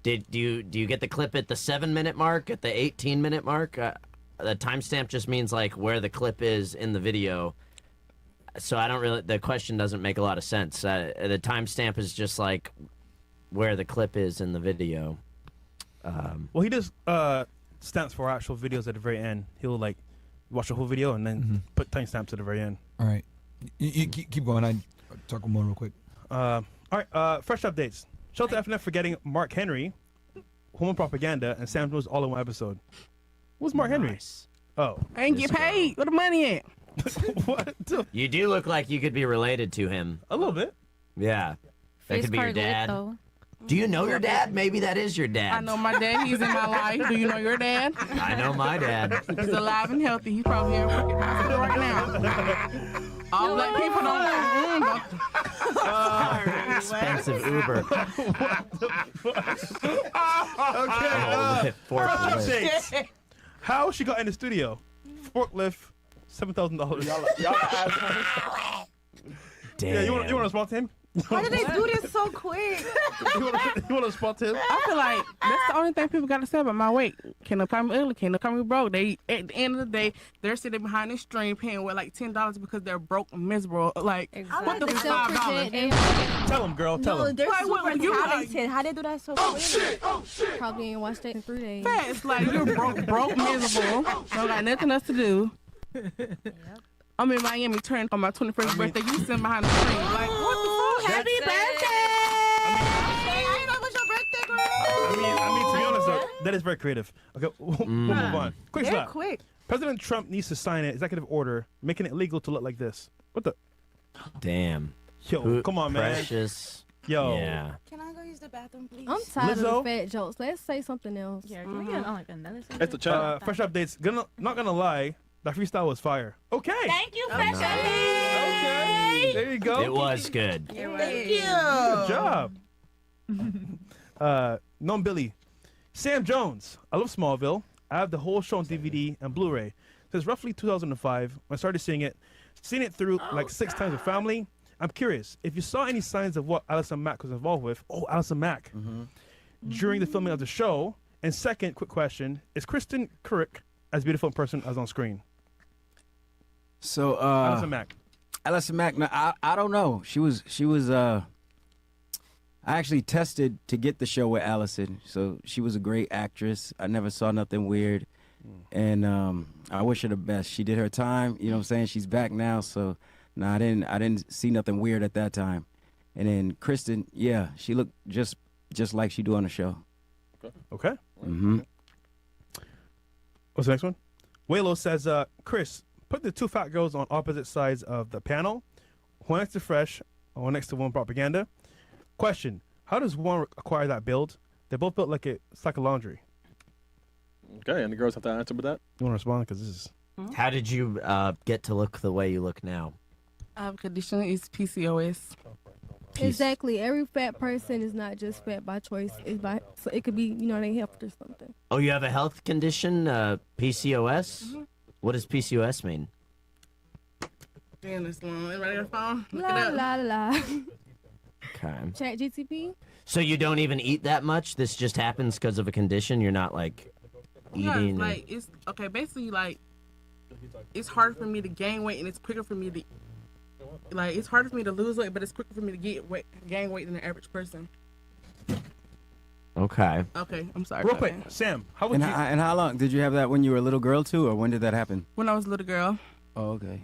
Do you get the clip at the 7-minute mark, at the 18-minute mark? The timestamp just means like where the clip is in the video. So I don't really. The question doesn't make a lot of sense. The timestamp is just like where the clip is in the video. Well, he does stamps for actual videos at the very end. He'll like watch the whole video and then put timestamps at the very end. All right, you keep going. I talk more real quick. All right, fresh updates. Shout out to FNF for getting Mark Henry, Homo Propaganda, and Sam Jones all in one episode. What's Mark Henry? Oh, I ain't get paid. Where the money at? What? You do look like you could be related to him. A little bit. Yeah, that Face could be your card lit, dad. though. Do you know your dad? Maybe that is your I dad. know my dad. He's in my life. Do you know your dad? I know my dad. He's alive and healthy. He's probably here working right now. All black people don't know. Expensive Uber. Okay. Forklift. Updates. How she got in the studio? Forklift, $7,000. Y'all assholes. Damn. Yeah, you want to respond to him? Why did they do this so quick? you want to respond to him? I feel like that's the only thing people got to say about my weight. Can they call me ugly? Can they call me broke? They, at the end of the day, they're sitting behind this stream paying with like $10 because they're broke and miserable. Like, what the $5? Tell him, girl. Tell him. They're Like, super what you talented. How they do that so quick? Probably ain't watched that in 3 days. It's like you're broke, miserable. Don't got nothing else to do. I'm in Miami turning on my 21st birthday. You sitting behind the screen. Like, what the fuck? Happy birthday! I didn't know it was your birthday, girl. I mean, to be honest, though, that is very creative. Okay, we'll move on. Quick They're slap. quick. President Trump needs to sign an executive order making it legal to look like this. What the? Damn. Yo, come on, man. Precious. Yo. Yeah. Can I go use the bathroom, please? I'm tired Lizzo? of the fat jokes. Let's say something else. Yeah, can we get on like another subject? It's the chat. Fresh updates. Not gonna lie, that freestyle was fire. Okay. Thank you, Fresh Okay. There you go. It was good. Thank you. Good job. Non Billy. Sam Jones. I love Smallville. I have the whole show on DVD and Blu-ray. Since roughly 2005, when I started seeing it through like 6 times with family. I'm curious if you saw any signs of what Alison Mack was involved with. Oh, Alison Mack. During the filming of the show. And second, quick question: is Kristen Kurek as beautiful in person as on screen? So Alison Mack. Alison Mack. No, I don't know. She was. I actually tested to get the show with Allison, so she was a great actress. I never saw nothing weird, and I wish her the best. She did her time. You know what I'm saying? She's back now, so no, I didn't see nothing weird at that time. And then Kristen, yeah, she looked just like she do on the show. Okay. Mm-hmm. What's the next one? Waylo says, Chris, put the 2 fat girls on opposite sides of the panel. One next to Fresh, one next to One Propaganda. Question: how does one acquire that build? They're both built like it's like a laundry. Okay, and the girls have to answer with that. You want to respond? Because this is. How did you get to look the way you look now? Condition is PCOS. Exactly. Every fat person is not just fat by choice. It's by, so it could be, they health or something. Oh, you have a health condition, PCOS? What does PCOS mean? Damn, this one. Everybody got a phone? Look La it up. la la. Okay. Chat GTP. So you don't even eat that much? This just happens because of a condition? You're not like eating? Yeah, like it's okay. Basically, like it's harder for me to gain weight, and it's quicker for me to it's harder for me to lose weight, but it's quicker for me to gain weight than the average person. Okay. Okay, I'm sorry. Real about quick, that. Sam, how would you? And how long did you have that when you were a little girl too, or when did that happen? When I was a little girl. Oh, okay.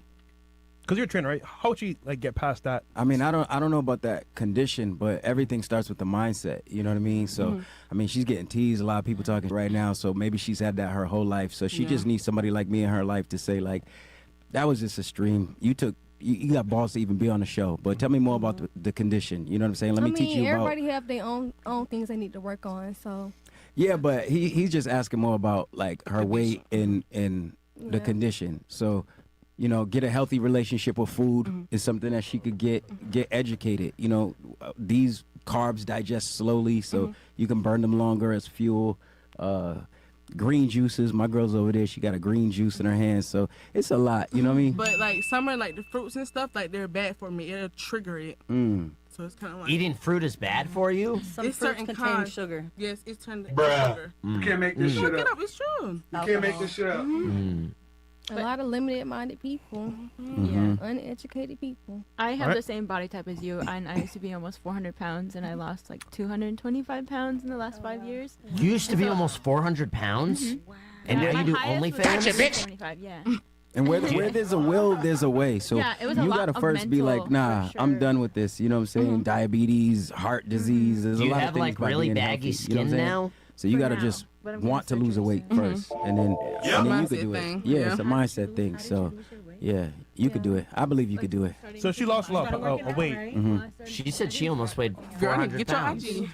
Because you're a trainer, right? How would you like get past that? I mean, I don't know about that condition, but everything starts with the mindset. You know what I mean? So, I mean, she's getting teased. A lot of people talking right now. So maybe she's had that her whole life. So she just needs somebody like me in her life to say, like, that was just a stream. You got balls to even be on the show. But tell me more about the condition. You know what I'm saying? Let me teach you about. Everybody have their own things they need to work on. So. Yeah, but he's just asking more about like her weight and the condition. So. You know, get a healthy relationship with food is something that she could get educated. You know, these carbs digest slowly, so you can burn them longer as fuel. Green juices. My girl's over there. She got a green juice in her hand, so it's a lot. You know what I mean? But like some are like the fruits and stuff, like they're bad for me. It'll trigger it. So it's kind of like Eating fruit is bad for you? Some It's fruits certain contain kinds. sugar. Yes, it's turned into Bruh. sugar. You can't make this shit Look it up. up. It's true. You can't make this shit up. A lot of limited-minded people, Mhm. uneducated people. I have Alright. the same body type as you, and I used to be almost 400 pounds, and I lost like 225 pounds in the last 5 years. You used to be almost 400 pounds? And Yeah, now my you do highest was OnlyFans? 175, yeah. And where there's a will, there's a way. So Yeah, it was a you lot gotta of first be like, mental, nah, for I'm sure. done with this. You know what I'm saying? Diabetes, heart disease. There's Do a you lot have of things like about really being baggy healthy, you know what skin I'm saying? now? So you For gotta now, just but I'm getting want to lose a weight surgery first, and then Yeah. and then you Mindset could do thing. it. Yeah, Yeah. it's a mindset thing. So yeah, you could do it. I believe you could do it. So she lost a lot of weight. She said she almost weighed Girl, 400 get your pounds. IG.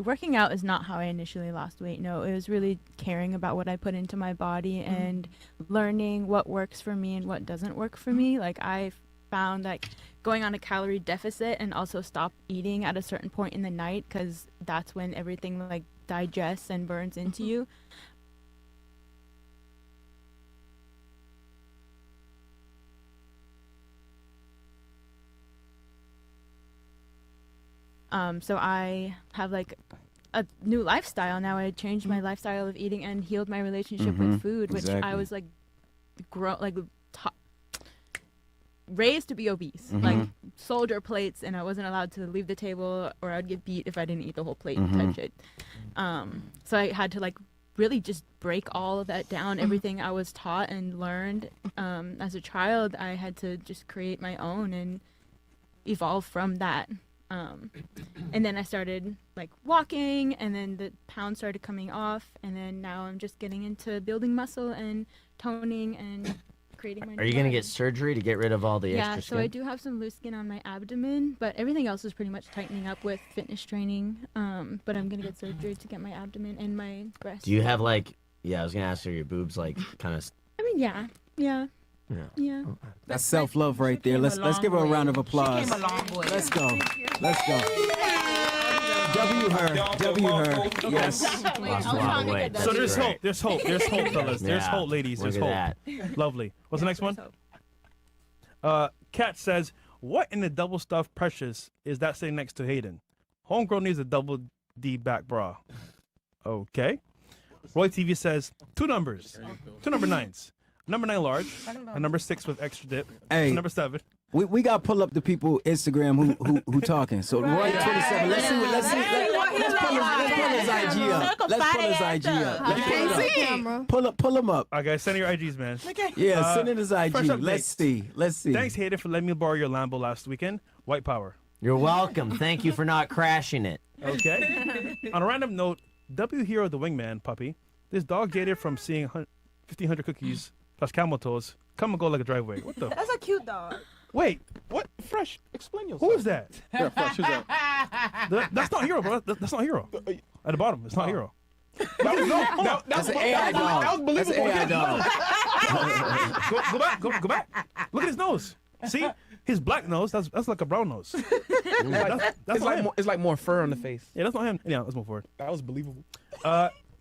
Working out is not how I initially lost weight. No, it was really caring about what I put into my body and learning what works for me and what doesn't work for me. Like I found like going on a calorie deficit and also stop eating at a certain point in the night, because that's when everything like digests and burns into you. So I have like a new lifestyle now. I changed my lifestyle of eating and healed my relationship with food, which I exactly. was like raised to be obese, like soldier plates, and I wasn't allowed to leave the table, or I'd get beat if I didn't eat the whole plate type shit. So I had to like really just break all of that down. Everything I was taught and learned as a child, I had to just create my own and evolve from that. And then I started like walking, and then the pounds started coming off, and then now I'm just getting into building muscle and toning and creating my. Are you going to get surgery to get rid of all the Yeah, extra so skin? I do have some loose skin on my abdomen, but everything else is pretty much tightening up with fitness training. But I'm gonna get surgery to get my abdomen and my breasts. Do you have like, I was going to ask her, your boobs like kind of, I mean, yeah. That's self-love right there. Let's give her a round of applause. Let's go. Let's go. W her. W her. Yes. lost a lot of weight. So That's there's great. hope. There's hope. There's hope, fellas. There's Yeah, hope, ladies. look There's at hope. that. Lovely. What's the next one? Kat says, what in the double stuffed precious is that sitting next to Hayden? Homegirl needs a double D back bra. Okay. Roy TV says, two numbers. Two number 9s. Number 9 large. A number 6 with extra dip. Hey. Number 7. We got to pull up the people Instagram who talking. So Roy 27. Let's see. Let's pull his IG up. Let's pull his IG up. You can't see camera. Pull him up. Okay, send your IGs, man. Yeah, send in his IG. fresh updates. Let's see. Thanks, Hayden, for letting me borrow your Lambo last weekend. White power. You're welcome. Thank you for not crashing it. Okay. On a random note, W Hero the Wingman puppy. This dog jaded from seeing 1,500 cookies plus camel toes. Come and go like a driveway. What the? That's a cute dog. Wait, what? Fresh, explain yourself. Who is that? Yeah, Fresh, who's that? That's not Hero, bro. That's not Hero. At the bottom, it's not Hero. That's an AI dog. That was That's an believable. AI dog. Go back. Go back. Look at his nose. See? His black nose, that's like a brown nose. That's It's not like him. it's like more fur on the face. Yeah, that's not him. Yeah, let's move forward. That was believable.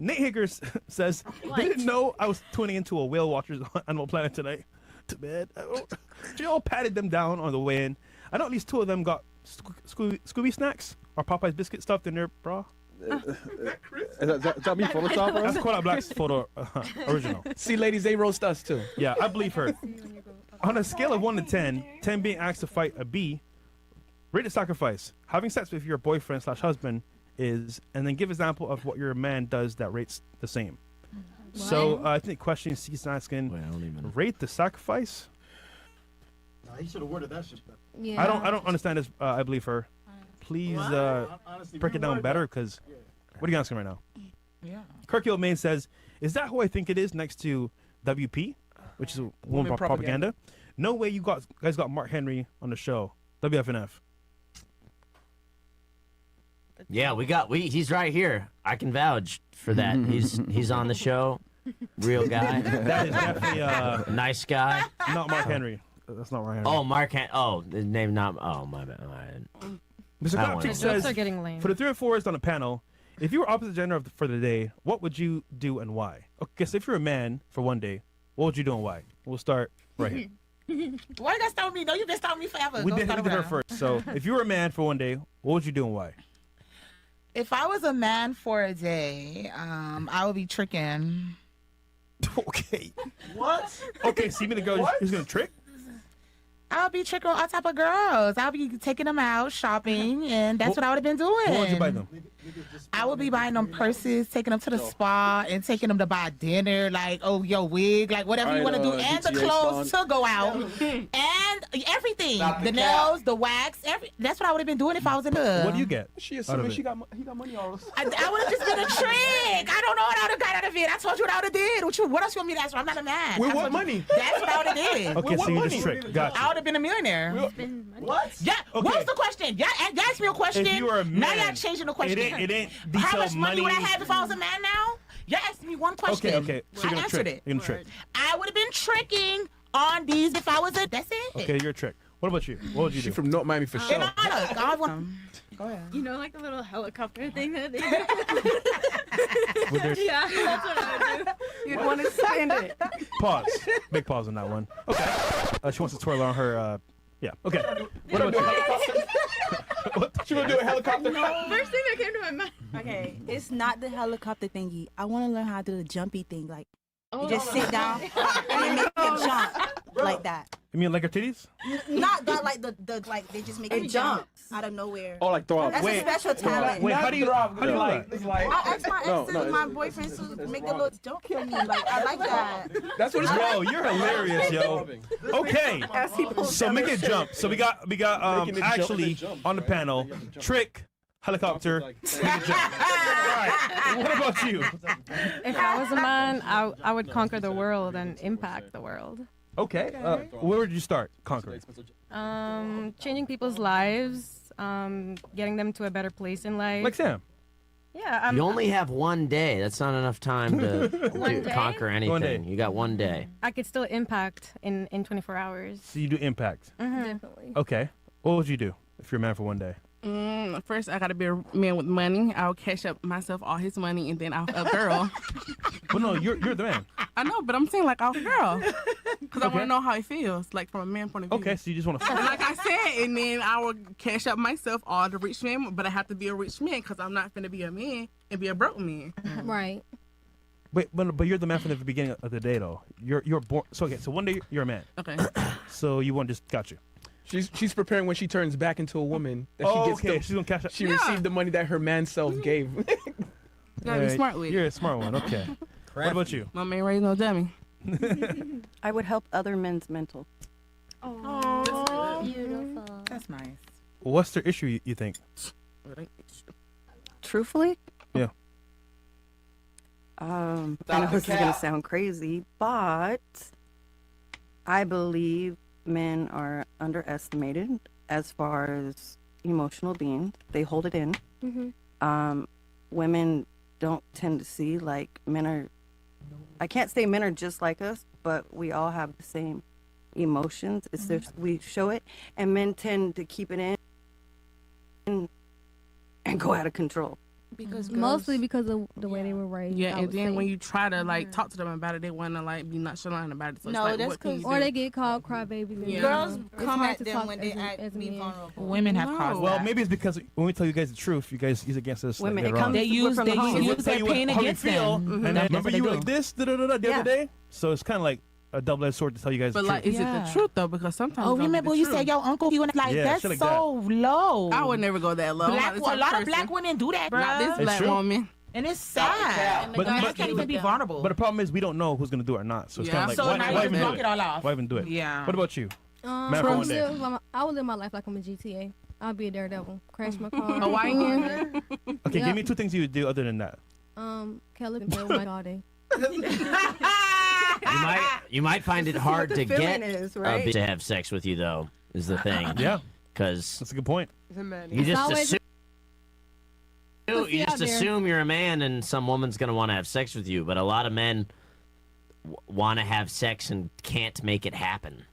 Nate Higgers says, didn't know I was tuning into a whale watchers on Animal Planet tonight. To bed. She all patted them down on the way in. I know at least 2 of them got Scooby snacks or Popeye's biscuit stuffed in their bra. Is that me Photoshop, bro? That's Kodak Black's photo original. See, ladies, they roast us too. Yeah, I believe her. On a scale of 1 to 10, 10 being asked to fight a B, rate the sacrifice. Having sex with your boyfriend/husband is, and then give example of what your man does that rates the same. So I think question C's asking, Wait, I don't even. rate the sacrifice. He should have worded that shit better. Yeah. I don't understand this. I believe her. Please Honestly, break it down reword better, that. because what are you asking right now? Yeah. Kirk Main says, is that who I think it is next to WP, which is woman propaganda? No way you guys got Mark Henry on the show. WFNF. Yeah, he's right here. I can vouch for that. He's on the show. Real guy. That is definitely Nice guy. not Mark Henry. That's not Mark Henry. Oh, his name not. Oh, my bad. Mr. I don't Clapbacks wanna- says, are getting lame. for the 3 or 4s on the panel, if you were opposite gender for the day, what would you do and why? Okay, so if you're a man for one day, what would you do and why? We'll start right here. Why you gotta start with me? No, you've been starting me forever. We Go did start her around. first. So if you were a man for one day, what would you do and why? If I was a man for a day, I would be tricking. Okay. What? Okay, so you mean the girl who's gonna trick? I'll be tricking on top of girls. I'll be taking them out shopping, and that's what I would have been doing. What would you buy them? I would be buying them purses, taking them to the spa, and taking them to buy dinner, like, oh, your wig, like whatever you want to do, and the GTA clothes spawn. to go out, and everything, the nails, the wax, that's what I would have been doing if I was in the. What do you get? She out of assuming it? he got money all I would have just been a trick. I don't know what I would have got out of it. I told you what I would have did. What else you want me to ask for? I'm not a man. With I what told you- money? That's what I would have did. Okay, so you just trick. I Gotcha. would have been a millionaire. What? Yeah. What Okay. was the question? Yeah, ask me a question. If you were a Now man, y'all changing the question. it ain't How detailed much money would I money. have if I was a man now? Y'all asked me one question. Okay. So I you're gonna answered trick. it. You're gonna trick. I would have been tricking on these if I was a. That's it. Okay, you're a trick. What about you? What would you She do? from North Miami for And sure. I want. Go ahead. You know, like the little helicopter thing that they With their- Yeah, that's what I would do. You'd want to spend it. Pause. Big pause on that one. Okay. She wants to twirl on her. Yeah. Okay. What about you? What you gonna do a helicopter? First thing that came to my mind. Okay, it's not the helicopter thingy. I want to learn how to do the jumpy thing. Like, you just sit down and then make it jump like that. You mean like her titties? Not that, like the like they just make it jump out of nowhere. Oh, like throw up. That's a special talent. Wait, how do you do that? It's like I asked my exes no, and my boyfriends to make a little jump for me. Like, I like that. that's what it's Yo, you're hilarious, yo. Okay. So make it jump. So we got Making it jump, actually make it jump. on the panel, trick, helicopter, make it jump. All right. What about you? If I was a man, I would conquer the world and impact the world. Okay. Where would you start conquering? Changing people's lives, getting them to a better place in life. Like Sam. Yeah, You only have one day. That's not enough time to day? conquer anything. 1 day. You got 1 day. I could still impact in 24 hours. So you do impact. Definitely. Okay. What would you do if you're a man for 1 day? First, I gotta be a man with money. I'll cash up myself all his money, and then I'll a girl. Well, no, you're the man. I know, but I'm saying like I'll girl, because I want Okay. to know how it feels, like from a man point of view. Okay, so you just want to. And like I said, and then I will cash up myself all the rich men, but I have to be a rich man because I'm not gonna be a man and be a broke man. Right. Wait, but you're the man from the beginning of the day, though. You're born. So okay, so 1 day you're a man. Okay. So you want just got you. She's preparing when she turns back into a woman that Oh, she gets okay. the, She's gonna cash up. she received the money that her man self gave. You gotta be Alright, smart with You're it. a smart one. Okay. What about you? My man raised no dummy. I would help other men's mental. Oh, beautiful. That's nice. What's their issue? You think? Truthfully, Yeah. I know this is gonna sound crazy, but I believe men are underestimated as far as emotional beings. They hold it in. Women don't tend to see like men are. I can't say men are just like us, but we all have the same emotions. It's just we show it, and men tend to keep it in and go out of control. Because Mostly because of the way they were raised. Yeah, I and would then say. when you try to like talk to them about it, they want to like be nonchalant about it. So it's No, like, that's what can you Or do? they get called crybabies. and Yeah. girls it's come hard at to them talk when they as a- act as a be man. vulnerable. Women have No. caused Well, that. maybe it's because when we tell you guys the truth, you guys use it against us. Women, later it on. comes They use from the home. use We'll their tell you pain how we against feel, them. and then That's remember what they you were do. like this the other Yeah. day. So it's kind of like a double-edged sword to tell you guys But the like, truth. is it the truth though? Because sometimes Oh, it's gonna be remember the when you truth. said your uncle? You went like Yeah, that's shit like so low. I would never go that low. I'm Black, not the a type lot of person. black women do that, Not this bruh. It's black true. woman. And it's sad. But- I but- can't even be vulnerable. But the problem is we don't know who's gonna do it or not. So it's Yeah. kind of like So why, now why you even block do it all off. Why even do it? Yeah. What about you? Man for I 1 day. would live my life like I'm a GTA. I'll be a daredevil. Crash my car. Hawaiian. Okay, Yep. give me 2 things you would do other than that. Kelly and Bill all day. You might find it hard the to feeling get is, a right? bitch to have sex with you, though, is the thing. Yeah, Because that's a good point. you just always assume. pussy You out just there. assume you're a man and some woman's gonna want to have sex with you, but a lot of men want to have sex and can't make it happen.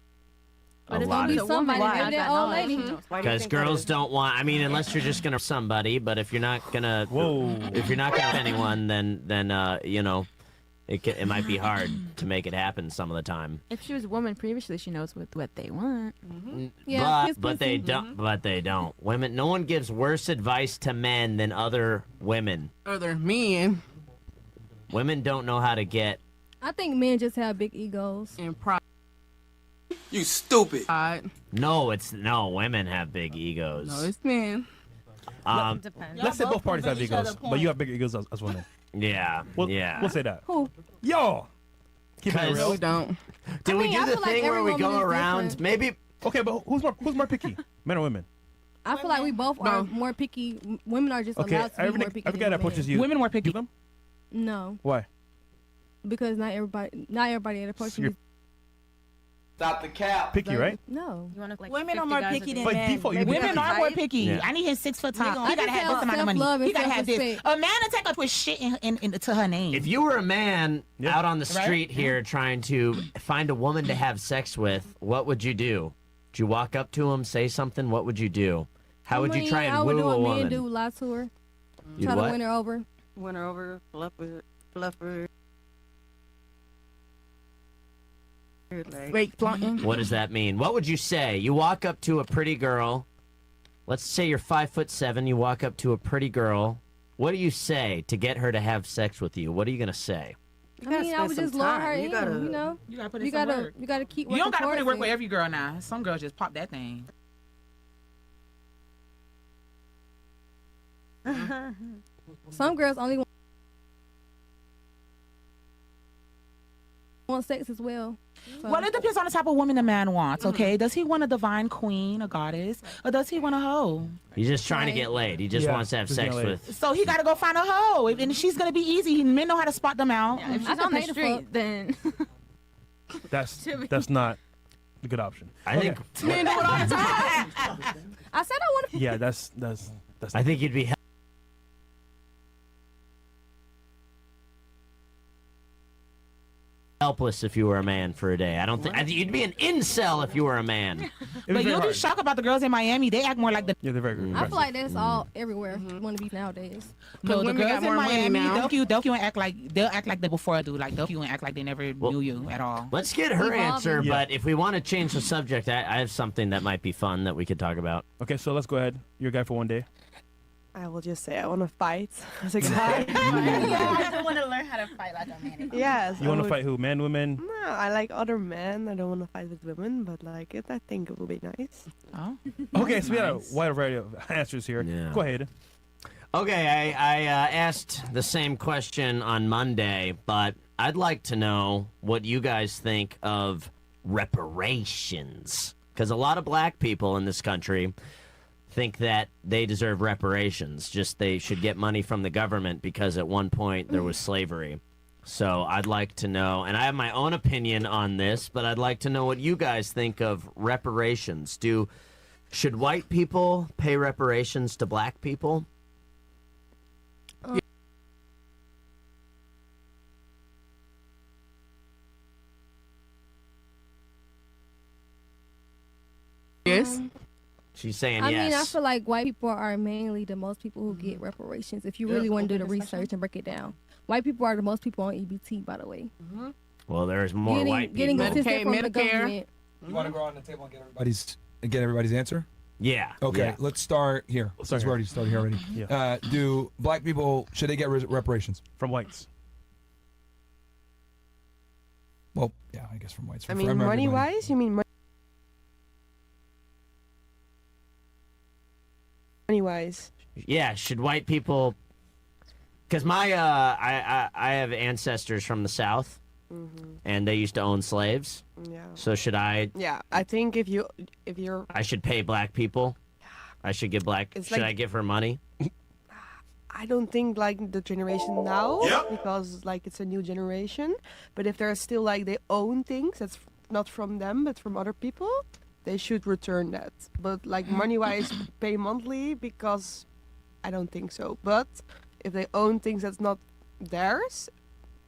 A But it's lot gonna be of somebody. Why? Maybe that old lady. Why do you because think that girls is? don't want. I mean, unless you're just gonna somebody, but if you're not gonna, Whoa. if you're not gonna have anyone, then you know, it might be hard to make it happen some of the time. If she was a woman previously, she knows what they want. Yeah, But they don't. But they don't. Women. No one gives worse advice to men than other women. Other men. Women don't know how to get. I think men just have big egos. And pride. You stupid. No. Women have big egos. No, it's men. Depends. Let's say both parties have egos, but you have big egos as women. Yeah. We'll say that. Who? Yo. Keep it Because- real. We don't. Did we do I the feel like thing where every we woman go is around? different. Maybe. Okay, but who's more picky, men or women? I feel like we both are more picky. Women are just Okay, allowed to be more picky. every guy that than approaches men. you, Women more picky. you them? No, Why? because not everybody that approaches you're you. Stop the cap. Picky, right? No. You want to like Women are 50 more guys picky a than day? By men. default, you Women are more picky. Yeah. I need his 6 foot top. I He gotta just have have this amount of money. self-love and He gotta have this. self-respect. A man to take up with shit to her name. If you were a man out on the Right? street here trying to find a woman to have sex with, what would you do? Would you walk up to him, say something? What would you do? How would you try and I would woo do a what woman? men do, lie to her, You'd try what? to win her over. Win her over, fluff her. Like, Fake flaunting. What does that mean? What would you say? You walk up to a pretty girl. Let's say you're 5'7". You walk up to a pretty girl. What do you say to get her to have sex with you? What are you gonna say? I mean, I would just lure her in. You know, You gotta put in you some gotta work. keep. You don't working gotta put in towards work it. with every girl now. Some girls just pop that thing. Some girls only want sex as well. So. Well, it depends on the type of woman the man wants, okay? Does he want a divine queen, a goddess, or does he want a hoe? He's just trying to get laid. He just wants to have just sex getting laid. with. So he gotta go find a hoe, and she's gonna be easy. Men know how to spot them out. If I she's could on the pay the street, fuck. then That's not a good option. I think. Men do it all the time. I said I want to. Yeah, that's. I think you'd be. Helpless if you were a man for a day. I think you'd be an incel if you were a man. But you'll be shocked about the girls in Miami. They act more like the. Yeah, they're very good. I feel like that's all everywhere. Want to be nowadays. No, the women girls got in more money Miami, now. they'll you and act like they'll act like they before do. Like they'll you and act like they never knew you at all. Let's get her Evolving. answer, Yeah. but if we want to change the subject, I have something that might be fun that we could talk about. Okay, so let's go ahead. You're a guy for one day. I will just say I want to fight as a guy. I want to learn how to fight like a man. Yes. You want to fight who? Men, women? No, I like other men. I don't want to fight with women, but like it, I think it will be nice. Oh. Okay, so we got a wide variety of answers here. Yeah. Go ahead. Okay, I asked the same question on Monday, but I'd like to know what you guys think of reparations. Because a lot of black people in this country think that they deserve reparations. Just they should get money from the government because at one point there was slavery. So I'd like to know, and I have my own opinion on this, but I'd like to know what you guys think of reparations. Should white people pay reparations to black people? Yes. She's saying I yes. mean, I feel like white people are mainly the most people who get reparations. If you really want to do the research and break it down, white people are the most people on EBT, by the way. Well, there's more white people. Getting assistance from the government. You want to go on the table and get everybody's answer? Yeah. Okay, yeah. let's start here. Since we already started here already. Yeah. Do black people, should they get reparations? From whites. Well, yeah, I guess from whites. I From mean, everybody. money-wise, you mean money-wise? Yeah, should white people? Because I have ancestors from the South, and they used to own slaves. Yeah. So should I? Yeah, I think if you're I should pay black people. I should give black. It's Should like- I give her money? I don't think like the generation now because like it's a new generation. But if they're still like they own things that's not from them but from other people, they should return that. But like money-wise, pay monthly because I don't think so. But if they own things that's not theirs,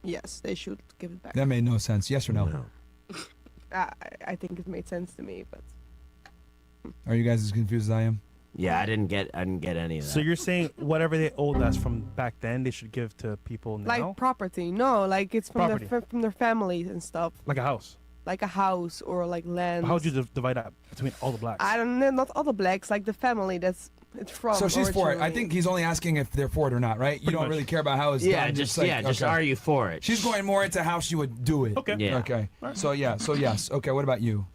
yes, they should give it back. That made no sense. Yes or no? I think it made sense to me, but Are you guys as confused as I am? Yeah, I didn't get any of that. So you're saying whatever they owed us from back then, they should give to people now? Like property. No, like it's from Property. from their families and stuff. Like a house. Like a house or like land. How would you divide that between all the blacks? I don't know, not all the blacks, like the family that's it's from. So she's for it. I originally. think he's only asking if they're for it or not, right? You don't much. really care about how it's Yeah, done. just like, just okay. are you for it? She's going more into how she would do it. Okay. Yeah. Okay. So yes. Okay. What about you?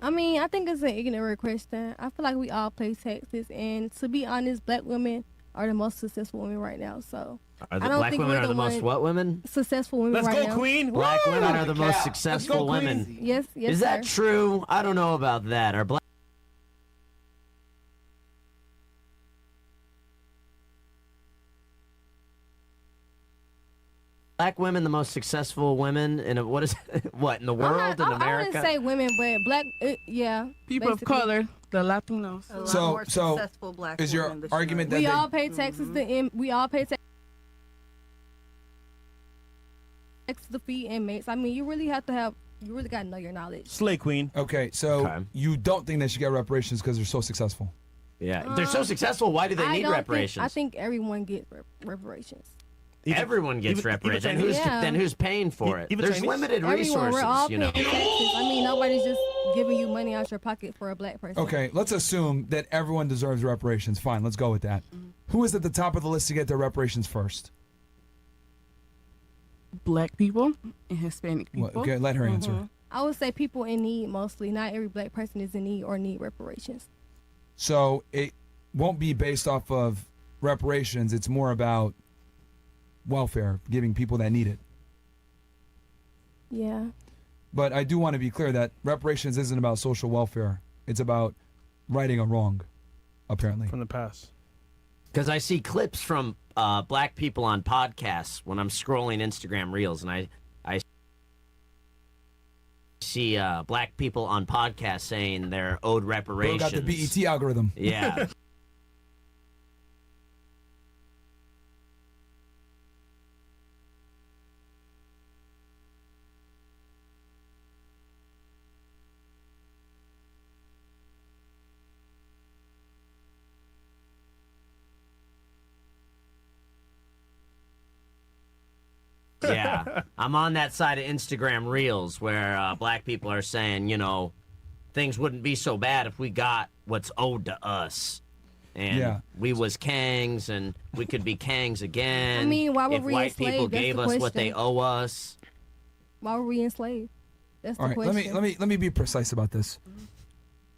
I mean, I think it's an ignorant question. I feel like we all pay taxes, and to be honest, black women are the most successful women right now. So Are the I don't black think women we're are the most one- what women? successful women Let's right go, now. Queen. Black Woo! women are the most Let's successful go, Queen. women. Yes, Is that sir. true? I don't know about that. Are black women the most successful women in what is what in the world in I America? wouldn't say women, but black, yeah. People of basically. color, the Latinos. A lot So more successful black is your women this argument that We they, all pay taxes we all pay taxes to feed inmates. I mean, you really got to know your knowledge. Slay Queen. okay? So Okay. you don't think they should get reparations because they're so successful? Yeah, if they're so successful. Why do they I need don't reparations? I think everyone gets reparations. Everyone gets even reparations. Chinese? Then who's paying for it? Even There's Chinese? limited Everyone, resources. we're all You paying know. taxes. I mean, nobody's just giving you money out your pocket for a black person. Okay, let's assume that everyone deserves reparations. Fine, let's go with that. Who is at the top of the list to get their reparations first? Black people and Hispanic people. Well, okay, let her answer. I would say people in need mostly. Not every black person is in need or need reparations. So it won't be based off of reparations. It's more about welfare, giving people that need it. Yeah. But I do want to be clear that reparations isn't about social welfare. It's about righting a wrong, apparently. From the past. Because I see clips from black people on podcasts when I'm scrolling Instagram Reels, and I see black people on podcasts saying they're owed Bro reparations. got the BET algorithm. Yeah. Yeah, I'm on that side of Instagram Reels where black people are saying, you know, things wouldn't be so bad if we got what's owed to us. And Yeah. we was Kangs, and we could be Kangs again. I mean, why were if we white people enslaved? That's gave the us what they question. owe us. Why were we enslaved? That's All the right, question. let me be precise about this.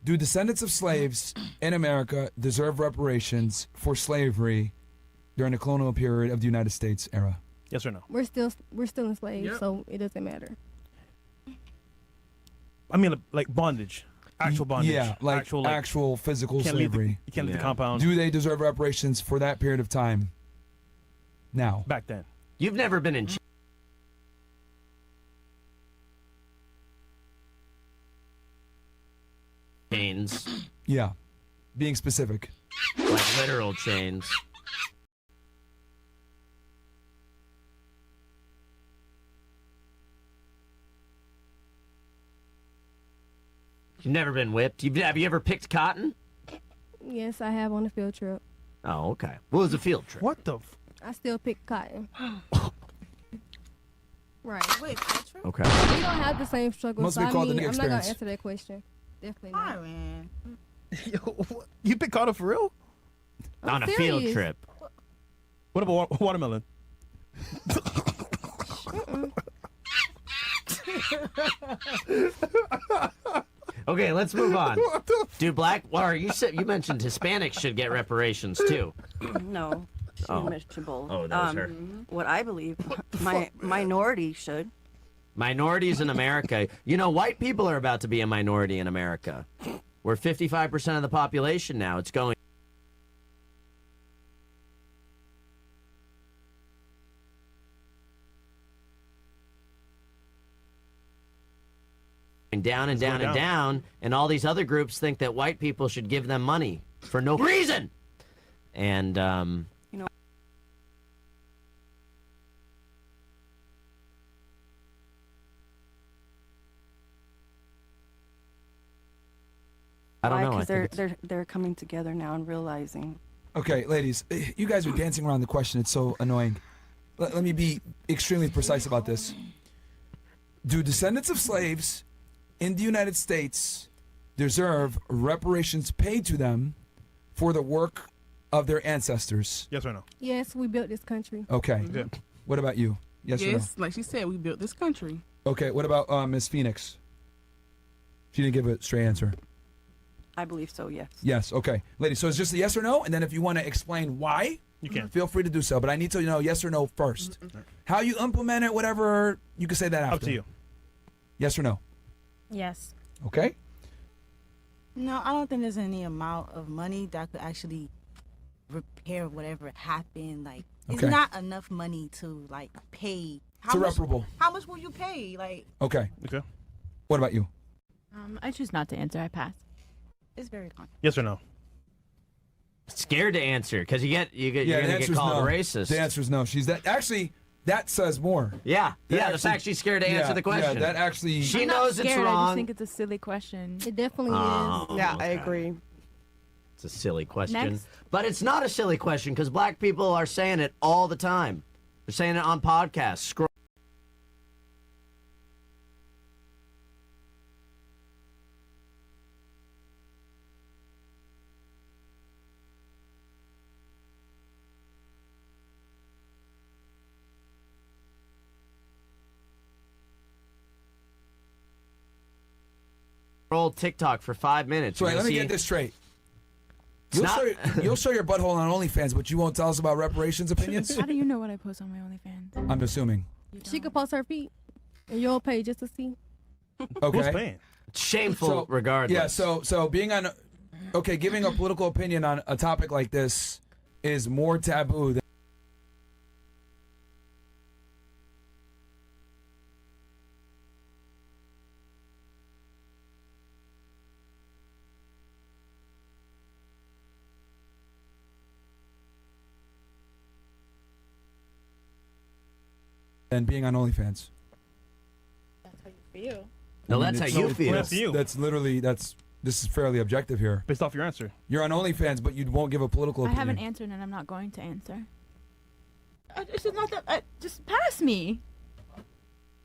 Do descendants of slaves in America deserve reparations for slavery during the colonial period of the United States era? Yes or no? We're still enslaved, Yep. so it doesn't matter. I mean, like bondage. Actual bondage. Yeah, like actual, actual physical can't leave the- slavery. you can't leave the compound. Do they deserve reparations for that period of time? Now. Back then. You've never been in chains, Yeah. Being specific. like literal chains. You've never been whipped. Have you ever picked cotton? Yes, I have on a field trip. Oh, okay. What was a field trip? What the? I still pick cotton. Right. Wait, Petra? Okay. We don't have the same struggle. Must so be I called the mean, new I'm not gonna experience. answer that question. Definitely not. Man. You pick cotton for real? On a field serious. trip. What about watermelon? Okay, let's move on. Do black? Or you said you mentioned Hispanics should get reparations too. No, she Oh. mentioned both. Oh, that was her. What I believe, my minority should. Minorities in America. You know, white people are about to be a minority in America. We're 55% of the population now. It's going down and down and down, and all these other groups think that white people should give them money for no reason. And You know. I don't Why? know. I they're coming together now and realizing. Okay, ladies, you guys are dancing around the question. It's so annoying. Let me be extremely precise about this. Do descendants of slaves in the United States deserve reparations paid to them for the work of their ancestors? Yes or no? Yes, we built this country. Okay. What about you? Yes or no? Yes, like she said, we built this country. Okay, what about Miss Phoenix? She didn't give a straight answer. I believe so, yes. Yes, okay. Ladies, so it's just a yes or no, and then if you want to explain why, you can. Feel free to do so, but I need to know yes or no first. How you implement it, whatever, you can say that after. Up to you. Yes or no? Yes. Okay. No, I don't think there's any amount of money that could actually repair whatever happened. Like, it's Okay. not enough money to like pay. It's irreparable. How much will you pay? Like, Okay. Okay. What about you? I choose not to answer. I pass. it's very common. Yes or no? Scared to answer because you're the gonna get answer's called no. racist. The answer is no. She's that. Actually, that says more. Yeah, That the fact she's scared to answer the question. Yeah, that actually. She I'm not knows it's scared, I just wrong. think it's a silly question. It definitely Oh, is. Yeah, I okay. agree. It's a silly question. Next. But it's not a silly question because black people are saying it all the time. They're saying it on podcasts. Scroll. Scroll TikTok for 5 minutes. So wait, You're let me gonna get see- this straight. It's not- You'll show your butthole on OnlyFans, but you won't tell us about reparations opinions? How do you know what I post on my OnlyFans? I'm assuming. She could post her feet, and you'll pay just to see. Okay. Who's paying? Shameful, regardless. Yeah, so being on, okay, giving a political opinion on a topic like this is more taboo than. Than being on OnlyFans. That's how you feel. No, I mean, that's how it's- you it's- feel. That's you. That's literally this is fairly objective here. Based off your answer. You're on OnlyFans, but you won't give a political I opinion. haven't answered and I'm not going to answer. It's just not that. Just pass me.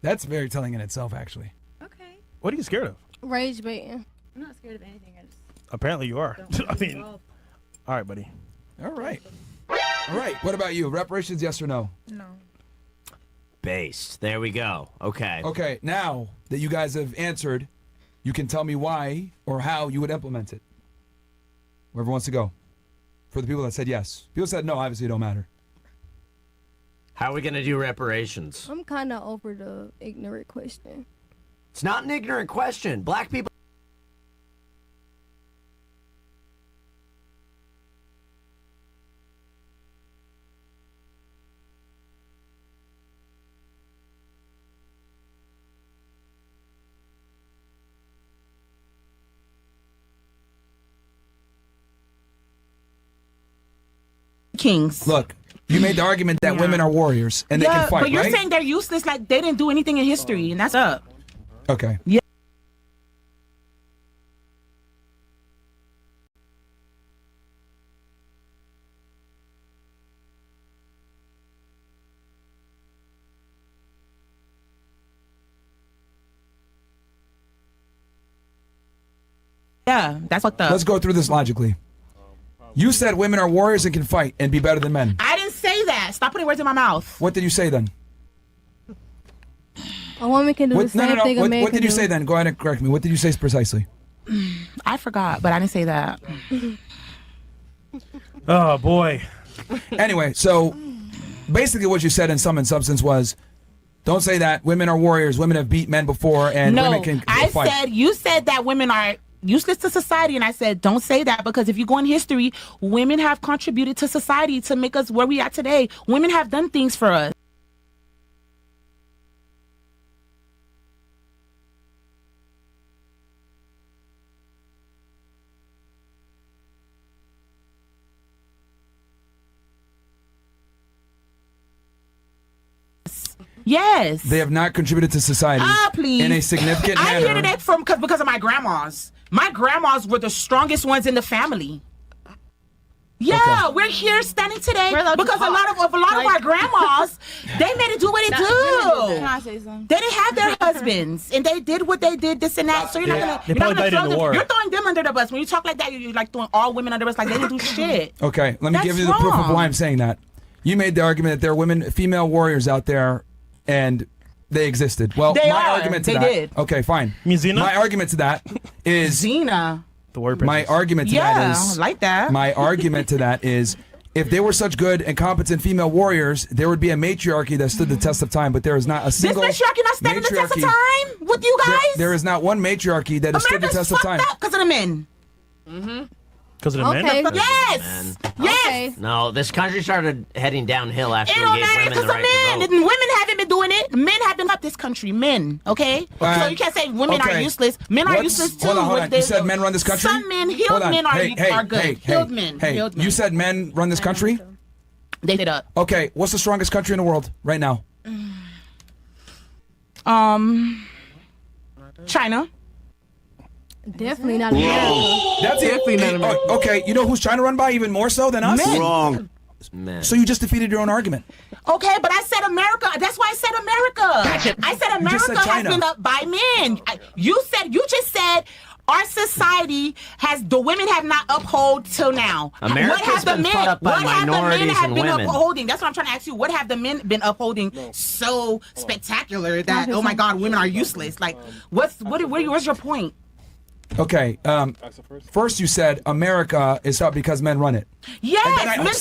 That's very telling in itself, actually. Okay. What are you scared of? Rage baiting. I'm not scared of anything. I just Apparently you are. don't I want to mean, involve. all right, buddy. All right. All right. What about you? Reparations, yes or no? No. Based. There we go. Okay. Okay, now that you guys have answered, you can tell me why or how you would implement it. Whoever wants to go. For the people that said yes. People said no, obviously it don't matter. How are we gonna do reparations? I'm kind of over the ignorant question. It's not an ignorant question. Black people. Kings. Look, you made the argument that Yeah. women are warriors and they Yeah, can fight, but you're right? saying they're useless, like they didn't do anything in history, and that's up. Okay. Yeah. Yeah, that's fucked up. Let's go through this logically. You said women are warriors and can fight and be better than men. I didn't say that. Stop putting words in my mouth. What did you say then? A woman can do the same thing a man What can did you do. say then? Go ahead and correct me. What did you say precisely? I forgot, but I didn't say that. Oh boy. Anyway, so basically what you said in sum and substance was, don't say that. Women are warriors. Women have beat men before, and No, women can I fight. said you said that women are useless to society, and I said don't say that because if you go in history, women have contributed to society to make us where we are today. Women have done things for us. Yes. They have not contributed to society Please. in a significant I manner. heard it from because of my grandmas. My grandmas were the strongest ones in the family. Yeah, we're here standing today because a lot of our grandmas, they made it do what it do. Can I say something? They didn't have their husbands, and they did what they did, this and that. So you're not gonna, They probably died in the war. You're throwing them under the bus. When you talk like that, you're like throwing all women under the bus, like they didn't do shit. Okay, let me That's give you the proof of wrong. why I'm saying that. You made the argument that there are women, female warriors out there, and they existed. Well, They my are. argument to They that. did. Okay, fine. Xena? My argument to that is Xena. The warrior my princess. argument to that is I like that. My argument to that is if they were such good and competent female warriors, there would be a matriarchy that stood the test of time. But there is not a This single matriarchy not standing the test of matriarchy. time with you guys. There is not one matriarchy that has stood the America's test of time. fucked up because of the men. Because of the Okay. men? Yes. Yes. Okay. No, this country started heading downhill after It we don't gave matter women because the of right to men. vote. Women haven't been doing it. Men have been up this country. Men, okay? So you can't say women are Okay. useless. Men are What's- useless too. Hold on, hold on. They- You said men run this country? Some men, Hold healed on. men are, Hey, hey, are good. hey, healed hey, men. Hey, healed men. you said men run this country? They did up. Okay, what's the strongest country in the world right now? China. Definitely not America. That's Definitely not America. Okay, you know who's China run by even more so than us? Men. Wrong. Men. So you just defeated your own argument. Okay, but I said America. That's why I said America. I said You just America said has China. been up by men. You just said our society has the women have not upheld till now. America's what have the been men? fought up by What have the men minorities have and been women. upholding? That's what I'm trying to ask you. What have the men been upholding so spectacular that oh my God, women are useless? Like, what's your point? Okay, first you said America is up because men run it. Yes, And then men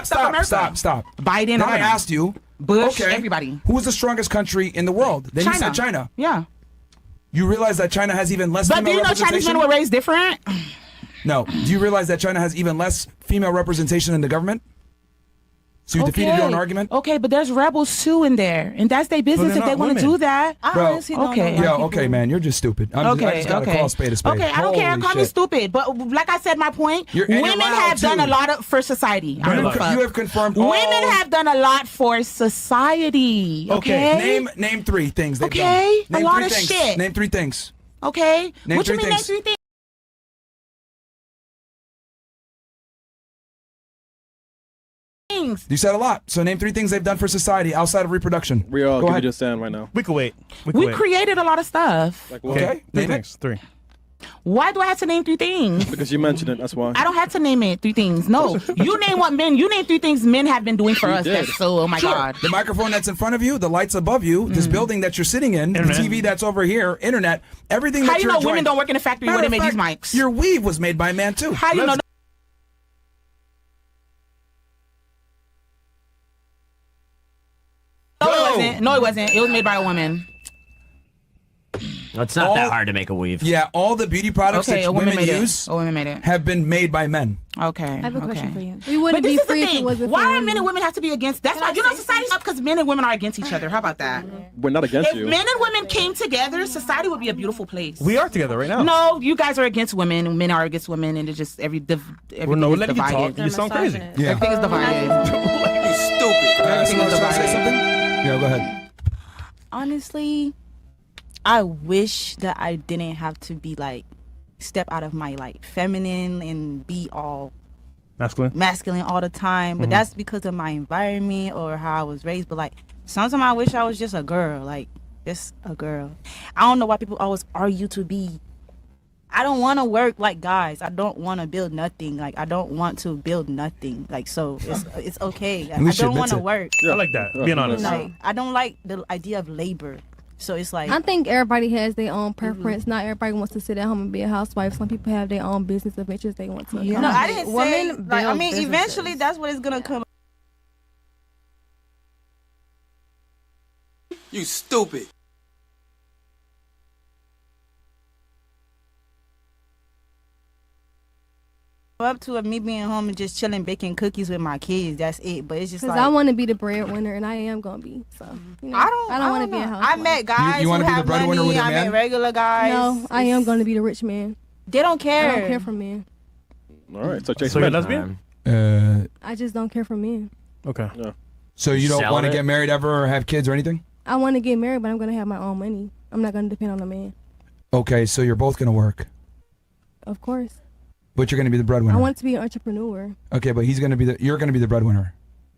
Stop, America. stop. Biden, Then all I them. asked you, Bush, okay, everybody. who's the strongest country in the world? Then you said China. Yeah. You realize that China has even less But do female you know Chinese representation? men were raised different? No. Do you realize that China has even less female representation in the government? So you defeated your own argument? Okay, but there's rebels too in there, and that's their business they're if they not want to women. do that. Bro, Okay. okay, man, you're just stupid. I just gotta call a spade a spade. Okay, I don't care. Holy Call me shit. stupid, but like I said, my point: And you're women loud, have done too. a lot for society. I don't give a fuck. You have confirmed all... Women have done a lot for society. Okay. Name three things they've Okay, done. Name a lot three of things. shit. Name three things. Okay. Name What you three mean? things. Name 3 things. You said a lot. So name three things they've done for society outside of reproduction. We all Go give ahead. it a stand right now. We could wait. We created a lot of stuff. Like what? Okay, Three name it. things. Three. Why do I have to name 3 things? Because you mentioned it, that's why. I don't have to name it 3 things. No, you name what men. You name 3 things men have been doing for You us. did. That's so. Oh my Sure. God. The microphone that's in front of you, the lights above you, this building that you're sitting in, Internet. the TV that's over here, internet, everything How that you you're know enjoying. women don't work in the factory where Matter they of made these fact, mics? Your weave was made by a man too. How you know? No, it wasn't. No, it wasn't. It was made by a woman. It's not that hard to make a weave. Yeah, all the beauty products Okay, that a woman women made it. use A woman made it. have been made by men. Okay. I have a question for you. We But wouldn't this be is the free if thing. it wasn't Why for are women. men and women have to be against? That's why you know society's up because men and women are against each other. How about that? We're not against If you. men and women came together, society would be a beautiful place. We are together right now. No, you guys are against women, and men are against women, and it's just everything Well, no, we're is letting you divided. talk. You sound crazy. Yeah. Everything is divided. You stupid. Everything is Say divided. something? Yeah, go ahead. Honestly, I wish that I didn't have to be like step out of my like feminine and be all masculine all the time. But that's because of my environment or how I was raised. But like sometimes I wish I was just a girl, like just a girl. I don't know why people always argue to be. I don't want to work like guys. I don't want to build nothing. Like I don't want to build nothing. Like so, it's okay. At I least you don't want admit to it. work. I like that. Being honest. Like, I don't like the idea of labor. So it's like I think everybody has their own preference. Not everybody wants to sit at home and be a housewife. Some people have their own business adventures they want to. No, accomplish. I didn't say. Like, I mean, eventually that's what it's gonna come. You stupid. Up to me being home and just chilling, baking cookies with my kids. That's it. But it's just Because like I want to be the breadwinner, and I am gonna be. So you know, I don't want to be a housewife. I met guys You wanna who be the have breadwinner money. with a I man? met regular guys. No, I am gonna be the rich man. They don't care. I don't care for men. All right, so Chase So you're Smith. lesbian? I just don't care for men. Okay. Yeah. So you don't want to Celibate? get married ever or have kids or anything? I want to get married, but I'm gonna have my own money. I'm not gonna depend on a man. Okay, so you're both gonna work, Of course. but you're gonna be the breadwinner. I want to be an entrepreneur. Okay, but you're gonna be the breadwinner.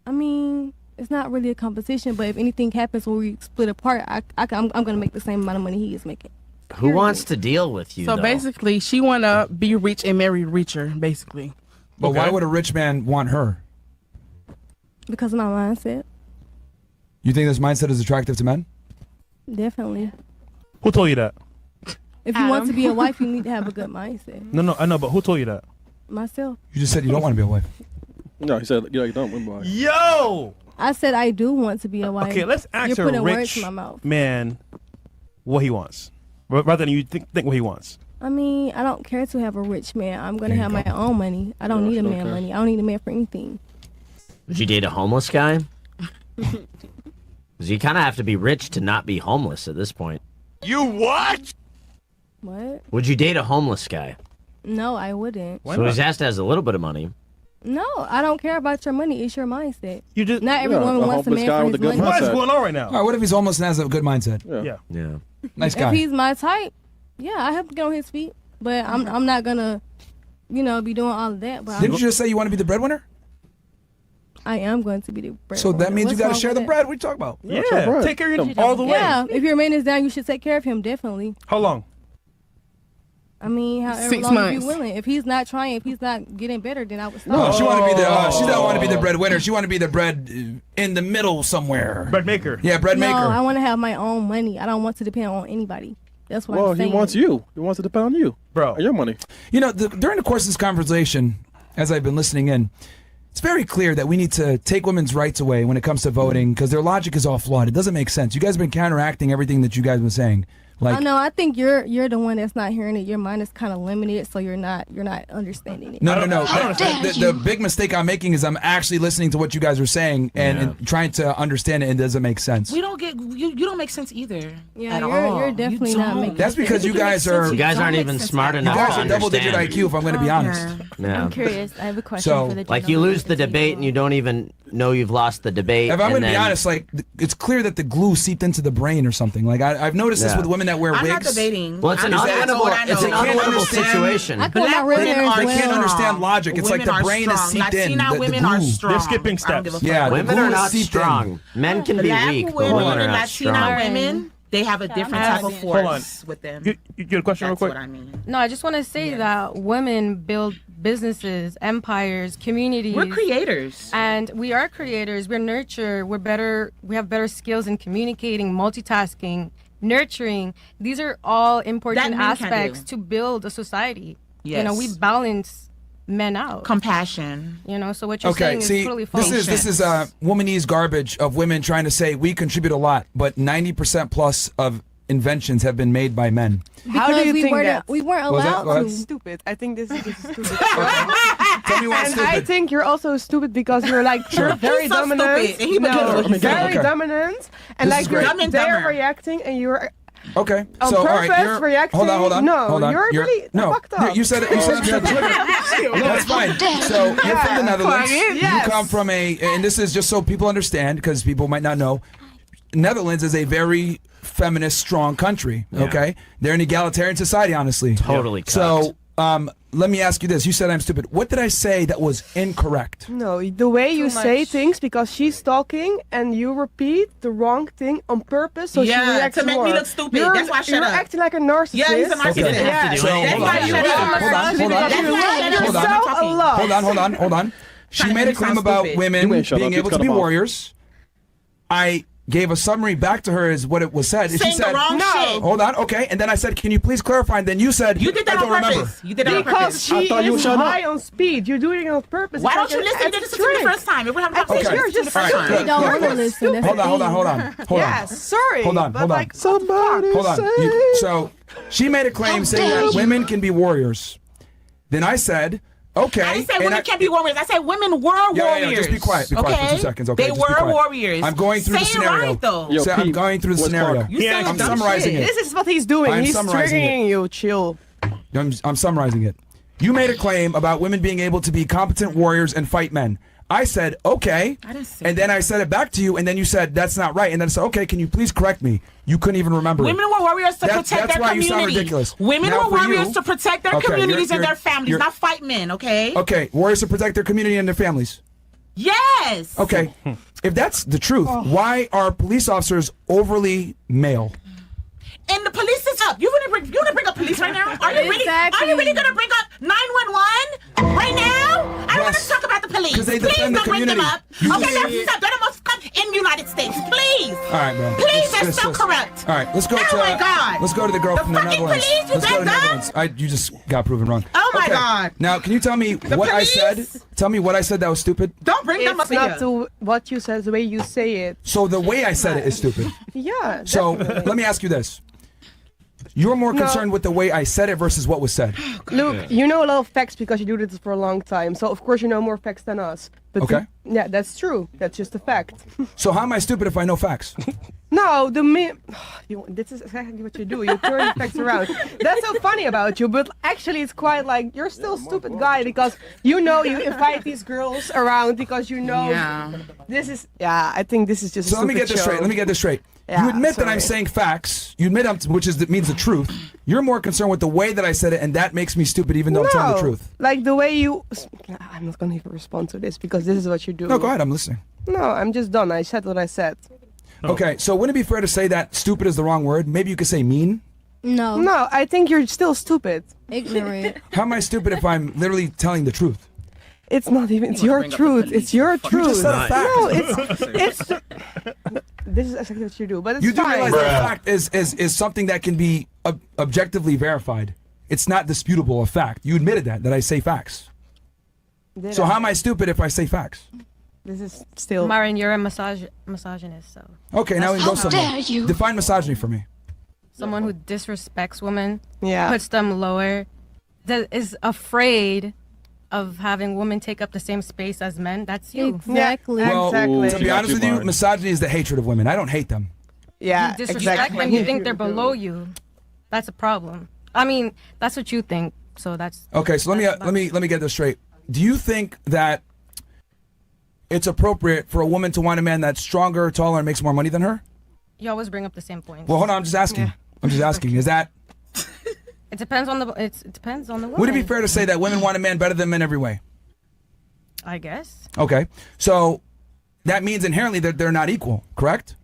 I mean, it's not really a competition, but if anything happens when we split apart, I'm gonna make the same amount of money he is making. Who wants to deal with you? So though? basically, she wanna be rich and marry richer. Basically. But why would a rich man want her? Because of my mindset, You think this mindset is attractive to men? definitely. Who told you that? If you want to be a wife, you need to have a good mindset. No, I know, but who told you that? Myself. You just said you don't want to be a wife. No, he said you don't. Remember? Yo! I said I do want to be a wife. Okay, let's ask You're a putting words rich in my mouth. man what he wants, rather than you think what he wants. I mean, I don't care to have a rich man. I'm gonna have my own money. I don't need a man money. I don't need a man for anything. Would you date a homeless guy? Because you kind of have to be rich to not be homeless at this point. You what? What? Would you date a homeless guy? No, I wouldn't. So he has to has a little bit of money. No, I don't care about your money. It's your mindset. You just not everyone wants a man for his money. What is going on right now? All right, what if he's homeless and has a good mindset? Yeah. Nice guy. If he's my type, yeah, I have to get on his feet. But I'm not gonna, be doing all of that. But Didn't you just say you want to be the breadwinner? I am going to be the breadwinner. So that means you got to share the bread. bread. What are you talking about? Yeah, take care of all the way. Yeah, if your man is down, you should take care of him, definitely. How long? I mean, however 6 long months. you're willing. If he's not trying, if he's not getting better, then I would stop. No, she want to be the. She don't want to be the breadwinner. She want to be the bread in the middle somewhere. Bread maker. Yeah, bread No, maker. I want to have my own money. I don't want to depend on anybody. That's what Well, I'm he saying. wants you. He wants to depend on you, bro. And your money. You know, during the course of this conversation, as I've been listening in, it's very clear that we need to take women's rights away when it comes to voting because their logic is all flawed. It doesn't make sense. You guys have been counteracting everything that you guys been saying. I know. I think you're the one that's not hearing it. Your mind is kind of limited, so you're not understanding it. No. The big mistake I'm making is I'm actually listening to what you guys are saying and trying to understand it, and it doesn't make sense. We don't get you don't make sense either. Yeah, at you're all. definitely You not don't. making That's because you guys are. You guys aren't even smart enough You guys to are double-digit understand. IQ, if I'm going to be honest. Yeah. I'm curious. I have a question So, for the Like you lose the debate and you don't even know you've lost the debate. If I'm and going to be then- honest, like it's clear that the glue seeped into the brain or something. Like I've noticed this Yeah. with women that wear I'm wigs. not debating. Well, it's an I'm just unwinnable- what I know. it's an They can't unwinnable understand- situation. I call my red Black hairs women are They can't strong. understand logic. It's like Women the are brain is strong. seeped in. Latina The women are glue. strong. They're skipping I don't steps. give a fuck. Yeah, the Women glue are is not seeped in. strong. Men can be Black weak, but women women are and not Latina strong. women, they have a different type of Hold on. force with them. You get a question That's real quick? what I mean. No, I just want to say that women build businesses, empires, communities. We're creators. And we are creators. We're nurture. We're better. We have better skills in communicating, multitasking, nurturing. These are all important men can aspects do. to build a society. Yes. You know, we balance men out. Compassion. You know, so what you're Okay, saying see, is totally false. this is womanese garbage of women trying to say we contribute a lot, but 90% plus of inventions have been made by men. How do Because you we think weren't that? we weren't What was that? allowed Go ahead. to. Stupid. I think this is stupid. Tell me why it's And I stupid. think you're also stupid because you're like Sure. you're very He's so dominant. stupid, and he No, believes what he's very saying. dominant, and This like is great. Dumb and they're dumber. reacting, and you're Okay, on so all right, purpose you're reacting. hold on. No, hold on. you're really no. fucked up. You said it. You said I'm stupid. That's fine. So you're from the Netherlands. Yes. You come from and this is just so people understand because people might not know. Netherlands is a very feminist, strong country. Okay, they're an egalitarian society, honestly. Totally So, let me ask you this: you said I'm stupid. What did I say that was incorrect? No, the way you say things because she's talking and you repeat the wrong thing on purpose, so she Yeah, reacts to make me more. look stupid. You're, That's why I shut you're up. acting like a narcissist. Yeah, he's a narcissist. Okay. Yeah. So, That's hold why on. you shut up. Hold on. Hold on. She Trying to made a make me claim sound about stupid. women You ain't shut being up, able just to cut be him off. warriors. I gave a summary back to her as what it was said. And she Saying the said, wrong shit. Hold on, okay. And then I said, can you please clarify? And then you said, You did that I don't on purpose. remember. You did that on Because purpose. she thought you is were shut up. high on speed. You're doing it on purpose. Why It's don't you like listen? You did this to me the first time. If we're having a conversation, Okay. listen to me the first All right, time. They don't want to listen. That's Hold the on. thing. Yes, sorry. Hold on, but hold on. like, Somebody Hold on. say. So she made a claim saying that women can be warriors. Then I said, okay. I didn't say and women can't be warriors. I said women were warriors. Yeah, just be quiet. Be quiet for 2 seconds. Okay, They just be were quiet. warriors. I'm going through Say the scenario. It right, though. Yo, I'm Pete, going through the what's scenario. Park? You saying I'm dumb summarizing shit. it. this is what he's doing. I'm He's summarizing it. triggering you. Chill. I'm summarizing it. You made a claim about women being able to be competent warriors and fight men. I said, okay. I didn't say And then I said it back to you, and then you said, that's not right. And then I said, okay, can you please correct me? You couldn't even remember it. Women were warriors to protect That's their why you community. sound ridiculous. Women Now were for warriors you- to protect their Okay, communities and you're- their families, you're- not fight men, okay? Okay, warriors to protect their community and their families. Yes! Okay, if that's the truth, why are police officers overly male? And the police is up. You want to bring up police right now? Are you Exactly. really going to bring up 911 right now? I want to talk about the police. 'Cause they Please defend the don't bring them community. up. You Okay, just- they're the most corrupt in the United States. Please. All right, bro. Please, they're so corrupt. All right, let's go Oh to. my God. Let's go to the girl The from the fucking Netherlands. police, you Let's go to the guys Netherlands. You just got proven wrong. Oh my Okay, God. Now, can you tell me what I said? Tell me what I said that was stupid. Don't bring them up It's not here. to what you said, the way you say it. So the way I said it is stupid. Yeah. So definitely. let me ask you this. You're more No. concerned with the way I said it versus what was said. Look, you know a lot of facts because you do this for a long time. So of course you know more facts than us. But Okay. yeah, that's true. That's just a fact. So how am I stupid if I know facts? No, this is exactly what you do. You turn the facts around. That's so funny about you, but actually it's quite like you're still a stupid guy because you know you invite these girls around because you know this is. Yeah, I think this is just. So a let me get stupid this straight. show. Let me get this straight. Yeah, you admit that I'm sorry. saying facts. You admit means the truth. You're more concerned with the way that I said it, and that makes me stupid, even though I'm telling the truth. Like the way you. I'm not gonna even respond to this because this is what you do. No, go ahead. I'm listening. No, I'm just done. I said what I said. Okay, so wouldn't it be fair to say that stupid is the wrong word? Maybe you could say mean. No. No, I think you're still stupid. Ignorant. How am I stupid if I'm literally telling the truth? It's not even. It's your truth. It's your truth. just said a fact. No, it's. This is exactly what you do, but it's You do fine. realize that a fact is something that can be objectively verified. It's not disputable, a fact. You admitted that I say facts. Did So I? how am I stupid if I say facts? This is still. Marin, you're a misogynist, so. Okay, now we can go How somewhere. dare you. Define misogyny for me. Someone who disrespects women, Yeah. puts them lower, that is afraid of having women take up the same space as men. That's you. Exactly. Well, Exactly. to be honest with you, misogyny is the hatred of women. I don't hate them. Yeah, You disrespect exactly. them. You think they're below you. That's a problem. I mean, that's what you think. So that's. Okay, so let me get this straight. Do you think that it's appropriate for a woman to want a man that's stronger, taller, and makes more money than her? You always bring up the same point. Well, hold on. I'm just asking. I'm just asking. Is that? It depends on the. It depends on the woman. Would it be fair to say that women want a man better than men every way? I guess. Okay, so that means inherently that they're not equal, correct?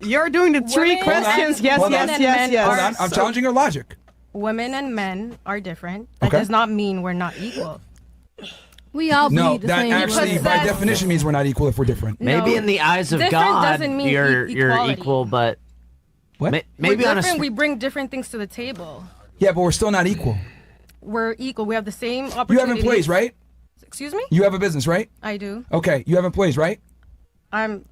You're doing the three Women questions. and- Yes, Hold yes, on. yes, yes. Hold on. I'm challenging your logic. Women and men are different. That Okay. does not mean we're not equal. We all No, believe the that same actually, word. by definition, means we're not equal if we're different. Maybe in the eyes of Different God, doesn't mean you're equality. equal, but What? maybe we're on a different. We bring different things to the table. Yeah, but we're still not equal. We're equal. We have the same You opportunities. have employees, right? Excuse me? You have a business, right? I do. Okay, you have employees, right?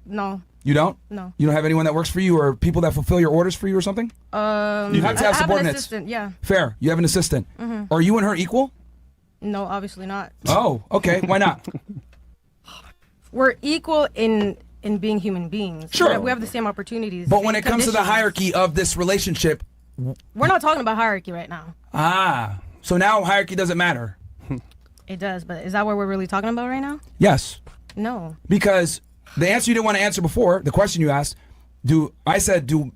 No. You don't? No. You don't have anyone that works for you or people that fulfill your orders for you or something? You have to have I an subordinates. assistant, yeah. Fair. You have an assistant. Mhm. Are you and her equal? No, obviously not. Oh, okay. Why not? We're equal in being human beings. Sure. We have the same opportunities. But same when it comes to the conditions. hierarchy of this relationship, We're not talking about hierarchy right now. so now hierarchy doesn't matter. It does, but is that what we're really talking about right now? Yes. No. Because the answer you didn't want to answer before, the question you asked, do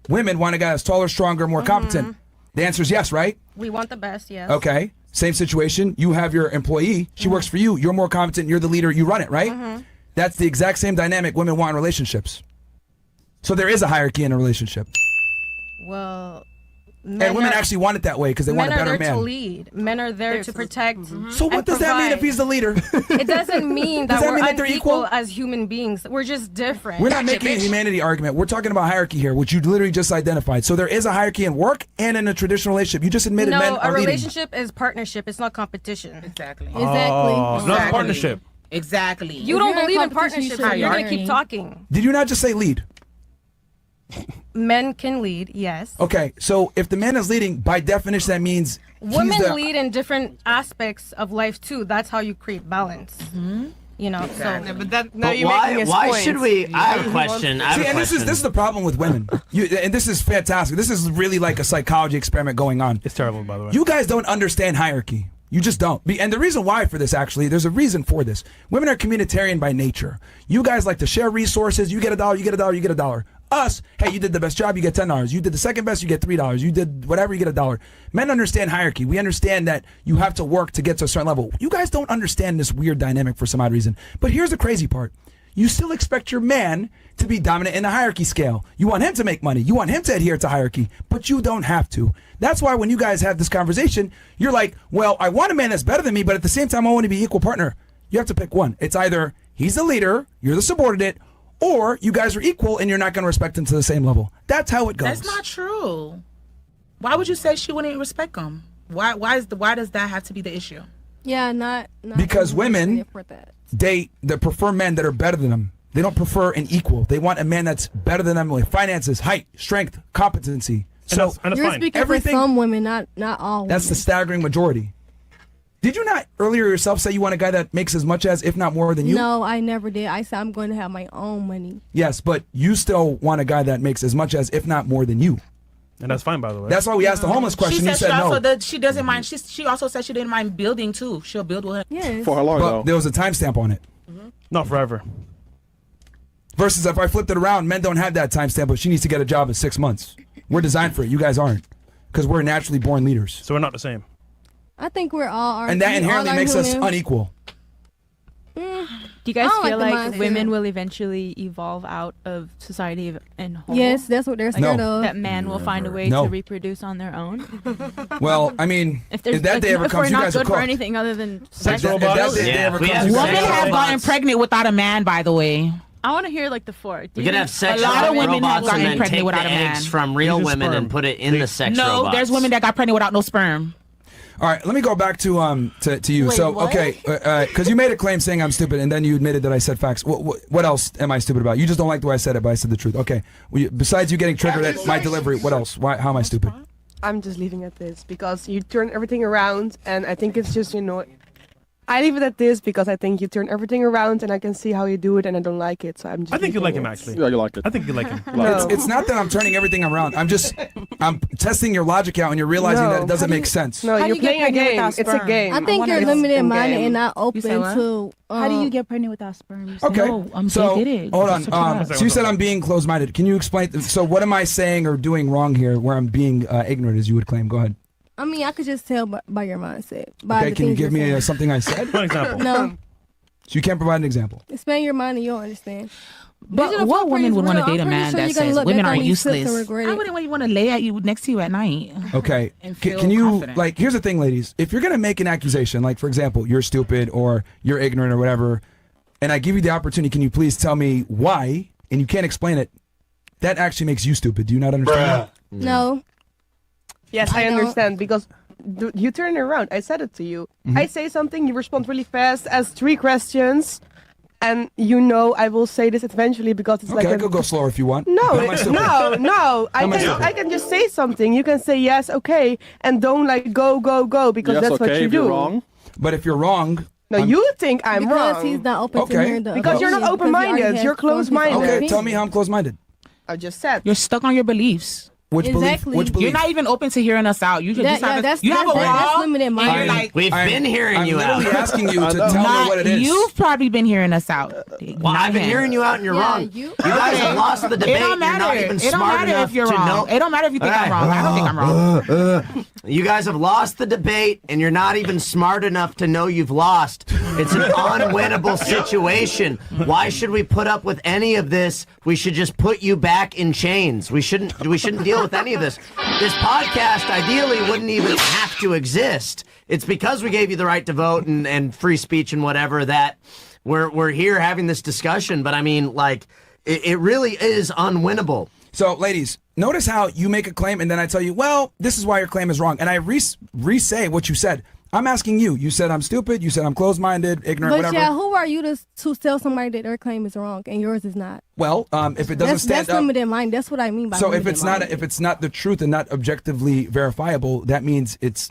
women want a guy that's taller, stronger, more competent? The answer is yes, right? We want the best, yes. Okay. Same situation. You have your employee. She works for you. You're more competent. You're the leader. You run it, right? That's the exact same dynamic women want in relationships. So there is a hierarchy in a relationship. Well, And women actually want it that way because they want a men better are there to man. lead. Men are there to protect. So what does that mean if he's the leader? It doesn't mean Does that that we're mean that they're unequal equal? as human beings. We're just different. We're not making a humanity argument. We're talking about hierarchy here, which you literally just identified. So there is a hierarchy in work and in a traditional relationship. You just admitted No, men a are leading. relationship is partnership. It's not competition. Exactly. Not partnership. Exactly. You don't believe in partnership, so you're gonna keep talking. Did you not just say lead? Men can lead, yes. Okay, so if the man is leading, by definition, that means he's Women the, lead in different aspects of life too. That's how you create balance. You know, so. But that now But you're making his why point. should we? I have a question. I have See, a and this question. is the problem with women. And this is fantastic. This is really like a psychology experiment going on. It's terrible, by the way. You guys don't understand hierarchy. You just don't. And the reason why for this, actually, there's a reason for this. Women are communitarian by nature. You guys like to share resources. You get $1, you get $1, you get $1. Us, hey, you did the best job, you get $10. You did the second best, you get $3. You did whatever, you get $1. Men understand hierarchy. We understand that you have to work to get to a certain level. You guys don't understand this weird dynamic for some odd reason. But here's the crazy part. You still expect your man to be dominant in the hierarchy scale. You want him to make money. You want him to adhere to hierarchy, but you don't have to. That's why when you guys have this conversation, you're like, well, I want a man that's better than me, but at the same time, I want to be equal partner. You have to pick one. It's either he's the leader, you're the subordinate, or you guys are equal and you're not going to respect him to the same level. That's how it goes. That's not true. Why would you say she wouldn't respect him? Why does that have to be the issue? Yeah, not because women for that. they prefer men that are better than them. They don't prefer an equal. They want a man that's better than them with finances, height, strength, competency. So You're speaking for some women, not all women. That's the staggering majority. Did you not earlier yourself say you want a guy that makes as much as, if not more than you? No, I never did. I said I'm going to have my own money. Yes, but you still want a guy that makes as much as, if not more than you. And that's fine, by the way. That's why we asked the homeless question. She You said said she no. also she doesn't mind. She also said she didn't mind building too. She'll build with him. Yes. For how long, But though? there was a timestamp on it. Not forever. Versus if I flipped it around, men don't have that timestamp, but she needs to get a job in 6 months. We're designed for it. You guys aren't. Because we're naturally born leaders. So we're not the same. I think we're all. And that inherently makes us unequal. Do you guys I don't feel like the like mindset. women will eventually evolve out of society and whole? Yes, that's what they're scared of. That man will find a way No. to reproduce on their own. Well, I mean, if there's- that day ever if comes, we're you not guys are good for cooked. anything other than If that day ever comes, you Women guys are have cooked. gotten pregnant without a man, by the way. I want to hear like the four. We could have sex A lot of robot women have robots gotten and then pregnant take without the a man. eggs from real Use women sperm. and put it in the sex No, robots. there's women that got pregnant without no sperm. All right, let me go back to you. Wait, So, what? okay, because you made a claim saying I'm stupid, and then you admitted that I said facts. What else am I stupid about? You just don't like the way I said it, but I said the truth. Okay. Well, besides you getting triggered at my delivery, what else? How am I stupid? I'm just leaving it at this because you turn everything around, and I think it's just I leave it at this because I think you turn everything around, and I can see how you do it, and I don't like it, so I'm just. I think you leaving like him, it. actually. Yeah, you like it. I think you like him. No. It's not that I'm turning everything around. I'm testing your logic out, and you're realizing that it doesn't make sense. No, How do you're you get playing a pregnant game. without It's a sperm? game. I think wanna- you're it's limited a minded game. and not You open said what? to. How do you get pregnant without sperm? You said, Okay. No, So they did it. hold Just on. search it up. So you said I'm being closed-minded. Can you explain? So what am I saying or doing wrong here, where I'm being ignorant, as you would claim? Go ahead. I mean, I could just tell by your mindset. By Okay. the Can you things give you're me saying. something I said? For example. No, So you can't provide an example. expand your mind and you'll understand. But Digital what footprint woman is would want to real. date a I'm pretty man sure that you're gonna says look women back are on these clips and useless? regret I it. wouldn't want to lay at you next to you at night. Okay. And Can feel you confident. like? Here's the thing, ladies. If you're gonna make an accusation, like for example, you're stupid or you're ignorant or whatever, and I give you the opportunity, can you please tell me why? And you can't explain it. That actually makes you stupid. Do you not understand? that? No. Yes, I I don't. understand because you turn it around. I said it to you. Mhm. I say something, you respond really fast, ask 3 questions, and I will say this eventually because it's Okay, like I could go slower if you want. No, Am I stupid? no. Am I stupid? I can just say something. You can say yes, okay, and don't like go because Yes, that's okay, what you if do. you're wrong. But if you're wrong, No, you think I'm Because wrong. he's not open Okay. to hearing the Because you're not opinion, because he already open-minded, has you're formed his own closed-minded. okay, opinion. tell me how I'm closed-minded. I just said. You're stuck on your beliefs. Which Exactly. belief? Which belief? You're not even open to hearing us out. You just That- yeah, have that's- you have a that's- that's wall. limited and minded. you're like, We've been hearing I'm you out. literally asking you to tell me not, what it is. you've probably been hearing us out. Well, I've been hearing you out and you're Yeah, wrong. you- You guys have lost the debate. It don't matter. You're not even It don't smart matter enough if you're to wrong. know. It don't matter if you think I'm All wrong. I don't think I'm wrong. You guys have lost the debate, and you're not even smart enough to know you've lost. It's an unwinnable situation. Why should we put up with any of this? We should just put you back in chains. We shouldn't deal with any of this. This podcast ideally wouldn't even have to exist. It's because we gave you the right to vote and free speech and whatever that we're here having this discussion. But I mean, like, it really is unwinnable. So, ladies, notice how you make a claim and then I tell you, well, this is why your claim is wrong. And I re-say what you said. I'm asking you. You said I'm stupid. You said I'm closed-minded, ignorant, But whatever. yeah, who are you to tell somebody that their claim is wrong and yours is not? Well, if it doesn't stand that's up. limited mind. That's what I mean by So if limited it's not mind. if it's not the truth and not objectively verifiable, that means it's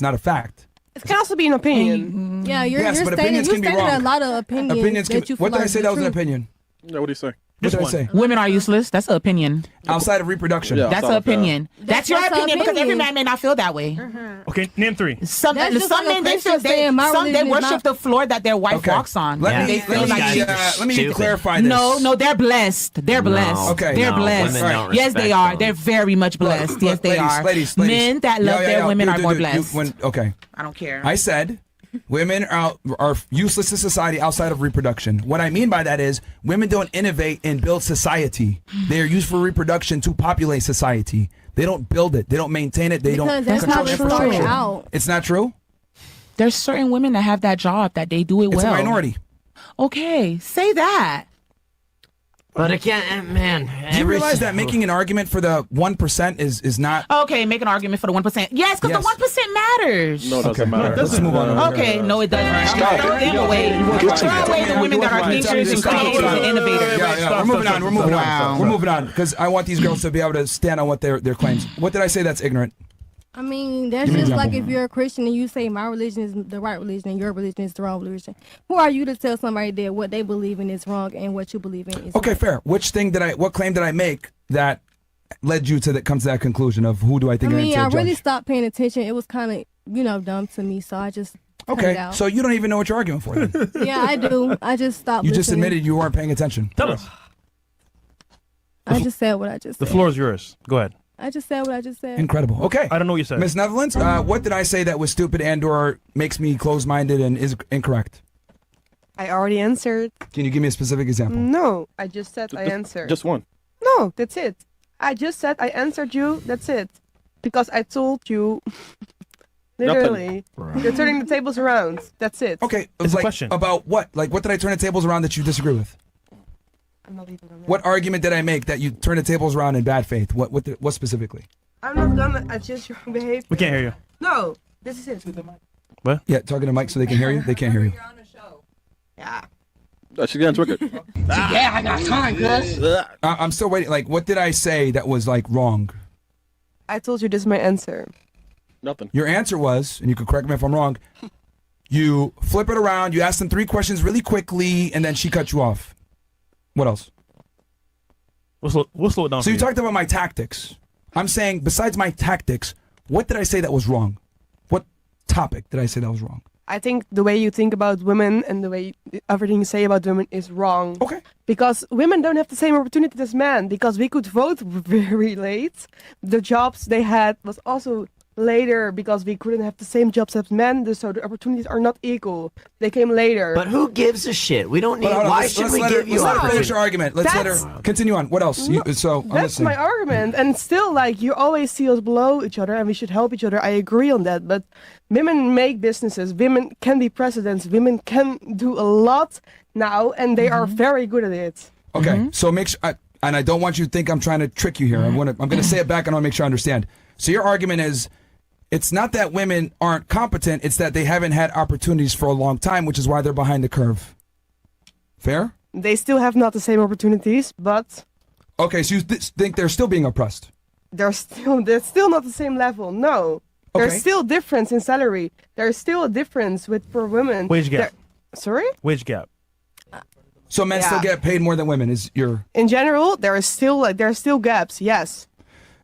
not a fact. It can also be an opinion. Yeah, you're Yes, you're but stating opinions can be a wrong. lot of opinions. Opinions can. that you What feel did I are say? the That was an truth. opinion. Yeah, what do you say? What did I say? Women are useless. That's an opinion. Outside of reproduction. That's an opinion. That's your That's opinion her because every opinion. man may not feel that way. Okay, name 3. Some That's just like a men they Christian feel saying my some they religion is worship not- the floor that their wife Okay. walks on. Let They me feel like let me clarify this. No, they're blessed. They're blessed. Okay. They're No, blessed. women don't Yes, they respect are. them. They're very much blessed. Yes, they are. Ladies. Men that love their women are more blessed. Okay. I don't care. I said women are useless to society outside of reproduction. What I mean by that is women don't innovate and build society. They are used for reproduction to populate society. They don't build it. They don't maintain it. They Because don't that's control not what started infrastructure. out. It's not true? There's certain women that have that job that they do it It's well. a minority. Okay, say that. But again, man, Do you realize that making an argument for the 1% is not... Okay, make an argument for the 1%. Yes, because the 1% matters. No, it doesn't matter. Let's move on. Okay, no, it doesn't. Throw them away. Throw away the women that are thinkers and creators and innovators. Yeah, we're moving on. We're moving on. We're moving on because I want these girls to be able to stand on what their claims. What did I say that's ignorant? I mean, that's Give me an just like example. if you're a Christian and you say my religion is the right religion and your religion is the wrong religion. Who are you to tell somebody that what they believe in is wrong and what you believe in is Okay, right? fair. What claim did I make that led you to come to that conclusion of who do I I think mean, I I need to really judge? stopped paying attention. It was kind of, dumb to me, so I just cut it Okay, out. so you don't even know what you're arguing for. Then. Yeah, I do. I just stopped. You just listening. admitted you weren't paying attention. Tell us. I just said what I just The said. floor is yours. Go ahead. I just said what I just said. Incredible. Okay. I don't know what you said. Miss Netherlands, what did I say that was stupid and/or makes me closed-minded and is incorrect? I already answered. Can you give me a specific example? No, I just said I answered. Just one. No, that's it. I just said I answered you. That's it. Because I told you, literally, you're turning the tables around. That's it. Okay. It's a like, question. About what? Like, what did I turn the tables around that you disagree with? I'm not even gonna. What argument did I make that you turn the tables around in bad faith? What specifically? I'm not gonna adjust your behavior. We can't hear you. No, this is it. What? Yeah, talking to Mike so they can hear you. They can't hear you. Yeah. She's getting triggered. Yeah, I got time, cuz. I'm still waiting. Like, what did I say that was like wrong? I told you this is my answer. Nothing. Your answer was, and you can correct me if I'm wrong. You flip it around. You ask them 3 questions really quickly, and then she cut you off. What else? We'll slow it down. So for you you talked about my tactics. I'm saying, besides my tactics, what did I say that was wrong? What topic did I say that was wrong? I think the way you think about women and the way everything you say about women is wrong. Okay. Because women don't have the same opportunities as men. Because we could vote very late. The jobs they had was also later because we couldn't have the same jobs as men. So the opportunities are not equal. They came later. But who gives a shit? We don't need. But hold on, Why let's- should let's we let her- give you let's let her finish opportunity? her argument. Let's let That's- her continue on. What else? I'm That's listening. my argument. And still, like, you always see us below each other and we should help each other. I agree on that. But women make businesses. Women can be presidents. Women can do a lot now and they are very good at it. Okay, so make sure, and I don't want you to think I'm trying to trick you here. I'm going to say it back and I want to make sure I understand. So your argument is, it's not that women aren't competent, it's that they haven't had opportunities for a long time, which is why they're behind the curve. Fair? They still have not the same opportunities, but Okay, so you think they're still being oppressed? they're still not the same level. No. Okay. There's still difference in salary. There's still a difference for women. Wage gap. Sorry? Wage gap. So men still Yeah. get paid more than women is your... In general, there are still gaps. Yes.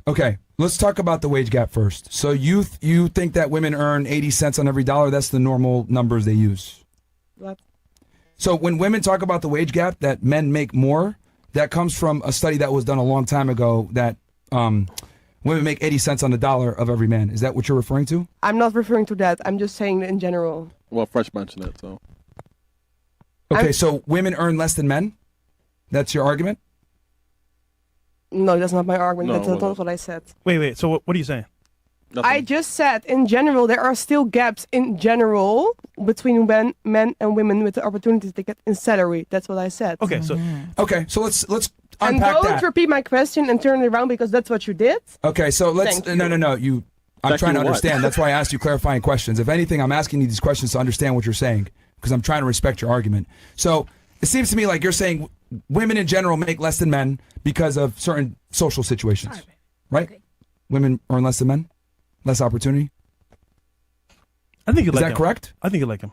Okay, let's talk about the wage gap first. So you think that women earn 80 cents on every dollar? That's the normal numbers they use. What? So when women talk about the wage gap, that men make more, that comes from a study that was done a long time ago that women make 80 cents on the dollar of every man. Is that what you're referring to? I'm not referring to that. I'm just saying in general. Well, Fresh mentioned it, so. Okay, so women earn less than men? That's your argument? No, that's not my argument. No, That's well, not what I said. Wait. So what are you saying? I just said in general there are still gaps in general between men and women with the opportunities they get in salary. That's what I said. Okay, so let's and unpack don't that. repeat my question and turn it around because that's what you did. Okay, so let's Thank no. I'm Thank trying to you what? understand. That's why I asked you clarifying questions. If anything, I'm asking you these questions to understand what you're saying because I'm trying to respect your argument. So it seems to me like you're saying women in general make less than men because of certain social situations, right? Women earn less than men, less opportunity. I think you Is like that him. correct? I think you like him.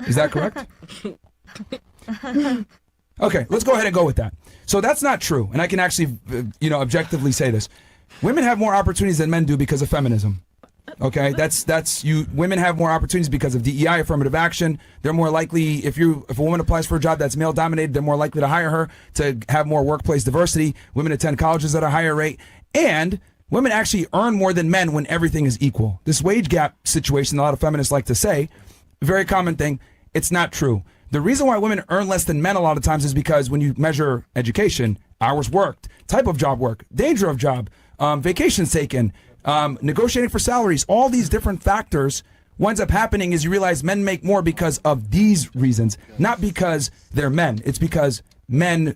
Is that correct? Okay, let's go ahead and go with that. So that's not true, and I can actually, objectively say this. Women have more opportunities than men do because of feminism. Okay, that's you. Women have more opportunities because of DEI, affirmative action. They're more likely if a woman applies for a job that's male dominated, they're more likely to hire her to have more workplace diversity. Women attend colleges at a higher rate, and women actually earn more than men when everything is equal. This wage gap situation, a lot of feminists like to say, very common thing. It's not true. The reason why women earn less than men a lot of times is because when you measure education, hours worked, type of job work, danger of job, vacations taken, negotiating for salaries, all these different factors, what ends up happening is you realize men make more because of these reasons, not because they're men. It's because men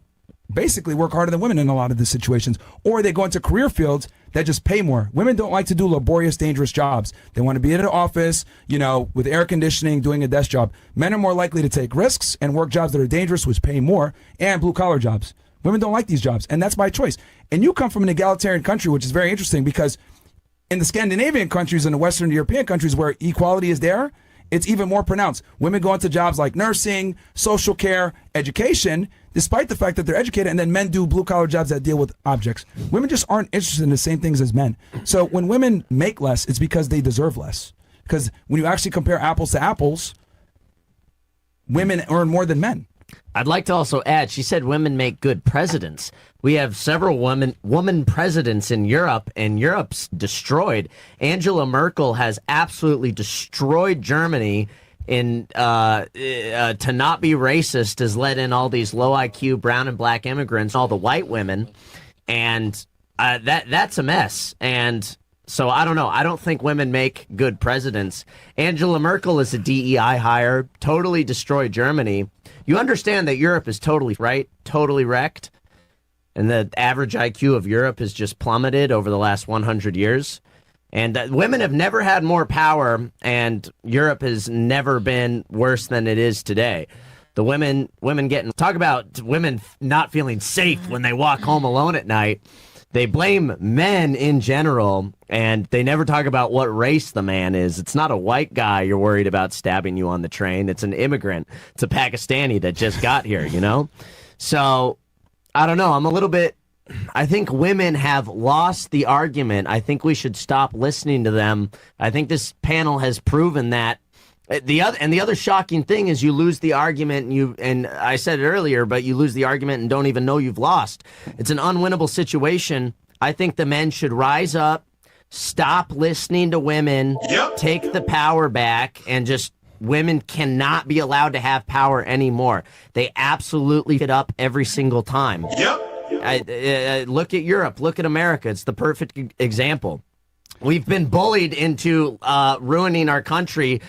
basically work harder than women in a lot of the situations, or they go into career fields that just pay more. Women don't like to do laborious, dangerous jobs. They want to be in an office, with air conditioning, doing a desk job. Men are more likely to take risks and work jobs that are dangerous, which pay more, and blue-collar jobs. Women don't like these jobs, and that's by choice. And you come from an egalitarian country, which is very interesting because in the Scandinavian countries and the Western European countries where equality is there, it's even more pronounced. Women go into jobs like nursing, social care, education, despite the fact that they're educated, and then men do blue-collar jobs that deal with objects. Women just aren't interested in the same things as men. So when women make less, it's because they deserve less. Because when you actually compare apples to apples, women earn more than men. I'd like to also add, she said women make good presidents. We have several woman presidents in Europe, and Europe's destroyed. Angela Merkel has absolutely destroyed Germany to not be racist, has let in all these low IQ brown and black immigrants, all the white women, and that's a mess. And so I don't know. I don't think women make good presidents. Angela Merkel is a DEI hire, totally destroyed Germany. You understand that Europe is totally wrecked, and the average IQ of Europe has just plummeted over the last 100 years. And women have never had more power, and Europe has never been worse than it is today. The women talk about women not feeling safe when they walk home alone at night. They blame men in general, and they never talk about what race the man is. It's not a white guy you're worried about stabbing you on the train. It's an immigrant. It's a Pakistani that just got here, So, I don't know. I think women have lost the argument. I think we should stop listening to them. I think this panel has proven that. The other shocking thing is you lose the argument, and I said it earlier, but you lose the argument and don't even know you've lost. It's an unwinnable situation. I think the men should rise up, stop listening to women, take the power back, and just women cannot be allowed to have power anymore. They absolutely get up every single time. Look at Europe, look at America. It's the perfect example. We've been bullied into ruining our country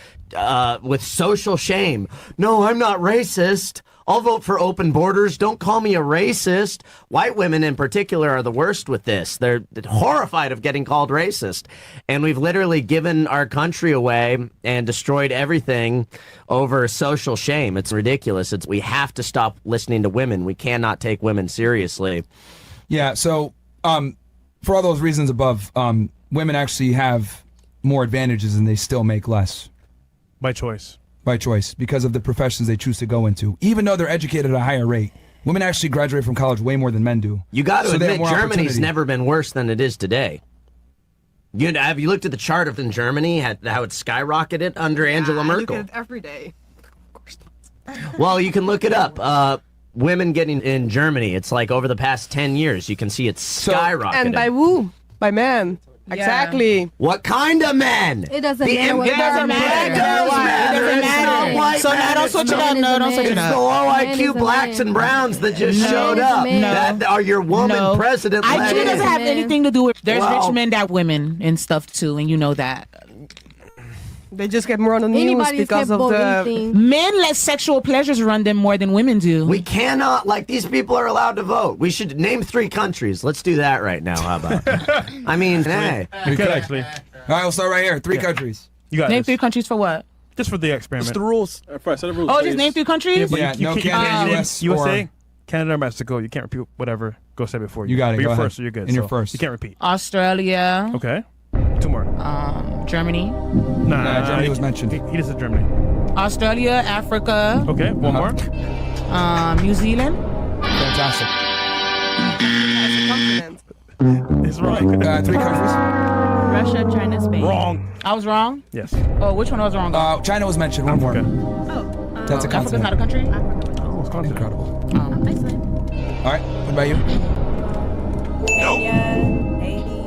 with social shame. No, I'm not racist. I'll vote for open borders. Don't call me a racist. White women in particular are the worst with this. They're horrified of getting called racist. And we've literally given our country away and destroyed everything over social shame. It's ridiculous. We have to stop listening to women. We cannot take women seriously. Yeah, so for all those reasons above, women actually have more advantages and they still make less. By choice. By choice, because of the professions they choose to go into. Even though they're educated at a higher rate, women actually graduate from college way more than men do. You got to admit, Germany's never been worse than it is today. Have you looked at the chart of in Germany, how it skyrocketed under Angela Merkel? I look at it every day. Well, you can look it up. Women getting in Germany, it's like over the past 10 years, you can see it's skyrocketed. And by who? By men. Exactly. What kind of men? It doesn't matter. It doesn't matter. So now don't switch it up. No, don't switch it It's up. the low IQ blacks and browns that just showed up. That are your woman president. IQ doesn't have anything to do with. There's rich men that women and stuff too, and you know that. They just get more on the news because of the men let sexual pleasures run them more than women do. We cannot, these people are allowed to vote. We should name 3 countries. Let's do that right now. How about? I mean, hey. We could actually. All right, we'll start right here. 3 countries. You got name this. 3 countries for what? Just for the experiment. It's the rules. Oh, just name 3 countries? Yeah, no Canada, US, USA, Canada, or Mexico. You can't repeat whatever Go say before. You got it. But Go you're ahead. first, so you're good. And you're So first. You can't repeat. Australia. Okay. 2 more. Germany. Nah, Germany was mentioned. He just said Germany. Australia, Africa. Okay, one more. New Zealand. Fantastic. It's wrong. 3 countries. Russia, China, Spain. Wrong. I was wrong. Yes. Oh, which one was wrong? China was mentioned. One more. That's a Africa's continent. not a country. Incredible. Iceland. All right. What about you? Kenya, Haiti.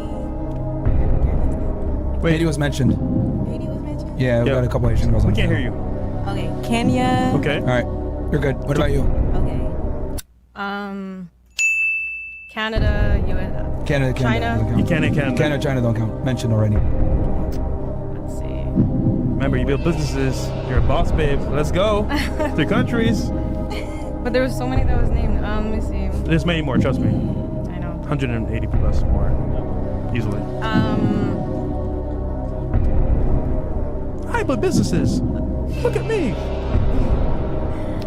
Wait, Haiti was mentioned. Haiti was mentioned? Yeah, we got a couple Asian girls on We can't the hear you. Okay, Kenya. Okay. All right. You're good. What about you? Okay. Canada, US, Canada, China. don't count. You can't. Canada, China don't count. Mentioned already. Let's see. Remember, you build businesses. You're a boss, babe. Let's go. 3 countries. But there was so many that was named. Let me see. There's many more. Trust me. I know. 180 plus more, easily. I build businesses. Look at me.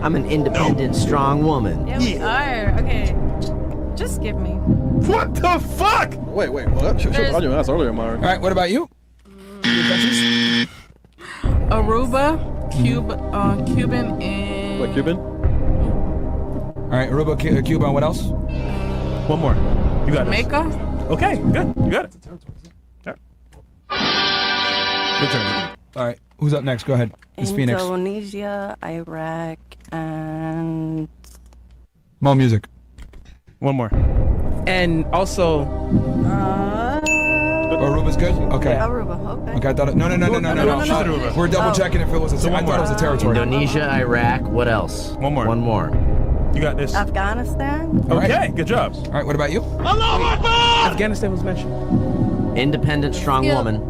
I'm an independent, strong woman. Yeah, we are. Okay. Just skip me. What the fuck? Wait, what? She was on your ass earlier, Mara. All right, what about you? 3 countries? Aruba, Cuban, and What, Cuban? All right, Aruba, Cuba, and what else? One more. You got it. Jamaica. Okay, good. You got it. All right. Your turn. All right, who's up next? Go ahead. It's Phoenix. Indonesia, Iraq, and Mo music. One more. And also, Aruba's good? Okay. Yeah. Aruba. Okay. Okay, I thought no. We're double checking if it was a So one I thought it was a territory. Indonesia, Iraq. What else? One more. One more. You got this. Afghanistan. All right. Okay, good job. All right, what about you? Afghanistan was mentioned. Independent, strong Skip. woman.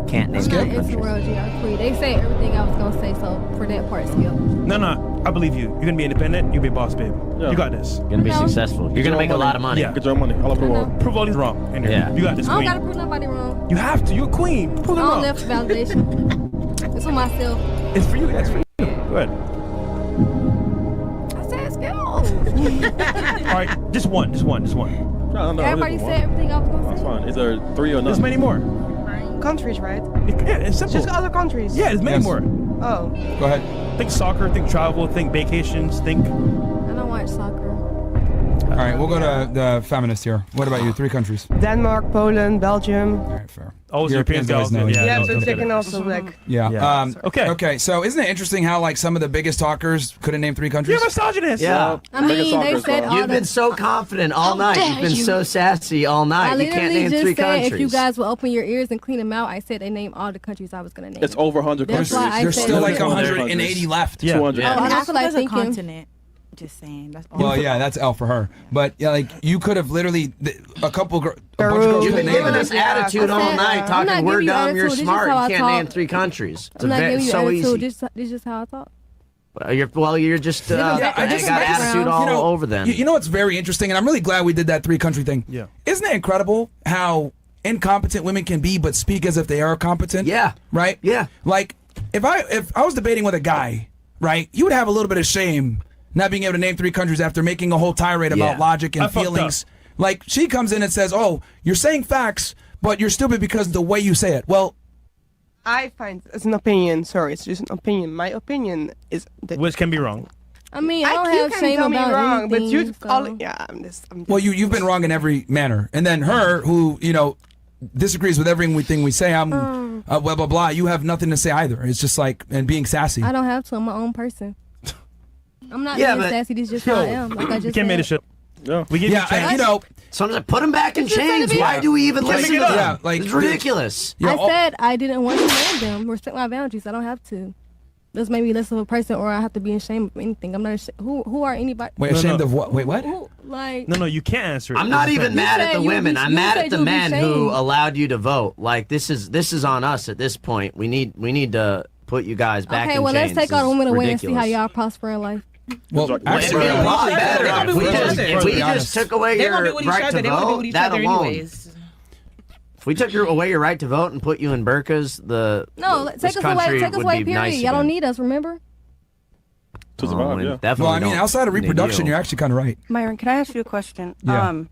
Can't name I'm not two into countries. world geography. They say everything I was gonna say, so for that part, skip. No, I believe you. You're gonna be independent. You'll be a boss, babe. Yeah. You got this. You're gonna be successful. You're gonna make a lot of money. Yeah. Get your money all over the world. Prove all these wrong. In here. Yeah. You got this, I don't queen. gotta prove nobody wrong. You have to. You're a queen. Prove I them don't wrong. live for validation. It's for myself. It's for you. That's for you. Go ahead. I said skip. All right, just one. No, Everybody said everything I was gonna That's say. fine. Is there 3 or none? There's many more. Countries, right? Yeah, it's simple. Just other countries. Yeah, there's many Yes. more. Oh. Go ahead. Think soccer, think travel, think vacations, think. I don't watch soccer. All right, we'll go to the feminist here. What about you? 3 countries. Denmark, Poland, Belgium. All right, fair. All those European Europeans gals. always know. Yeah, Yeah, those but get they it. can also like. Yeah. Yeah. Okay. Okay. So isn't it interesting how like some of the biggest talkers couldn't name 3 countries? You're misogynist. Yeah. I mean, they said all You've the. been so confident all night. dare You've been you. so sassy all I night. You can't literally name just 3 said countries. if you guys will open your ears and clean them out, I said they name all the countries I was gonna name. It's over 100 That's countries. why I There's said still it. like Well, 180 left. Yeah. 200. Oh, I don't feel like Africa's a thinking. continent. Just saying. That's all. Well, yeah, that's L for her. But yeah, like you could have literally a bunch of girls. You've been giving us attitude all night, I'm talking not we're giving you dumb, you're attitude, this is smart, how I you can't name talk. 3 countries. It's I'm not giving you so attitude. easy. This is just how I talk. You're just Yeah, I you just got imagine, attitude all over them. You know what's very interesting, and I'm really glad we did that 3 country thing. Yeah. Isn't it incredible how incompetent women can be, but speak as if they are competent? Yeah. Right. Yeah. Like if I was debating with a guy, right, he would have a little bit of shame not being able to name 3 countries after making a whole tirade about Yeah. logic and I fucked feelings. Like she comes in and says, "Oh, you're saying facts, but you're stupid because of the way you say it." Well, I find it's an opinion. Sorry, it's just an opinion. My opinion is that. Which can be wrong. I mean, I don't you have can shame tell me about wrong, but anything. you call so. it. Yeah, I'm just. well, you've been wrong in every manner, and then her who disagrees with everything we say. I'm blah blah blah. You have nothing to say either. It's just like and being sassy. I don't have to. I'm my own person. I'm not Yeah, being but- sassy. This is just how I am. Like I You just can't make said. this shit. Yeah. We give you a Yeah, chance. So I'm like, put them back in It's just gonna chains. be- Why do we even Can't listen make to it them? up. Yeah, like It's ridiculous. Yeah, I said I didn't want to name them. Respect my boundaries. I don't have to. This made me less of a person, or I have to be ashamed of anything. I'm not ashamed. Who are anybody? Wait, No, ashamed no. of what? Wait, what? Who, like No, you can't answer it. I'm not This is even the mad You at the said you women. be- I'm you mad said at the you'll be men who shamed. allowed you to vote. Like this is on us at this point. We need to put you guys back okay, in well chains. let's take all the This is women away and see how ridiculous. y'all prosper in life. Well, Well, it'd actually, be a lot better if we Let's just took away They your won't be with each right other. to They won't be vote. with each That other alone. anyways. If we took away your right to vote and put you in burqas, No, this take us away. country Take us would away. be Period. nice y'all don't again. need us. Remember? To survive, yeah. Definitely. well, I mean, don't outside of need reproduction, you. you're actually kind of right. Myron, can I ask you a question? Yeah.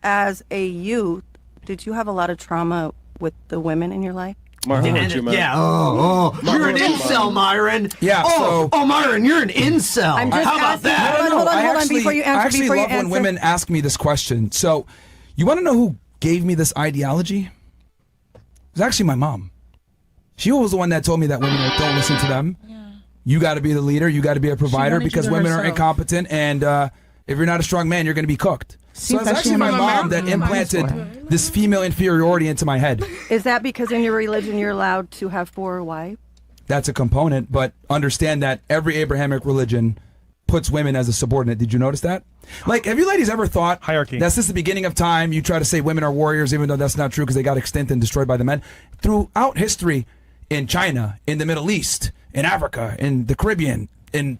As a youth, did you have a lot of trauma with the women in your life? Myron, And- you, man. yeah. Oh, you're an incel, Myron. Yeah, so- Myron, you're an incel. I'm just How about asking- that? Hold on, I actually, before you answer, I actually before you love when answer. women ask me this question. So, you want to know who gave me this ideology? It was actually my mom. She was the one that told me that women don't listen to them. You got to be the leader. You got to be a provider wanted you because to women are herself. incompetent, and if you're not a strong man, you're going to be cooked. So it's like actually she my was mom American. that implanted this female inferiority into my head. Is that because in your religion you're allowed to have 4 wives? That's a component, but understand that every Abrahamic religion puts women as a subordinate. Did you notice that? Like, have you ladies ever thought hierarchy? That's since the beginning of time. You try to say women are warriors, even though that's not true because they got extinct and destroyed by the men. Throughout history, in China, in the Middle East, in Africa, in the Caribbean, in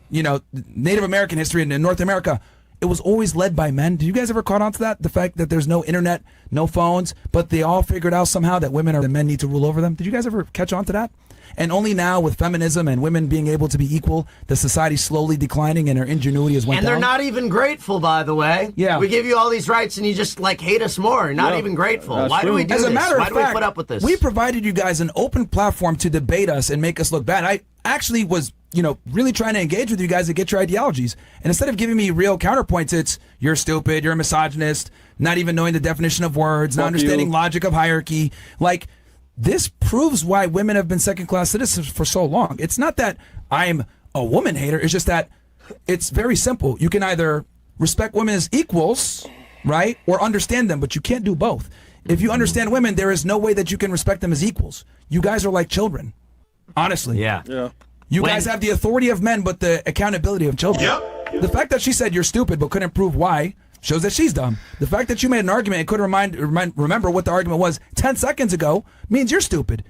Native American history, and in North America, it was always led by men. Did you guys ever caught on to that? The fact that there's no internet, no phones, but they all figured out somehow that women are the men need to rule over them. Did you guys ever catch on to that? And only now with feminism and women being able to be equal, the society's slowly declining and their ingenuity has went And down. they're not even grateful, by the way. Yeah. We give you all these rights and you just hate us more. You're not Yeah. even grateful. That's Why do true. we do As this? a matter Why of do fact, we put up with this? we provided you guys an open platform to debate us and make us look bad. I actually was, really trying to engage with you guys to get your ideologies. And instead of giving me real counterpoints, it's you're stupid, you're a misogynist, not even knowing the definition of words, not Fuck understanding you. logic of hierarchy. Like, this proves why women have been second-class citizens for so long. It's not that I'm a woman hater. It's just that it's very simple. You can either respect women as equals, right, or understand them, but you can't do both. If you understand women, there is no way that you can respect them as equals. You guys are like children, honestly. Yeah. You guys have the authority of men, but the accountability of children. The fact that she said you're stupid but couldn't prove why shows that she's dumb. The fact that you made an argument and couldn't remember what the argument was 10 seconds ago means you're stupid.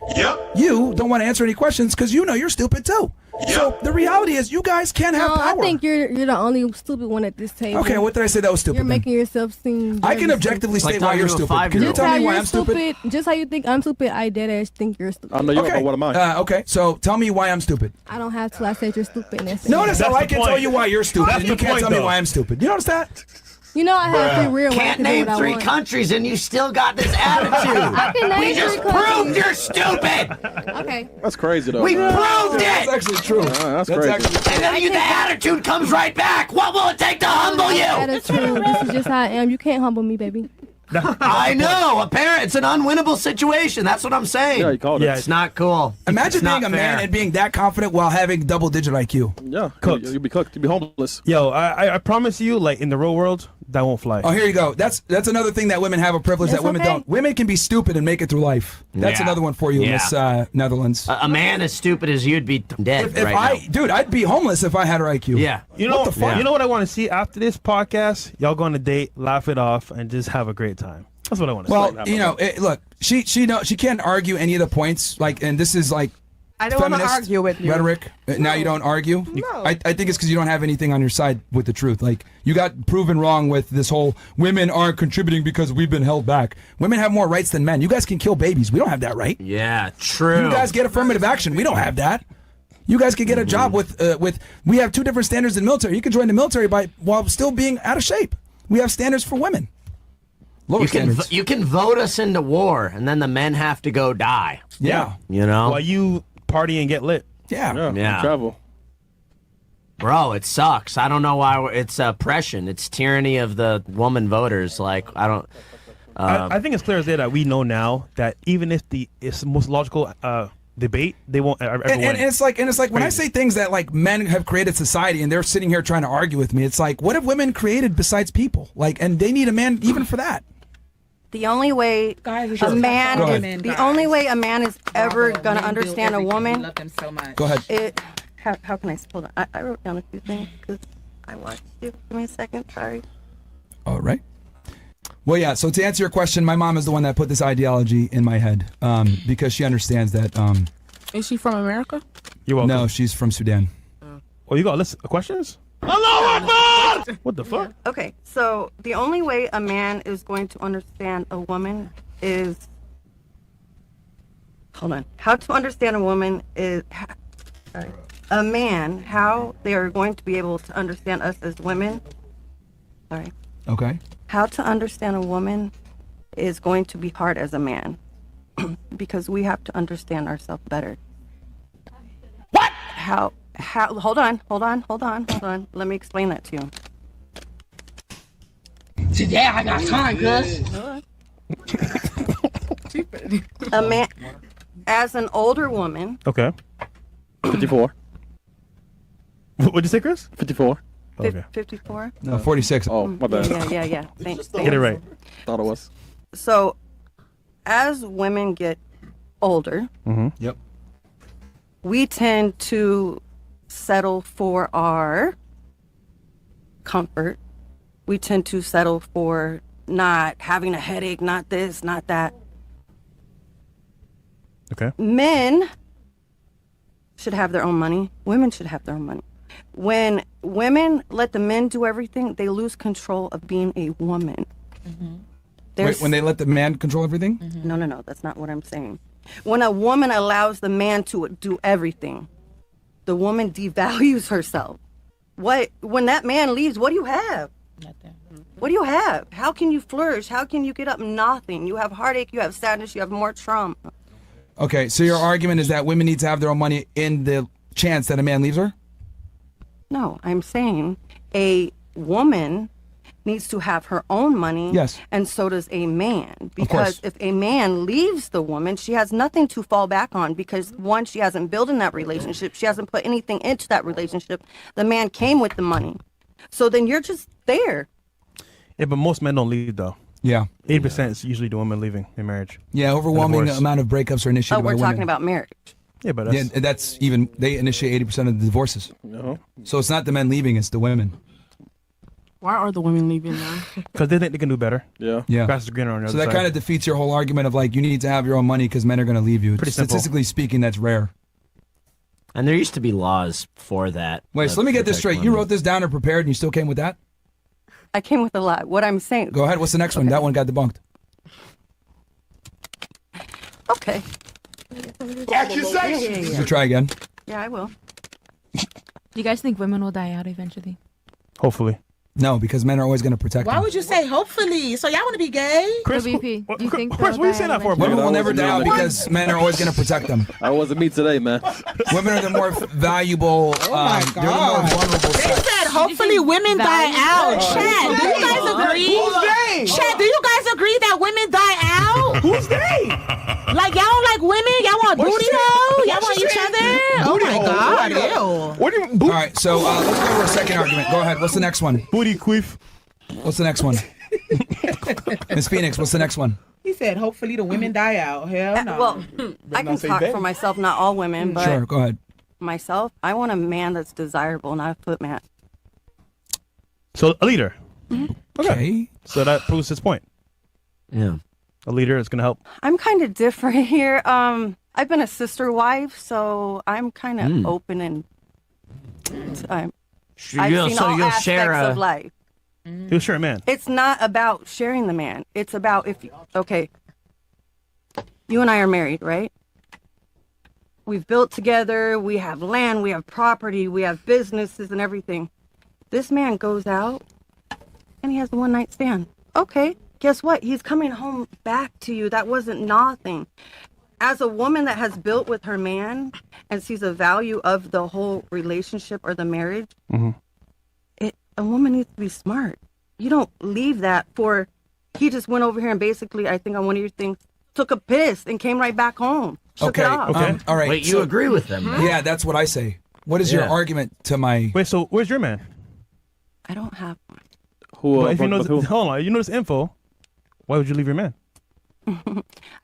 You don't want to answer any questions because you know you're stupid too. So the reality is you guys can't have No, I power. think you're the only stupid one at this table. Okay, what did I say that was stupid You're then? making yourself seem. I can very objectively stupid. state why you're stupid. Can you Just tell how me why you're I'm stupid? Just how you think I'm stupid, I dead ass think you're stupid. I know you Okay. don't know what am I. Okay, so tell me why I'm stupid. I don't have to. I said you're stupid. And that's No, it. that's how I can tell you why you're stupid. That's and you the can't point, tell me though. why I'm stupid. You notice that? You know I have free will. where I Can't can do name what I 3 want. countries and you still got this attitude. I can name We just 3 proved countries. you're stupid. Okay. That's crazy though. We proved That's it. actually true. That's crazy. And then the attitude comes right back. What will it take to humble you? Attitude. This is just how I am. You can't humble me, baby. I know. Apparently, it's an unwinnable situation. That's what I'm saying. Yeah, you called it. It's not cool. Imagine It's not being a man fair. and being that confident while having double-digit IQ. Yeah, Cooked. you'll be cooked. You'll be homeless. Yo, I promise you, like in the real world, that won't fly. Oh, here you go. That's another thing that women have a privilege It's that women okay. don't. Women can be stupid and make it through life. That's Yeah. another one for you, Yeah. Miss Netherlands. A man as stupid as you'd be dead If right dude, I'd be homeless if I had her IQ. now. Yeah. You know, What the fuck? you know what I want to see after this podcast? Y'all go on a date, laugh it off, and just have a great time. That's what I want to Well, see. look, she can't argue any of the points. Like, and this is like I don't want to feminist argue with you. rhetoric. Now you don't argue. No. I think it's because you don't have anything on your side with the truth. Like, you got proven wrong with this whole women aren't contributing because we've been held back. Women have more rights than men. You guys can kill babies. We don't have that right. Yeah, true. You guys get affirmative action. We don't have that. You guys can get a job with. We have 2 different standards in the military. You can join the military while still being out of shape. We have standards for women. Lower standards. You can vote us into war, and then the men have to go die. Yeah. You know? While you party and get lit. Yeah. Yeah. Travel. Bro, it sucks. I don't know why it's oppression. It's tyranny of the woman voters. Like, I don't. I think it's clear as day that we know now that even if it's the most logical debate, they won't ever win. And it's like when I say things that like men have created society and they're sitting here trying to argue with me, it's like, what have women created besides people? Like, and they need a man even for that. The only way a man Go is ahead. the only way a man is ever gonna understand a woman. Love them so much. Go ahead. How can I hold on? I wrote down a few things because I watched you. Give me a second. Sorry. All right. Well, yeah. So to answer your question, my mom is the one that put this ideology in my head because she understands that. Is she from America? You're welcome. No, she's from Sudan. Oh, you got questions? What the fuck? Okay, so the only way a man is going to understand a woman is. Hold on. How to understand a woman is. Sorry. A man, how they are going to be able to understand us as women. Sorry. Okay. How to understand a woman is going to be hard as a man. because we have to understand ourselves better. What? How? Hold on. Let me explain that to you. Today I got time, cuz. A man, as an older woman. Okay. 54. What'd you say, Chris? 54. Okay. 54? No, 46. Oh, my bad. Yeah. Thanks. Get it right. Thought it was. So, as women get older, Yep. we tend to settle for our comfort. We tend to settle for not having a headache, not this, not that. Okay. Men should have their own money. Women should have their own money. When women let the men do everything, they lose control of being a woman. Wait, when they let the man control everything? No, that's not what I'm saying. When a woman allows the man to do everything, the woman devalues herself. When that man leaves, what do you have? Nothing. What do you have? How can you flourish? How can you get up? Nothing. You have heartache, you have sadness, you have more trauma. Okay, so your argument is that women need to have their own money in the chance that a man leaves her? No, I'm saying a woman needs to have her own money. Yes. And so does a man. course. Because if a man leaves the woman, she has nothing to fall back on because, one, she hasn't built in that relationship. She hasn't put anything into that relationship. The man came with the money. So then you're just there. Yeah, but most men don't leave, though. Yeah. 80% is usually the women leaving in marriage. Yeah, overwhelming divorce. amount of breakups are initiated by We're women. talking about marriage. Yeah, but that's... Yeah, that's even, they initiate 80% of the divorces. So it's not the men leaving, it's the women. Why are the women leaving now? Because they think they can do better. Yeah. Grass is greener on the So other that side. kind of defeats your whole argument of like, you need to have your own money because men are going to leave you. Pretty simple. Statistically speaking, that's rare. And there used to be laws for that. Wait, so let me get this straight. You wrote this down and prepared and you still came with that? I came with a lot. What I'm saying. Go ahead. What's the next one? That one got debunked. Okay. So try again. Yeah, I will. Do you guys think women will die out eventually? Hopefully. No, because men are always going to protect Why them. would you say hopefully? So y'all want to be gay? Chris, do you think Chris, what are you saying that for, bro? Women will never That die out wasn't me. because men are always going to protect them. That wasn't me today, man. Women are the more valuable, they're the more vulnerable They sex. said hopefully women die out. Chad, do you guys agree? Who's they? Chad, do you guys agree that women die out? Who's they? Like y'all don't like women? Y'all want What's booty she hole? saying? Y'all What's want she each saying? other? Oh Booty my hole. God, Booty hole. ew. What do you All right, so let's go to our second argument. Go ahead. What's the next one? Booty queef. What's the next one? Miss Phoenix, what's the next one? He said hopefully the women die out. Hell no. Well, I can talk for myself, not all women, but Sure, go ahead. myself, I want a man that's desirable, not a footmat. So a leader. Okay. So that proves his point. Yeah. A leader is going to help. I'm kind of different here. I've been a sister wife, so I'm kind of open and I've seen all you'll aspects share of life. He'll share a man. It's not about sharing the man. It's about okay, you and I are married, right? We've built together. We have land. We have property. We have businesses and everything. This man goes out and he has a one-night stand. Okay, guess what? He's coming home back to you. That wasn't nothing. As a woman that has built with her man and sees the value of the whole relationship or the marriage, a woman needs to be smart. You don't leave that for, he just went over here and basically, I think on one of your things, took a piss and came right back home. Shook it off. All right. Wait, you agree with them? though? Yeah, that's what I say. What is your Yeah. argument to my... Wait, so where's your man? I don't have one. Who? But if you know, who? hold on, you know this info, why would you leave your man?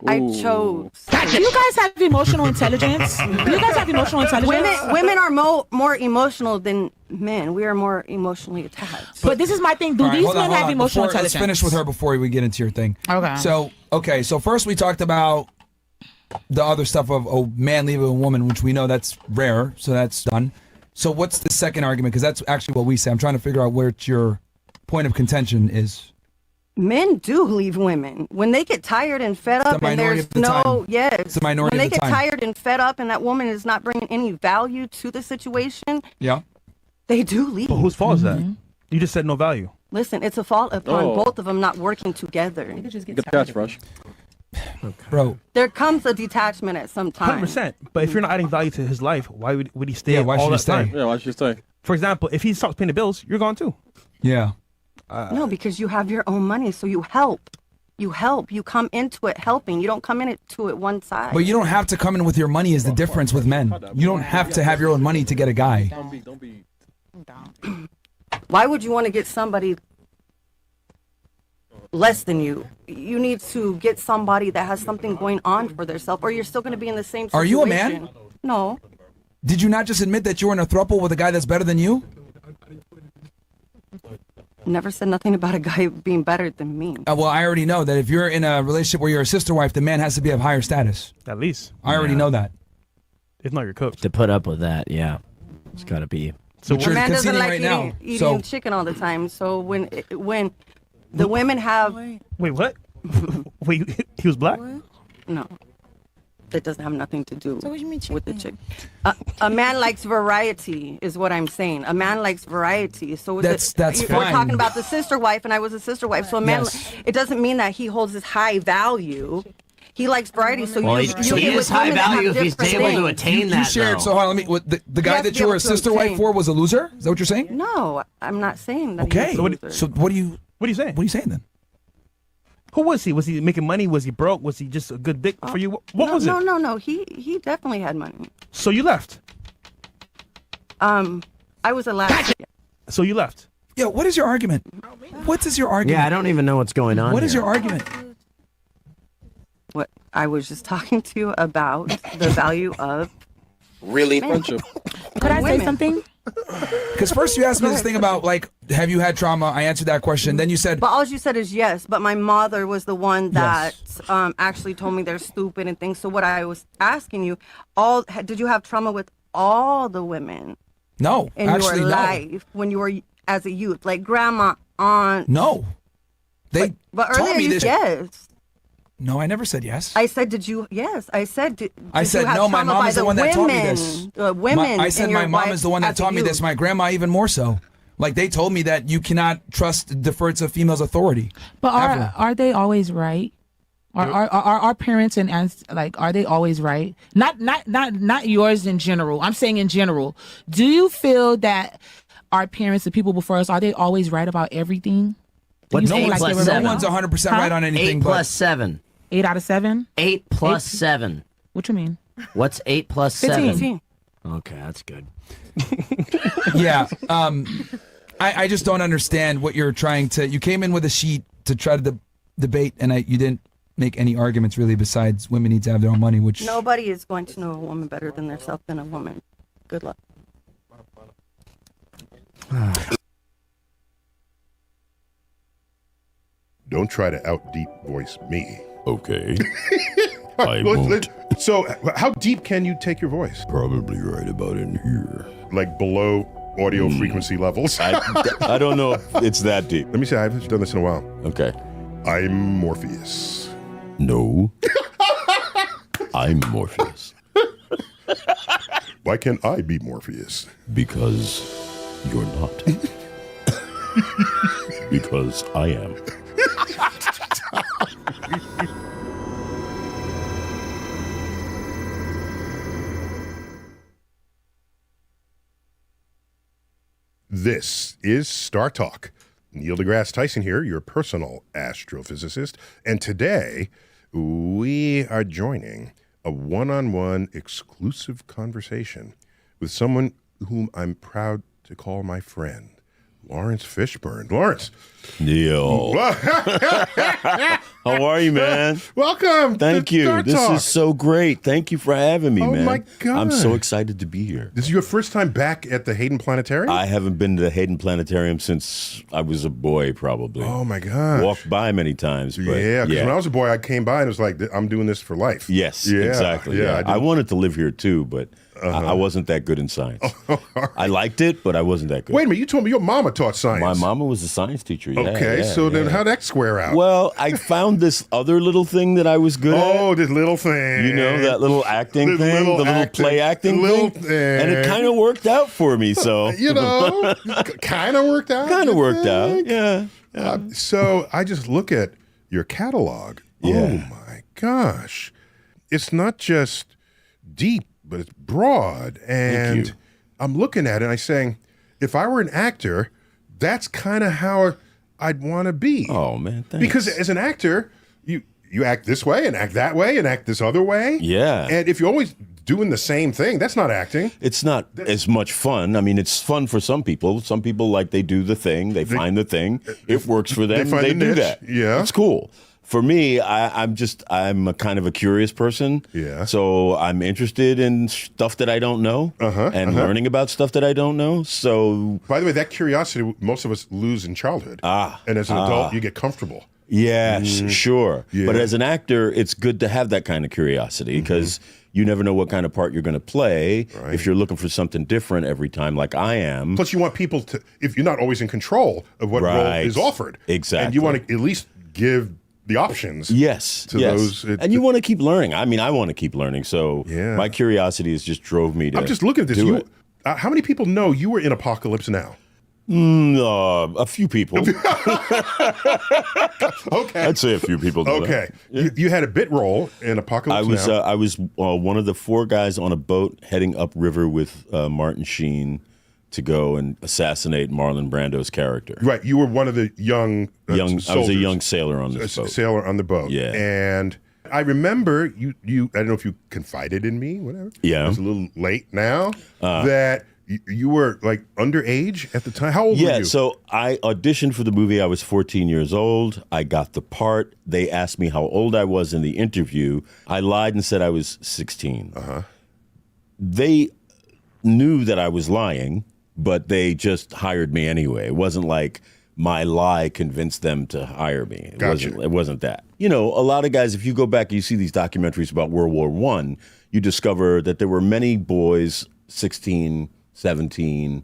I chose. Do you guys have emotional intelligence? Do you guys have emotional intelligence? Women are more emotional than men. We are more emotionally attached. But this is my thing. Do All right, these hold on, men hold have on. emotional Let's intelligence? finish with her before we get into your thing. Okay. So first we talked about the other stuff of a man leaving a woman, which we know that's rare, so that's done. So what's the second argument? Because that's actually what we say. I'm trying to figure out where your point of contention is. Men do leave women when they get tired and fed It's the up, and minority there's of the no time. yes. It's the minority when they of the get time. tired and fed up, and that woman is not bringing any value to the situation, Yeah. they do leave. But whose fault is that? You just said no value. Listen, it's a fault upon Oh. both of them not working together. Good catch, Rush. Bro, There comes a detachment at some time. 100%. But if you're not adding value to his life, why would he stay? Yeah, why all should he that stay? time? Yeah, why should you stay? For example, if he stops paying the bills, you're gone too. Yeah. No, because you have your own money, so you help. You help. You come into it helping. You don't come into it one side. But you don't have to come in with your money is the difference with men. You don't have to have your own money to get a guy. Why would you want to get somebody less than you? You need to get somebody that has something going on for themselves, or you're still going to be in the same situation. Are you a man? No. Did you not just admit that you were in a throuple with a guy that's better than you? Never said nothing about a guy being better than me. Well, I already know that if you're in a relationship where you're a sister wife, the man has to be of higher status. At least. I already know that. If not your coach. To put up with that, yeah. It's got to be. So A man doesn't like eating chicken all the time. So when the women have... Wait, what? Wait, he was black? No. That doesn't have nothing to do with the chick. A man likes variety, is what I'm saying. A man likes variety. So That's we're fine. talking about the sister wife, and I was a sister wife. So a man, it doesn't mean that he holds this high value. He likes variety. So Well, you he get is with high women that value have if he's different able to things. attain You that. shared, though. so hold on, let me, the guy have that to you be were a able to sister wife obtain. for was a loser? Is that what you're saying? No, I'm not saying that. Okay. He's So a what, loser. so what are you saying? What are you saying then? Who was he? Was he making money? Was he broke? Was he just a good dick for you? What was it? No. He definitely had money. So you left. I was a last. So you left. Yo, what is your argument? What is your argument? Yeah, I don't even know what's going on. What is here. your argument? What I was just talking to you about the value of really friendship. Could I say something? Because first you asked me this thing about, like, have you had trauma? I answered that question. Then you said, But all you said is yes. But my mother was the one that actually told me they're stupid and things. So what I was asking you, did you have trauma with all the women no, in actually, your no. life when you were as a youth, like grandma, aunt? No. They But told earlier me you this. yes. No, I never said yes. I said, did you? Yes, I said. Did I said, you have no, my trauma mom by is the one that taught me this. Women. I said in my your mom life is the one that as a taught me this. youth. My grandma even more so. Like, they told me that you cannot defer to a female's authority. But Ever. are they always right? Are our parents and aunts, like, are they always right? Not yours in general. I'm saying in general. Do you feel that our parents, the people before us, are they always right about everything? Do What's you feel 8 like plus they were 7? No one's 100% right on anything. 8 but plus 7. 8 out of 7? 8 plus 7. What you mean? What's 8 plus 7? 15. Okay, that's good. Yeah. I just don't understand what you're trying to. You came in with a sheet to try to debate, and you didn't make any arguments really besides women need to have their own money, which. Nobody is going to know a woman better than themselves than a woman. Good luck. Don't try to out deep voice me. Okay. So, how deep can you take your voice? Probably right about in here. Like below audio frequency levels? I don't know if it's that deep. Let me see. I haven't done this in a while. Okay. I'm Morpheus. No. I'm Morpheus. Why can't I be Morpheus? Because you're not. Because I am. This is Star Talk. Neil deGrasse Tyson here, your personal astrophysicist. And today, we are joining a one-on-one exclusive conversation with someone whom I'm proud to call my friend, Lawrence Fishburne. Lawrence. Neil. How are you, man? Welcome. Thank to you. Star This Talk. is so great. Thank you for having me, Oh, man. my God. I'm so excited to be here. This is your first time back at the Hayden Planetarium? I haven't been to the Hayden Planetarium since I was a boy, probably. Oh, my gosh. Walked by many times. But Yeah, because when I was a boy, I came by and it was like, I'm doing this for life. Yes, Yeah, exactly. yeah, I wanted to live here too, but I wasn't that good in science. I liked it, but I wasn't that good. Wait a minute, you told me your mama taught science. My mama was a science teacher. Yeah, Okay, yeah, so then yeah. how'd that square out? Well, I found this other little thing that I was good at. Oh, this little thing. You know, that little acting The thing, little the little acting- play acting little thing. thing. And it kind of worked out for me, so. You know, kind of worked out. Kind of you worked out, think? yeah. So I just look at your catalog. Yeah. Oh, my gosh. It's not just deep, but it's broad. And I'm looking at it and I'm saying, if I were an actor, that's kind of how I'd want to be. Oh, man, thanks. Because as an actor, you act this way and act that way and act this other way. Yeah. And if you're always doing the same thing, that's not acting. It's not as much fun. I mean, it's fun for some people. Some people, like, they do the thing, they find the thing, it works for them, find they the do niche. that. Yeah. It's cool. For me, I'm a kind of a curious person. Yeah. So I'm interested in stuff that I don't know and learning about stuff that I don't know. So, by the way, that curiosity most of us lose in childhood. And as an adult, you get comfortable. Yes, sure. Yeah. But as an actor, it's good to have that kind of curiosity because you never know what kind of part you're going to play if you're looking for something different every time, like I am. Plus, you want people to, if you're not always in control of what role is offered. Exactly. And you want to at least give the options. Yes. To those. And you want to keep learning. I mean, I want to keep learning. So my curiosity has just drove me to I'm just looking at this. do it. How many people know you were in Apocalypse Now? A few people. Okay. I'd say a few people know Okay. that. You had a bit role in Apocalypse Now. I was one of the 4 guys on a boat heading upriver with Martin Sheen to go and assassinate Marlon Brando's character. Right. You were one of the young I was a soldiers. young sailor on this boat. Sailor on the boat. Yeah. And I remember you I don't know if you confided in me, whatever. Yeah. It's a little late now. That you were like underage at the time. How old were you? Yeah, so I auditioned for the movie. I was 14 years old. I got the part. They asked me how old I was in the interview. I lied and said I was 16. They knew that I was lying, but they just hired me anyway. It wasn't like my lie convinced them to hire me. It wasn't that. You know, a lot of guys, if you go back and you see these documentaries about World War I, you discover that there were many boys, 16, 17,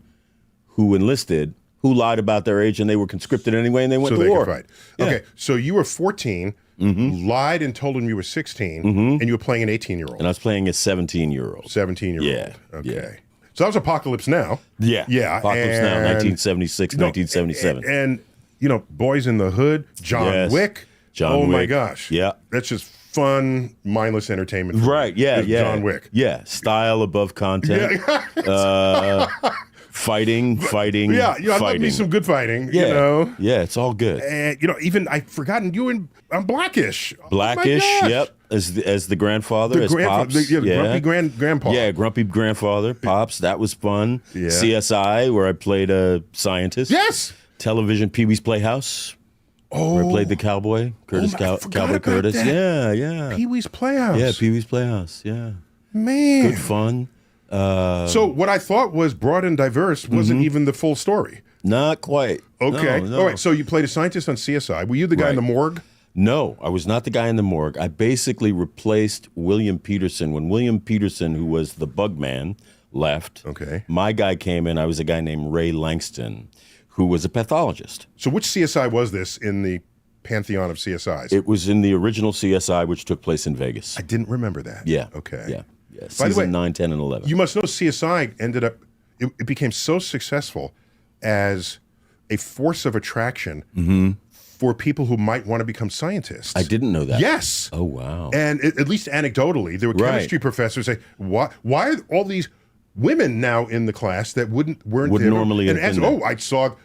who enlisted, who lied about their age, and they were conscripted anyway, and they went so to they war. could fight. Yeah. Okay, so you were 14, lied and told them you were 16, and you were playing an 18-year-old. And I was playing a 17-year-old. 17-year-old. Yeah. Okay. Yeah. So that was Apocalypse Now. Yeah. Yeah. Apocalypse Now, 1976, 1977. And, you know, Boys in the Hood, John Wick. John Wick. My gosh. Yeah. That's just fun, mindless entertainment. Right, yeah. John Wick. Yeah, style above content. Fighting. Yeah, I'd love me some good fighting, Yeah. you know. Yeah, it's all good. And, you know, even I've forgotten you in Blackish. Blackish, Oh my gosh. yep, as the grandfather, The as grandfather, Pops. the grumpy grandpa. Yeah, grumpy grandfather, Pops. That was fun. Yeah. CSI, where I played a scientist. Yes. Television, Pee Wee's Playhouse. Where I played the cowboy, Curtis forgot Cowboy about Curtis. that. Yeah. Pee-wee's Playhouse. Yeah, Pee Wee's Playhouse. Yeah. Man. Good fun. So what I thought was broad and diverse wasn't even the full story. Not quite. Okay. No. All right. So you played a scientist on CSI. Were you the guy in the morgue? No, I was not the guy in the morgue. I basically replaced William Peterson. When William Peterson, who was the bug man, left, my guy came in. I was a guy named Ray Langston, who was a pathologist. So which CSI was this in the pantheon of CSIs? It was in the original CSI, which took place in Vegas. I didn't remember that. Yeah. Okay. Yeah. By the Season way, 9, 10, and 11. You must know CSI ended up, it became so successful as a force of attraction for people who might want to become scientists. I didn't know that. Yes. Oh, wow. And at least anecdotally, there were chemistry professors say, why are all these women now in the class that wouldn't normally and have answer, been there. I saw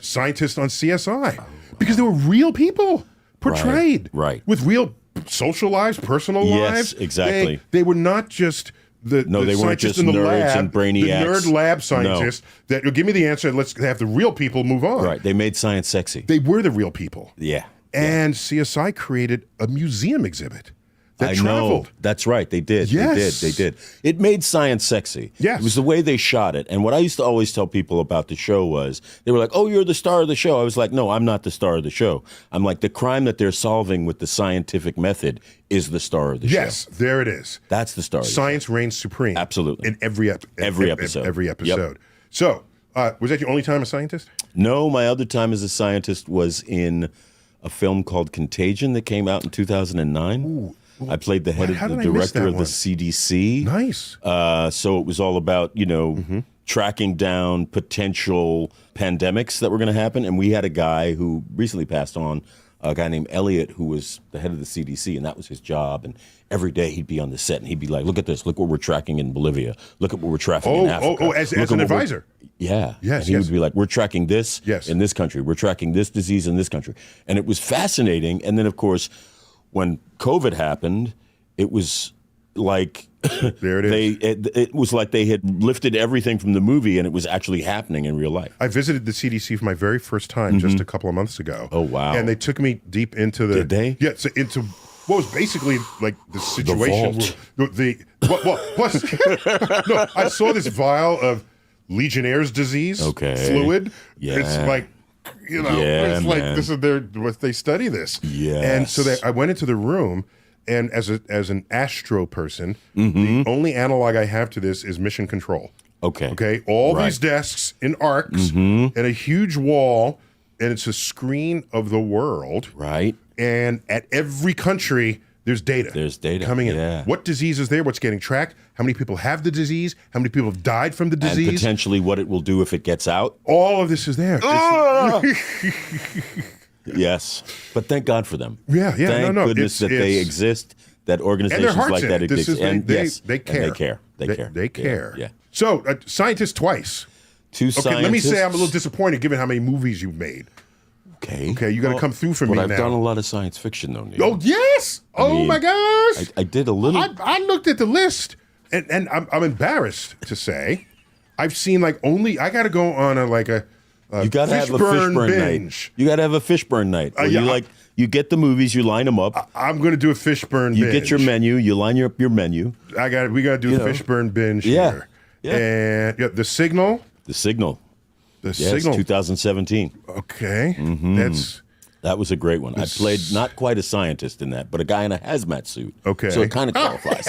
scientists on CSI. Because they were real people portrayed. Right. With real social lives, personal lives. Yes, exactly. They were not just the they weren't scientists just in the nerds lab, and brainiacs. the nerd lab scientists that give me the answer. Let's have the real people move on. Right. They made science sexy. They were the real people. Yeah. And CSI created a museum exhibit that I traveled. know. That's right. They did. Yes. They did. It made science sexy. Yes. It was the way they shot it. And what I used to always tell people about the show was, they were like, oh, you're the star of the show. I was like, no, I'm not the star of the show. I'm like, the crime that they're solving with the scientific method is the star of the show. Yes, there it is. That's the star of the show. Science reigns supreme. Absolutely. In every episode. Every episode. So, was that your only time a scientist? No, my other time as a scientist was in a film called Contagion that came out in 2009. Ooh. I played the head How of the did I miss director that of the one? CDC. Nice. So it was all about, tracking down potential pandemics that were going to happen. And we had a guy who recently passed on, a guy named Elliot who was the head of the CDC, and that was his job. And every day he'd be on the set and he'd be like, "Look at this! Look what we're tracking in Bolivia! Look at what we're tracking in Africa!" As Look an at what we're-" advisor. Yeah. Yes, And he would be like, "We're tracking this in this country. We're tracking this disease in this country," and it was fascinating. And then, of course, when COVID happened, it was like there it is. It was like they had lifted everything from the movie, and it was actually happening in real life. I visited the CDC for my very first time just a couple of months ago. Oh wow! And they took me deep into the. Did they? Yeah, so into what was basically like the situation. No, I saw this vial of Legionnaire's disease fluid. Yeah. It's like, it's like this is what they study this. Yes. And so I went into the room. And as an astro person, the only analog I have to this is mission control. Okay. All these desks in arcs and a huge wall, and it's a screen of the world. Right. And at every country, there's data. There's data coming in. Yeah. What disease is there? What's getting tracked? How many people have the disease? How many people have died from the disease? And potentially what it will do if it gets out. All of this is there. Yes, but thank God for them. Yeah. Thank goodness that they exist. That organizations like that exist. And they care. They care. They care. Yeah. So, scientists twice. Two Okay, let me say I'm a scientists. little disappointed given how many movies you've made. Okay, you got to come through for me I've now. done a lot of science fiction, though, Neil. Oh yes! mean, my gosh! I did a little. I looked at the list, and I'm embarrassed to say, I've seen I got to go on a you got to have a Fishburne binge. night. You got to have a Fishburne night. Where you get the movies, you line them up. I'm going to do a Fishburne. You binge. get your menu. You line up your menu. We got to do a Fishburne binge here. And the Signal. The Signal. The Signal. 2017. Okay. That was a great one. I played not quite a scientist in that, but a guy in a hazmat suit. Okay. So it kind of qualifies.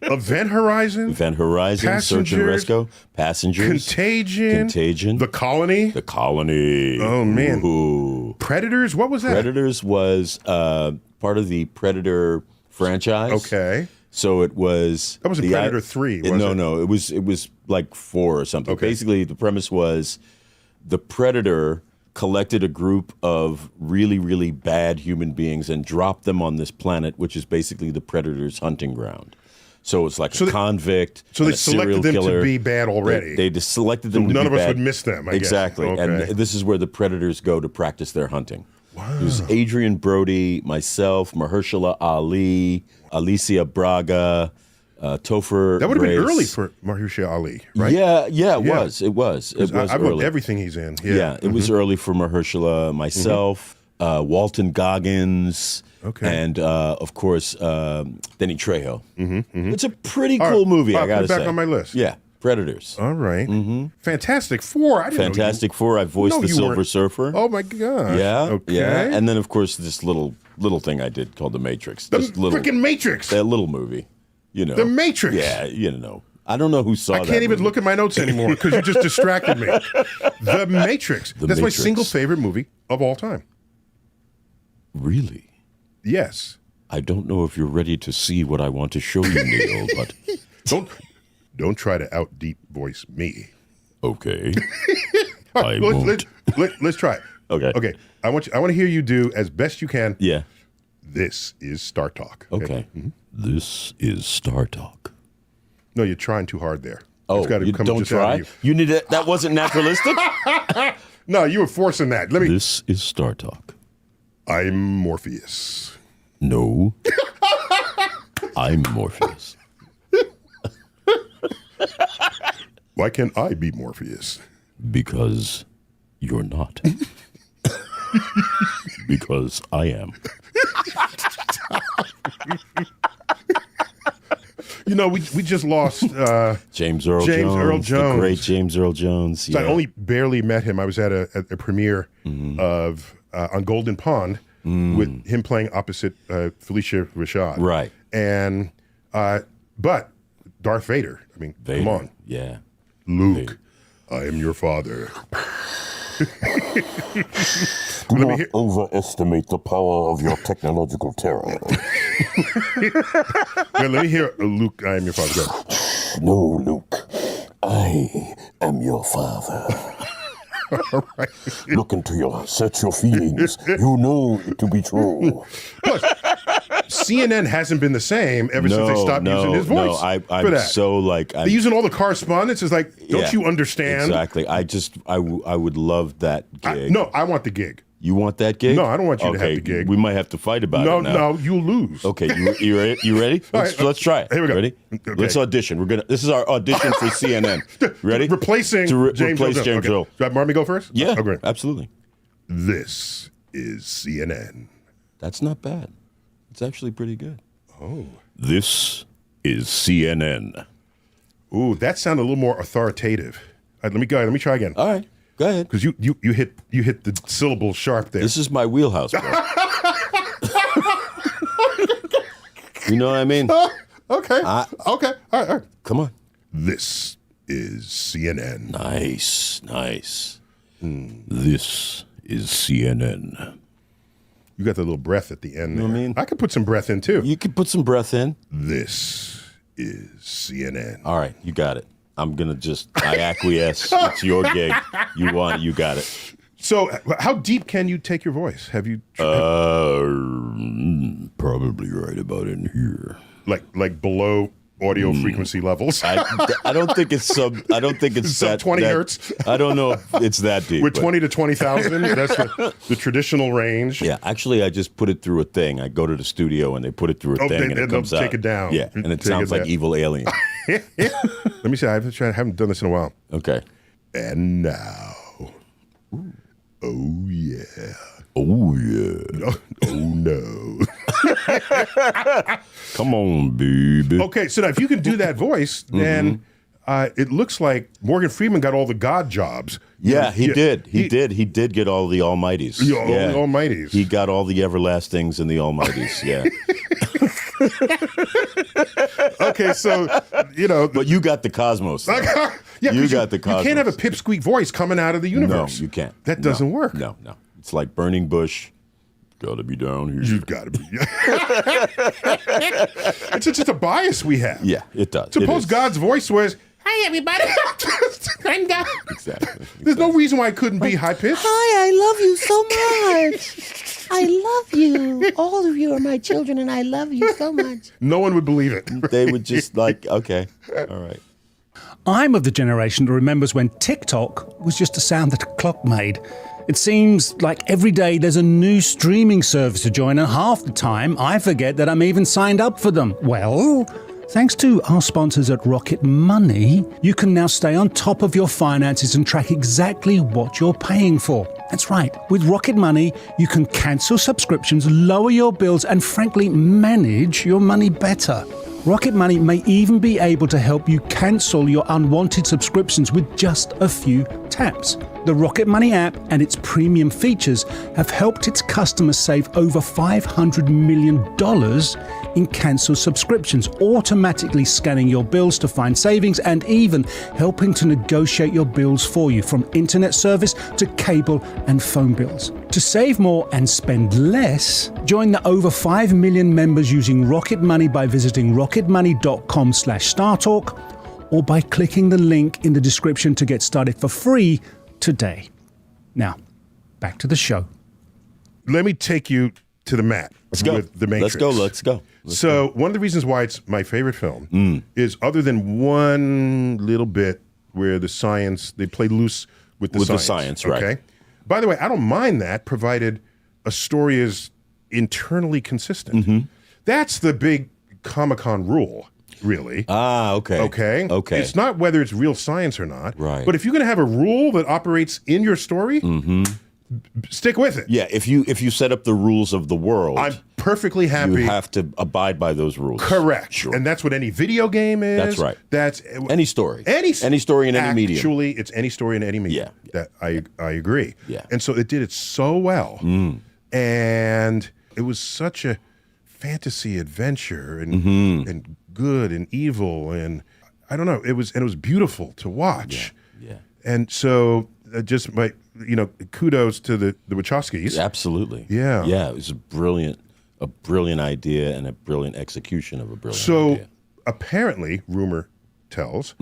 Event Horizon. Event Horizon. Search and Rescue. Passengers. Contagion. The Colony. The Colony. Oh, man. Ooh. Predators. What was that? Predators was part of the Predator franchise. Okay. So it was. That was Predator 3, wasn't it? No. It was like 4 or something. Okay. Basically, the premise was the Predator collected a group of really, really bad human beings and dropped them on this planet, which is basically the Predator's hunting ground. So it's like a convict. So and they a serial selected them killer. to be bad already. They just selected them to be bad. None of us would miss them, I guess. Exactly. Okay. And this is where the Predators go to practice their hunting. Wow. It was Adrian Brody, myself, Mahershala Ali, Alicia Braga, Topher. That would have been Grace. early for Mahershala Ali, right? Yeah, it was. It was I've early. loved everything he's in. Yeah, it was early for Mahershala, myself, Walton Goggins, and of course Denny Trejo. It's a pretty cool movie. I gotta put it back say. on my list. Yeah, Predators. All right. Fantastic Four. I didn't Fantastic Four. I voiced the Silver Surfer. Oh my gosh. Yeah, Okay. yeah, and then of course this little thing I did called The Matrix. The Just little freaking Matrix. That little movie. The Matrix. Yeah, I don't know who saw that. I can't even movie. look at my notes anymore because you just distracted me. The Matrix. That's my Matrix. single favorite movie of all time. Really? Yes. I don't know if you're ready to see what I want to show you, Neil, but don't try to out deep voice me. Okay. All right, let's try it. Okay. Okay. I want to hear you do as best you can. Yeah. This is Star Talk. Okay. This is Star Talk. No, you're trying too hard there. Oh, It's gotta you come don't just out of try? You need it. That wasn't naturalistic? No, you were forcing that. Let me. This is Star Talk. I'm Morpheus. No. I'm Morpheus. Why can't I be Morpheus? Because you're not. Because I am. You know, we just lost James Earl Jones. The great James Earl Jones. So I only barely met him. I was at a premiere of on Golden Pond with him playing opposite Felicia Rashad. Right. And but Darth Vader. I mean, come on. Yeah. Luke, I am your father. Do not overestimate the power of your technological terror. Let me hear Luke, I am your father. Go. No, Luke, I am your father. Look into search your feelings. You know it to be true. Plus, CNN hasn't been the same ever since they stopped using his voice. No, for I'm that. so like. They're using all the correspondence. It's like, don't Yeah, you understand? Exactly. I would love that gig. No, I want the gig. You want that gig? No, I don't want you to have Okay, the gig. We might have to fight about No, it now. no, you'll lose. Okay, you ready? You ready? All Let's, right, let's try it. here we go. Ready? Okay. Let's audition. This is our audition for CNN. Ready? Replacing James James replace James Earl. Earl. Okay. Do I have Marmy go first? Yeah, Oh, great. absolutely. This is CNN. That's not bad. It's actually pretty good. Oh. This is CNN. Ooh, that sounded a little more authoritative. All right, let me try again. All right, go ahead. Because you hit the syllable sharp there. This is my wheelhouse, bro. You know what I mean? Okay. Okay. All right. Come on. This is CNN. Nice. This is CNN. You got the little breath at the end. You know what I mean? I could put some breath in too. You could put some breath in. This is CNN. All right, you got it. I acquiesce. It's your gig. You want it, you got it. So, how deep can you take your voice? Have you? Probably right about in here. Like below audio frequency levels. I don't think it's sub. I don't think it's Sub that 20 that- hertz. I don't know if it's that deep. With but- 20 to 20,000, that's the traditional range. Yeah, actually, I just put it through a thing. I go to the studio and they put it through a thing, and they'll it comes out. take it down. Yeah, and it Take sounds it like down. Evil Alien. Let me see. I haven't done this in a while. Okay. And now, oh yeah, oh yeah, oh no. Come on, baby. Okay, so now if you can do that voice, then it looks like Morgan Freeman got all the God jobs. Yeah, he did. He did get all the Almighties. Yeah, all the Almighties. He got all the everlastings and the Almighties. Yeah. Okay, so but you got the cosmos. though. Yeah, you 'cause got the cosmos. You can't have a pipsqueak voice coming out of the universe. No, you can't. That doesn't work. No. It's like burning bush. Gotta be down here. You've got to be. It's just a bias we have. Yeah, it does. Suppose It is. God's voice was, "Hi everybody, I'm God." Exactly. There's no reason why it couldn't be high pitched. Hi, I love you so much. I love you. All of you are my children, and I love you so much. No one would believe it. They would just like, okay, all right. I'm of the generation that remembers when TikTok was just a sound that a clock made. It seems like every day there's a new streaming service to join, and half the time I forget that I'm even signed up for them. Well, thanks to our sponsors at Rocket Money, you can now stay on top of your finances and track exactly what you're paying for. That's right. With Rocket Money, you can cancel subscriptions, lower your bills, and frankly, manage your money better. Rocket Money may even be able to help you cancel your unwanted subscriptions with just a few taps. The Rocket Money app and its premium features have helped its customers save over $500 million in cancelled subscriptions, automatically scanning your bills to find savings and even helping to negotiate your bills for you, from internet service to cable and phone bills. To save more and spend less, join the over 5 million members using Rocket Money by visiting rocketmoney.com/StarTalk or by clicking the link in the description to get started for free today. Now, back to the show. Let me take you to the mat. Let's go. With The Matrix. Let's go. So one of the reasons why it's my favorite film is, other than one little bit where the science, they play loose with the science. right. Okay. By the way, I don't mind that, provided a story is internally consistent. That's the big Comic-Con rule, really. Ah, okay. Okay. It's not whether it's real science or not. Right. But if you're going to have a rule that operates in your story, stick with it. Yeah, if you set up the rules of the world, I'm perfectly happy. You have to abide by those rules. Correct. Sure. And that's what any video game is. That's right. That's any story. Any story in any medium. Actually, it's any story in any medium. Yeah. That I agree. Yeah. And so it did it so well. And it was such a fantasy adventure and good and evil, and I don't know. It was beautiful to watch. Yeah. And so just my kudos to the Wachowskis. Absolutely. Yeah. Yeah, it was a brilliant idea and a brilliant execution of a brilliant So idea. apparently, rumor tells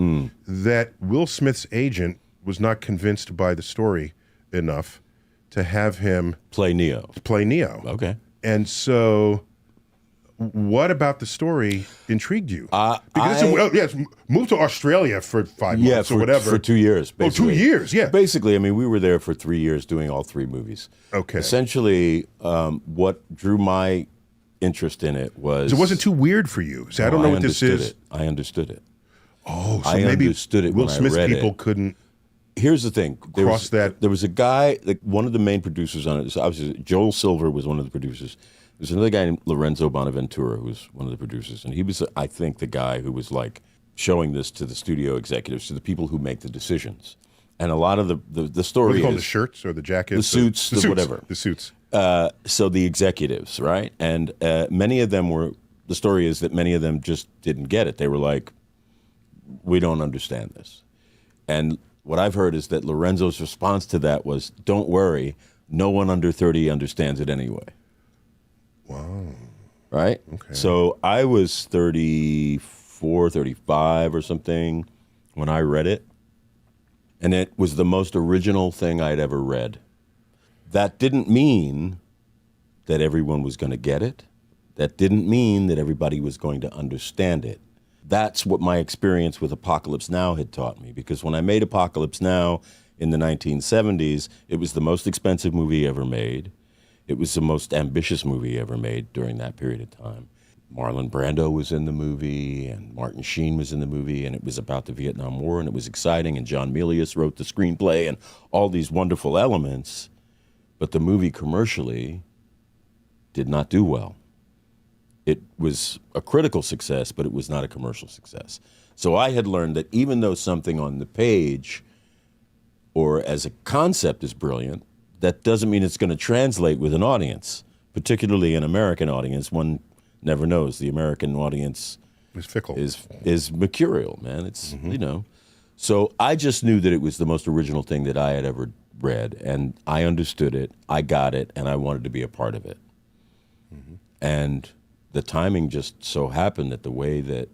that Will Smith's agent was not convinced by the story enough to have him play Neo. Okay. And so, what about the story intrigued you? Yes, moved to Australia for 5 months or whatever. For 2 years, basically. 2 years, yeah. Basically, I mean, we were there for 3 years doing all 3 movies. Okay. Essentially, what drew my interest in it was... So it wasn't too weird for you. See, I don't know what this is. I understood it. Oh, so I maybe understood it Will when I Smith's read people it. couldn't... Here's the thing. There was a guy, one of the main producers on it, obviously Joel Silver was one of the producers. There's another guy named Lorenzo Bonaventura who was one of the producers. And he was, I think, the guy who was like showing this to the studio executives, to the people who make the decisions. And a lot of the story What do you call is... them, the shirts or the jackets? The suits, the whatever. The suits. So the executives, right? And many of them were... The story is that many of them just didn't get it. They were like, we don't understand this. And what I've heard is that Lorenzo's response to that was, don't worry, no one under 30 understands it anyway. Wow. Right? Okay. So I was 34, 35 or something when I read it. And it was the most original thing I'd ever read. That didn't mean that everyone was going to get it. That didn't mean that everybody was going to understand it. That's what my experience with Apocalypse Now had taught me, because when I made Apocalypse Now in the 1970s, it was the most expensive movie ever made. It was the most ambitious movie ever made during that period of time. Marlon Brando was in the movie, and Martin Sheen was in the movie, and it was about the Vietnam War, and it was exciting, and John Milius wrote the screenplay, and all these wonderful elements, but the movie commercially did not do well. It was a critical success, but it was not a commercial success. So I had learned that even though something on the page or as a concept is brilliant, that doesn't mean it's going to translate with an audience, particularly an American audience. One never knows. The American audience is fickle. Is mercurial, man. It's, you know. So I just knew that it was the most original thing that I had ever read, and I understood it, I got it, and I wanted to be a part of it. And the timing just so happened that the way that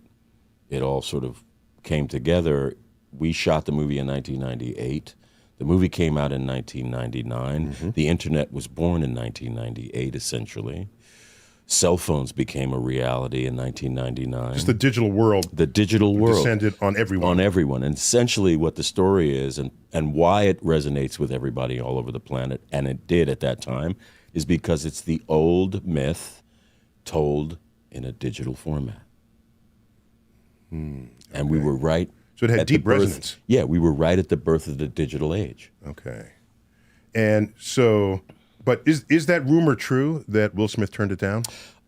it all sort of came together, we shot the movie in 1998. The movie came out in 1999. The internet was born in 1998, essentially. Cell phones became a reality in 1999. Just the digital world. The digital world. Descended on everyone. On everyone. And essentially what the story is and why it resonates with everybody all over the planet, and it did at that time, is because it's the old myth told in a digital format. And we were right. So it had at the deep birth- resonance. Yeah, we were right at the birth of the digital age. Okay. And so, but is that rumor true that Will Smith turned it down?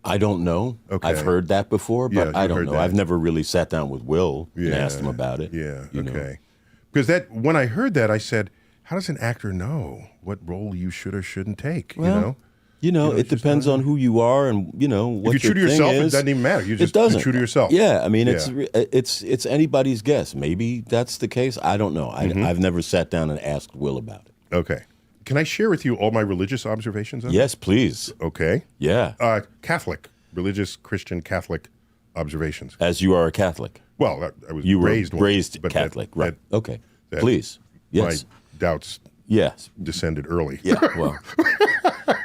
I don't know. Okay. I've heard that before, but Yeah, I you've don't heard know. that. I've never really sat down with Will and asked him about it. Yeah, you know. okay. Because that when I heard that, I said, how does an actor know what role you should or shouldn't take, Well, it depends on who you are and, what If you're true your to thing yourself, it is. doesn't even matter. You're doesn't. true to yourself. Yeah, I mean, Yeah. it's anybody's guess. Maybe that's the case. I don't know. I've never sat down and asked Will about it. Okay. Can I share with you all my religious observations of it? Yes, please. Okay. Yeah. Catholic, religious Christian Catholic observations. As you are a Catholic. Well, I was You were raised one, raised but Catholic, right? Okay. that Please. Yes. My doubts descended early. Yeah, well,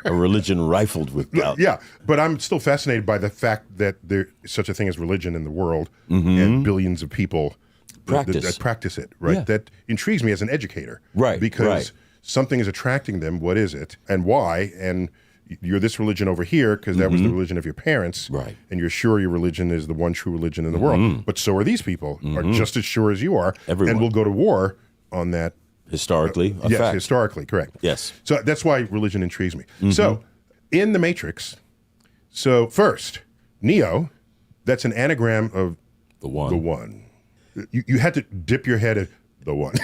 a religion rifled with doubt. Yeah, but I'm still fascinated by the fact that there's such a thing as religion in the world Mhm. and billions of people Practice. that practice it, right? Yeah. That intrigues me as an educator. Right, Because right. something is attracting them. What is it and why? And you're this religion over here because that was the religion of your parents. Right. And you're sure your religion is the one true religion in the world. Mhm. But so are these people, are Mhm. just as sure as you are. Everyone. And will go to war on that. Historically, a yes, fact. historically, correct. Yes. So that's why religion intrigues me. Mhm. So, in the Matrix, so first, Neo, that's an anagram of the one. The one. You had to dip your head at the one.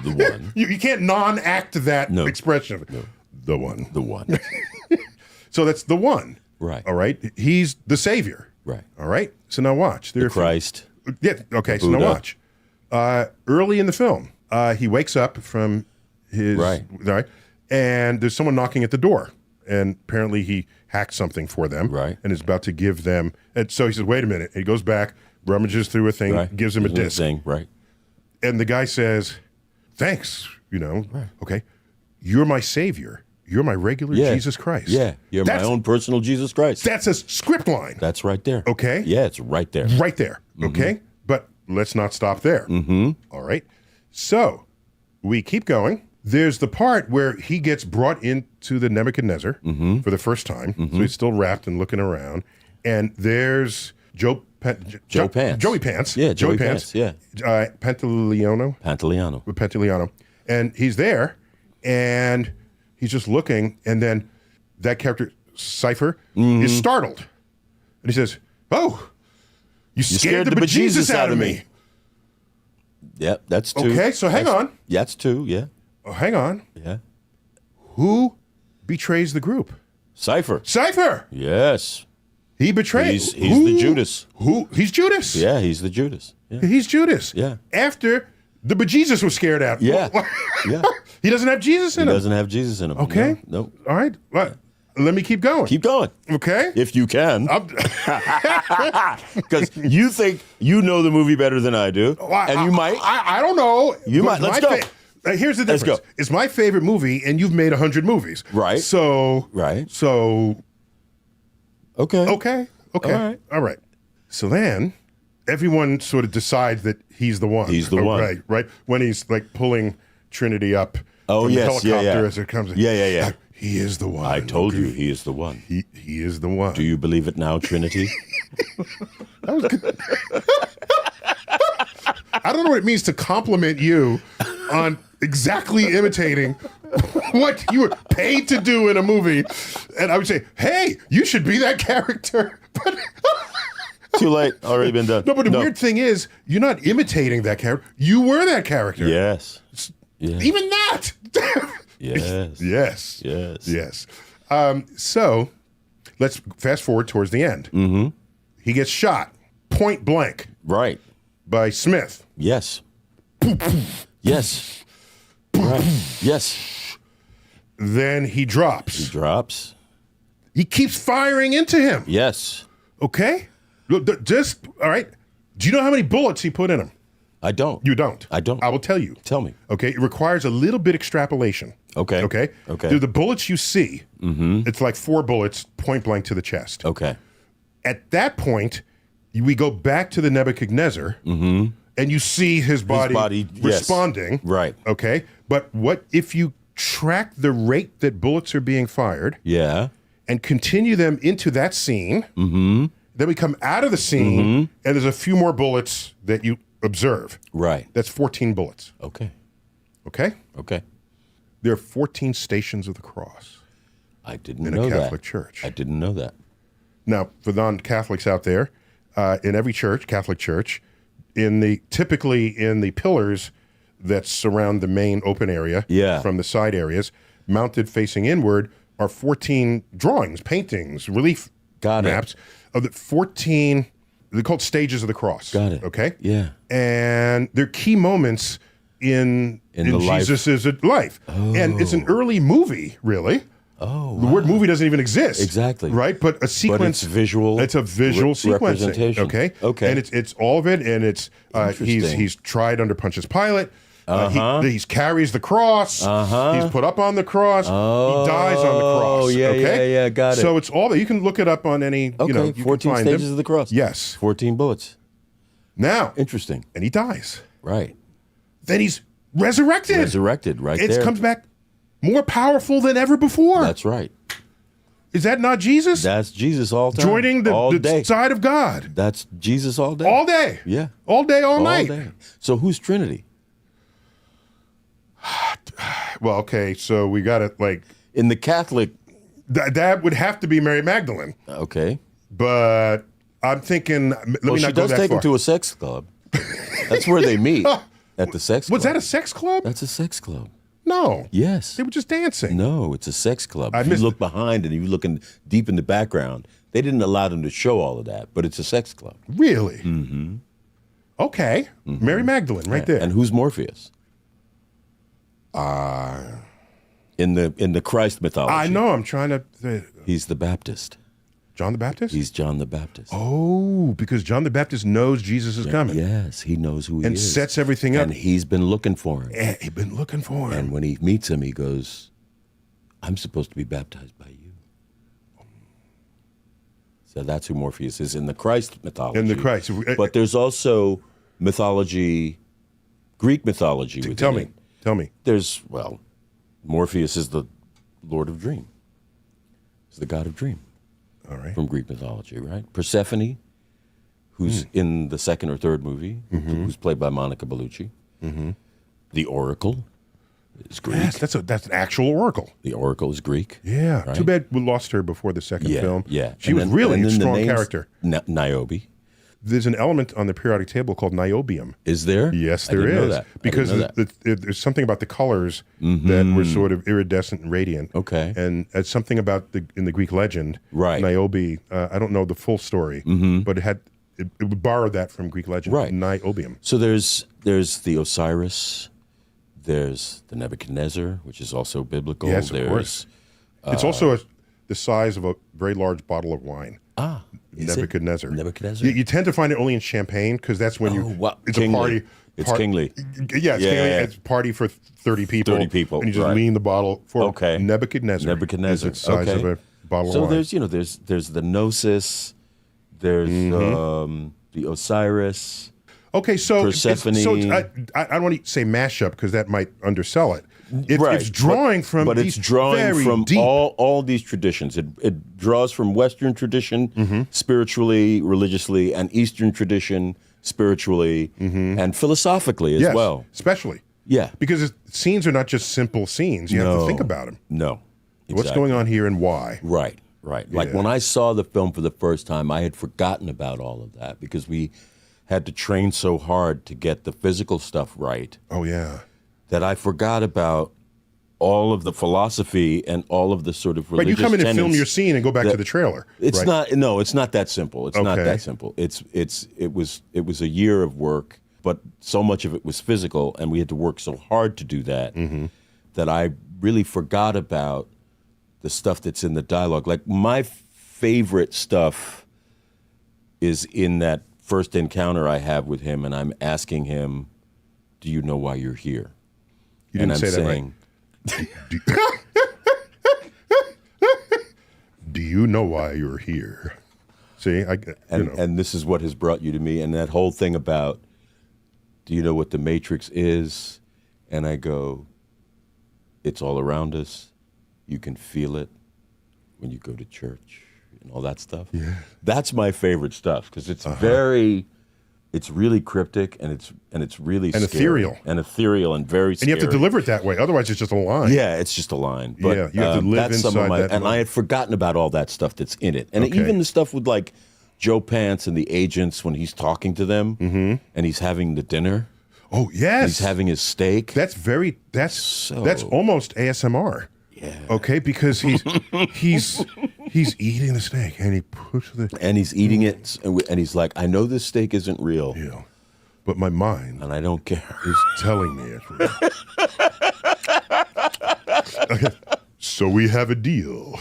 The one. You can't non-act that expression. No. The one. The one. So that's the one. Right. All right. He's the savior. Right. All right. So now watch. The Christ. Yeah. Okay. The So now Buddha. watch. Early in the film, he wakes up from his Right. and there's someone knocking at the door, and apparently he hacked something for them, right, and is about to give them. And so he says, "Wait a minute." He goes back, rummages through a thing, Right. gives him a Gives him a disc, thing, right. and the guy says, "Thanks. You know, okay, you're my savior. You're my regular Jesus Christ. Yeah, you're my own personal Jesus Christ. That's a script line. That's right there. Okay? Yeah, it's right there. Right there. Okay? But let's not stop there. All right? So, we keep going. There's the part where he gets brought into the Nebuchadnezzar for the first time. So he's still wrapped and looking around. And there's Joey Pants. Yeah, Joey Pants, yeah. Pantaleono. Pantaleano. And he's there, and he's just looking, and then that character, Cypher, is startled. And he says, "Oh, you scared the bejesus out of me." Yeah, that's 2. Okay, so hang on. Yeah, that's 2, yeah. Oh, hang on. Yeah. Who betrays the group? Cypher. Cypher! Yes. He betrays. He's the Judas. Who? He's Judas. Yeah, he's the Judas. Yeah. He's Judas. Yeah. After the bejesus was scared out. Yeah. Yeah. He doesn't have Jesus in him. He doesn't have Jesus in him. Okay. No. All right. Well, let me keep going. Keep going. Okay. If you can. Because you think you know the movie better than I do. And you might. I don't know. You might. Let's go. Here's the difference. Let's go. It's my favorite movie, and you've made 100 movies. Right. So. Right. So. Okay. Okay. All right. So then, everyone sort of decides that he's the one. He's the one. Right. When he's like pulling Trinity up Oh, from yes. the helicopter Yeah. as it comes in. Yeah. He is the one. I told you he is the one. He is the one. Do you believe it now, Trinity? That was good. I don't know what it means to compliment you on exactly imitating what you were paid to do in a movie. And I would say, hey, you should be that character. But Too late. Already been done. No, but the weird thing is, you're not imitating that character. You were that character. Yes. Even that. Yes. Yes. So let's fast forward towards the end. He gets shot point blank. Right. By Smith. Yes. Yes. Right. Yes. Then he drops. He keeps firing into him. Yes. Okay? Look, just, all right. Do you know how many bullets he put in him? I don't. You don't? I don't. I will tell you. Tell me. Okay? It requires a little bit extrapolation. Okay. Okay? Okay. The bullets you see, it's like 4 bullets point blank to the chest. Okay. At that point, we go back to the Nebuchadnezzar, and you see his body responding. Yes. Right. Okay? But what if you track the rate that bullets are being fired? Yeah. And continue them into that scene. Then we come out of the scene, and there's a few more bullets that you observe. Right. That's 14 bullets. Okay. Okay? Okay. There are 14 stations of the cross. I didn't in know a that. Catholic church. I didn't know that. Now, for non-Catholics out there, in every church, Catholic church, typically in the pillars that surround the main open area from the side areas, mounted facing inward, are 14 drawings, paintings, relief maps of the 14. They're called stages of the cross. Got it. Okay. Yeah. And they're key moments in the life. Jesus' life. And it's an early movie, really. Oh, the word movie doesn't even exist. Exactly. Right? But a sequence. But it's visual. It's a visual sequencing. Representation. Okay. Okay. And it's all of it. And it's he's tried under Pontius Pilate. He carries the cross. He's put up on the cross. He dies on the cross. Oh, yeah, okay? yeah, got it. So it's all that. You can look it up on any. Okay, You know, you 14 can find stages them. of the cross. Yes. 14 bullets. Now. Interesting. And he dies. Right. Then he's resurrected. Resurrected, right there. It comes back more powerful than ever before. That's right. Is that not Jesus? That's Jesus all time. Joining the day. side of God. That's Jesus all day. All day. Yeah. All day, all night. Day. So who's Trinity? Well, okay, so we got it like in the Catholic. That would have to be Mary Magdalene. Okay, but I'm thinking. Let me not she go does that take far. him to a sex club. That's where they meet at the sex club. Was that a sex club? That's a sex club. No. Yes. They were just dancing. No, it's a sex club. If you look behind and you look deep in the background, they didn't allow them to show all of that, but it's a sex club. Really? Mm-hmm. Okay. Mary Magdalene, right there. And who's Morpheus? In the Christ mythology. I know. I'm trying to. He's the Baptist. John the Baptist? He's John the Baptist. Oh, because John the Baptist knows Jesus is coming. Yes, he knows who he and is. And sets everything up. And he's been looking for him. Yeah, he's been looking for him. And when he meets him, he goes, I'm supposed to be baptized by you. So that's who Morpheus is in the Christ mythology. In the Christ. But there's also mythology, Greek mythology within Tell me. it. Tell me. There's, well, Morpheus is the Lord of Dream. He's the god of dream. All right. From Greek mythology, right? Persephone, who's in the second or third movie, who's played by Monica Bellucci. The Oracle is Greek. Yes, that's an actual oracle. The Oracle is Greek. Yeah. Right? Too bad we lost her before the second film. Yeah. She was really a strong character. Niobe. There's an element on the periodic table called niobium. Is there? Yes, I there didn't know is. that. Because there's something about the colors that were sort of iridescent and radiant. Okay. And it's something about in the Greek legend, right? Niobe. I don't know the full story, but it would borrow that from Greek legend. Right. Niobium. So there's the Osiris. There's the Nebuchadnezzar, which is also biblical. Yes, of course. It's also the size of a very large bottle of wine. Ah. Nebuchadnezzar. Nebuchadnezzar. You tend to find it only in Champagne because that's when it's kingly. a party. It's kingly. Yeah, it's kingly. It's a party for 30 people. 30 people. And you just lean the bottle for Nebuchadnezzar. Nebuchadnezzar. Is the size of a bottle of wine. So there's the Gnosis, there's the Osiris. Okay, so Persephone. I don't want to say mashup because that might undersell it. It's drawing from, but it's drawing very from deep. all these traditions. It draws from Western tradition, spiritually, religiously, and Eastern tradition, spiritually, and philosophically as well. Especially. Yeah, because scenes are not just simple scenes. You have to think about them. No, what's going on here and why? Right. Like when I saw the film for the first time, I had forgotten about all of that because we had to train so hard to get the physical stuff right. Oh yeah. That I forgot about all of the philosophy and all of the sort of religious But you come in and tenets film your scene and go back to the trailer. It's right? not. No, it's not that simple. It's not that simple. It was a year of work, but so much of it was physical, and we had to work so hard to do that that I really forgot about the stuff that's in the dialogue. Like my favorite stuff is in that first encounter I have with him, and I'm asking him, "Do you know why you're here?" You didn't say that right. Do you know why you're here? See, and this is what has brought you to me. And that whole thing about, do you know what the Matrix is? And I go, it's all around us. You can feel it when you go to church and all that stuff. Yeah. That's my favorite stuff because it's it's really cryptic and it's really and scary. ethereal and very scary. And you have to deliver it that way. Otherwise, it's just a line. Yeah, it's just a line. But, yeah, you have to live that's inside some of my, that and line. I had forgotten about all that stuff that's in it. And even the stuff with like Joe Pants and the agents when he's talking to them and he's having the dinner. Oh, yes. He's having his steak. That's almost ASMR. Yeah. Okay, because he's eating the steak and he pushes he's eating it and he's like, I know this steak isn't real. Yeah. But my mind and I don't care is telling me it's real. Okay. So we have a deal.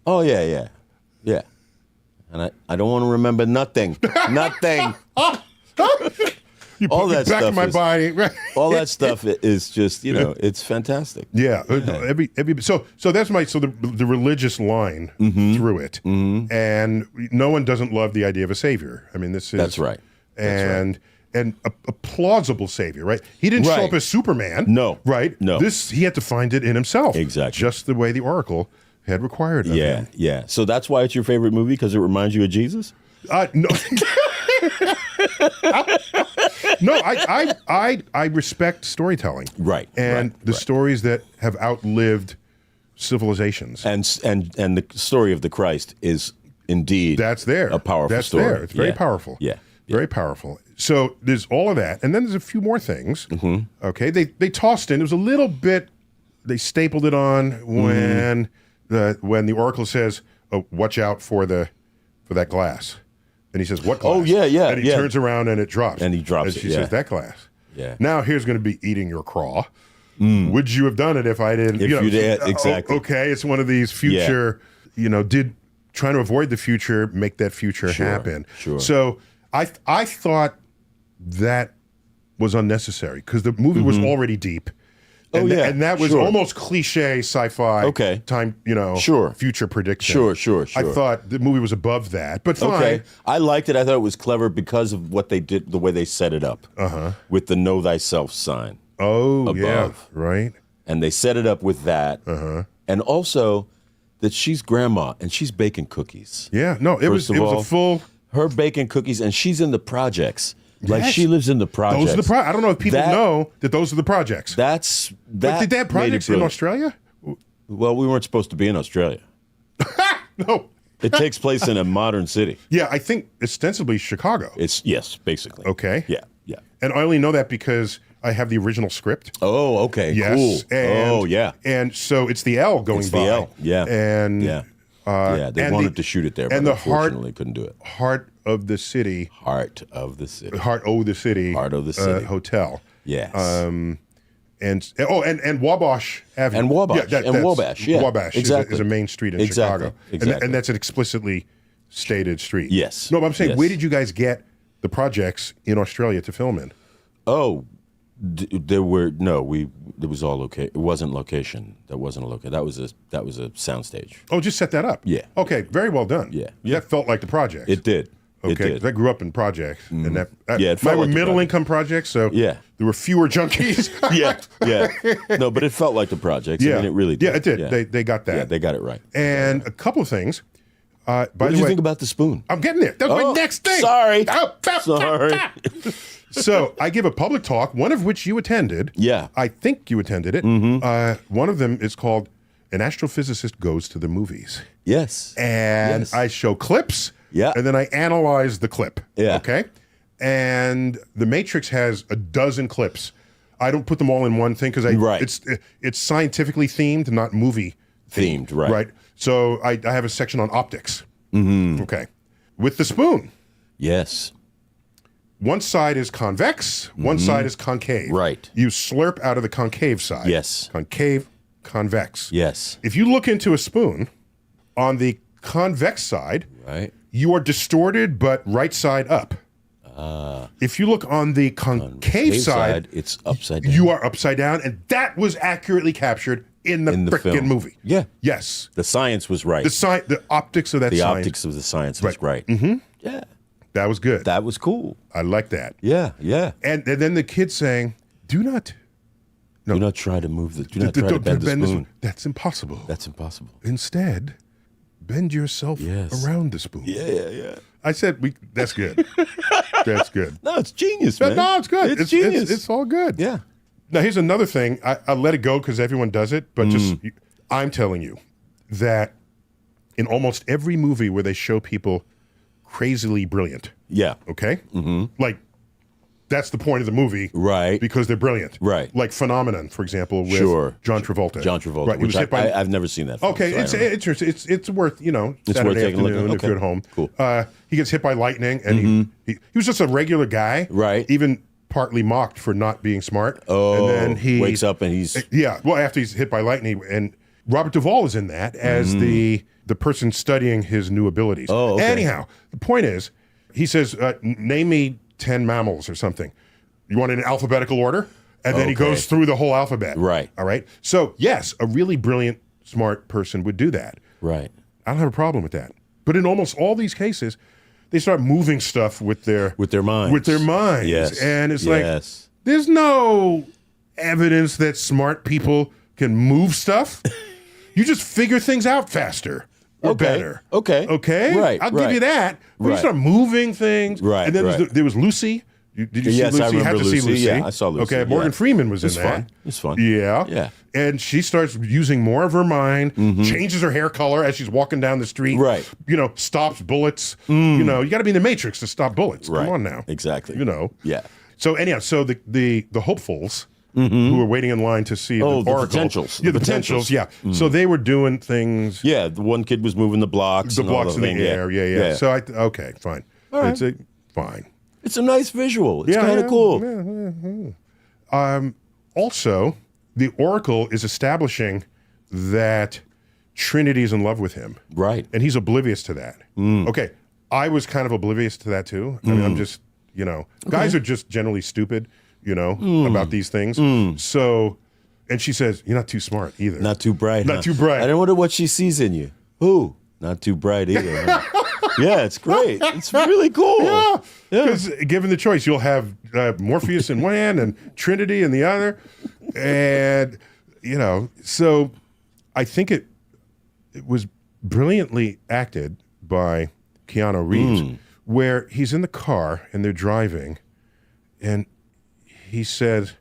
Oh yeah. And I don't want to remember nothing. Nothing. You all put me that back stuff in my body. All that stuff is just, it's fantastic. Yeah. So that's the religious line through it, and no one doesn't love the idea of a savior. I mean, that's right. And a plausible savior, right? He didn't show up as Superman. No. Right? No. He had to find it in himself. Exactly. Just the way the Oracle had required of him. Yeah. So that's why it's your favorite movie, because it reminds you of Jesus? No. No, I respect storytelling. Right. And the stories that have outlived civilizations. And the story of the Christ is indeed a powerful story. There. It's very powerful. Yeah. Very powerful. So there's all of that. And then there's a few more things. Okay. They tossed in, it was a little bit, they stapled it on when the Oracle says, oh, watch out for that glass. And he says, what glass? Oh, yeah. And he turns around and it drops. And he drops and she it, says, that glass. Yeah. Now here's going to be eating your craw. Would you have done it if I didn't? If you did, exactly. Okay, it's one of these future, did trying to avoid the future, make that future happen. Sure. So I thought that was unnecessary because the movie was already deep. And and that was almost cliche sci-fi time, future prediction. Sure. I thought the movie was above that, but fine. Okay, I liked it. I thought it was clever because of what they did, the way they set it up with the "Know Thyself" sign. Above. Right. And they set it up with that, and also that she's grandma and she's baking cookies. Yeah, no, it was a full her baking cookies, and she's in the projects. Like Yes. she lives in the projects. Those are the I don't know if people know that those are the projects. But did they have projects in Australia? Well, we weren't supposed to be in Australia. No. It takes place in a modern city. Yeah, I think ostensibly Chicago. Yes, basically. Okay. Yeah. And I only know that because I have the original script. Oh, okay. Yes. Cool. And, And so it's the L going It's by. the L. Yeah. And they wanted to shoot it there, but and the unfortunately couldn't do it. Heart of the city. Heart of the city. Heart of the city. Hotel. Yes. And Wabash Avenue. And Wabash. Wabash. Yeah. Wabash exactly. is a main street in Exactly. Chicago. Exactly. And that's an explicitly stated street. Yes. No, but I'm saying, Yes. where did you guys get the projects in Australia to film in? Oh, there was all location. It wasn't location. That wasn't a location. That was a soundstage. Oh, just set that up. Yeah. Okay, very well done. Yeah. That felt like the project. It did. Okay, It did. 'cause I grew up in projects, and that Yeah, it mine felt were like the middle project. income projects, so Yeah. there were fewer junkies. Yeah. No, but it felt like the projects. I mean, it really did. Yeah, it did. Yeah. They got that. Yeah, they got it right. And a couple of things. By What the did you way, think about the spoon? I'm getting there. That was my next thing. Sorry. Sorry. So I give a public talk, one of which you attended. Yeah. I think you attended it. One of them is called "An Astrophysicist Goes to the Movies." Yes. And I show clips. Yeah. And then I analyze the clip. Yeah. Okay. And The Matrix has a dozen clips. I don't put them all in one thing because it's scientifically themed, not movie Themed, right. Right. So I have a section on optics. Mm-hmm. Okay. With the spoon. Yes. One side is convex, one side is concave. Right. You slurp out of the concave side. Yes. Concave, convex. Yes. If you look into a spoon, on the convex side, you are distorted but right side up. If you look on the concave side, it's upside down. You are upside down, and that was accurately captured in the frickin' film. movie. Yeah. Yes. The science was right. The optics of that The science. optics of the science was right. Mm-hmm. Yeah. That was good. That was cool. I like that. Yeah. And then the kid saying, do not try to move do not try to bend the spoon. That's impossible. That's impossible. Instead, bend yourself around the spoon. Yeah. I said, that's good. That's good. No, it's genius, man. No, it's good. It's genius. It's all good. Yeah. Now, here's another thing. I let it go because everyone does it, but I'm telling you that in almost every movie where they show people crazily brilliant. Yeah. Okay? Like, that's the point of the movie. Right. Because they're brilliant. Right. Like Phenomenon, for example, with John Travolta. John Travolta. Right. He was Which hit by... I've never seen that film. Okay, so I don't know. it's worth, It's worth Saturday taking a look at. afternoon if Okay. you're at home. Cool. He gets hit by lightning, and he was just a regular guy. Right. Even partly mocked for not being smart. Oh, and then he wakes up and he's... Yeah, well, after he's hit by lightning, and Robert Duvall is in that as the person studying his new abilities. Oh, okay. Anyhow, the point is, he says, name me 10 mammals or something. You want it in alphabetical order? And then he goes through the whole alphabet. Right. All right? So, yes, a really brilliant, smart person would do that. Right. I don't have a problem with that. But in almost all these cases, they start moving stuff with their minds. With their minds. Yes. And it's like, there's no evidence that smart people can move stuff. You just figure things out faster or better. Okay. Right. I'll give you that. But you start moving things. Right. And then there was Lucy. Did you see Lucy? I remember You have to Lucy. see Lucy. Yeah, I saw Lucy. Okay, Morgan Freeman was in It's that. fun. It's fun. Yeah. Yeah. And she starts using more of her mind, changes her hair color as she's walking down the street. Right. Stops bullets. You got to be in the Matrix to stop bullets. Right. Come on now. Exactly. Yeah. So anyhow, so the hopefuls who were waiting in line to see the Oracle. potentials. Yeah, the potentials. Yeah. So they were doing things. Yeah, the one kid was moving the blocks. The and all blocks in the air. Yeah. So okay, fine. All right. Fine. It's a nice visual. It's kind of cool. Also, the Oracle is establishing that Trinity's in love with him. Right. And he's oblivious to that. Okay. I was kind of oblivious to that too. I mean, I'm just, guys are just generally stupid, about these things. So, and she says, you're not too smart either. Not too bright. Not too bright. I don't wonder what she sees in you. Who? Not too bright either. Huh? Yeah, it's great. It's really cool. Yeah. Because given the choice, you'll have Morpheus in one hand and Trinity in the other. And, so I think it was brilliantly acted by Keanu Reeves, where he's in the car and they're driving, and he said,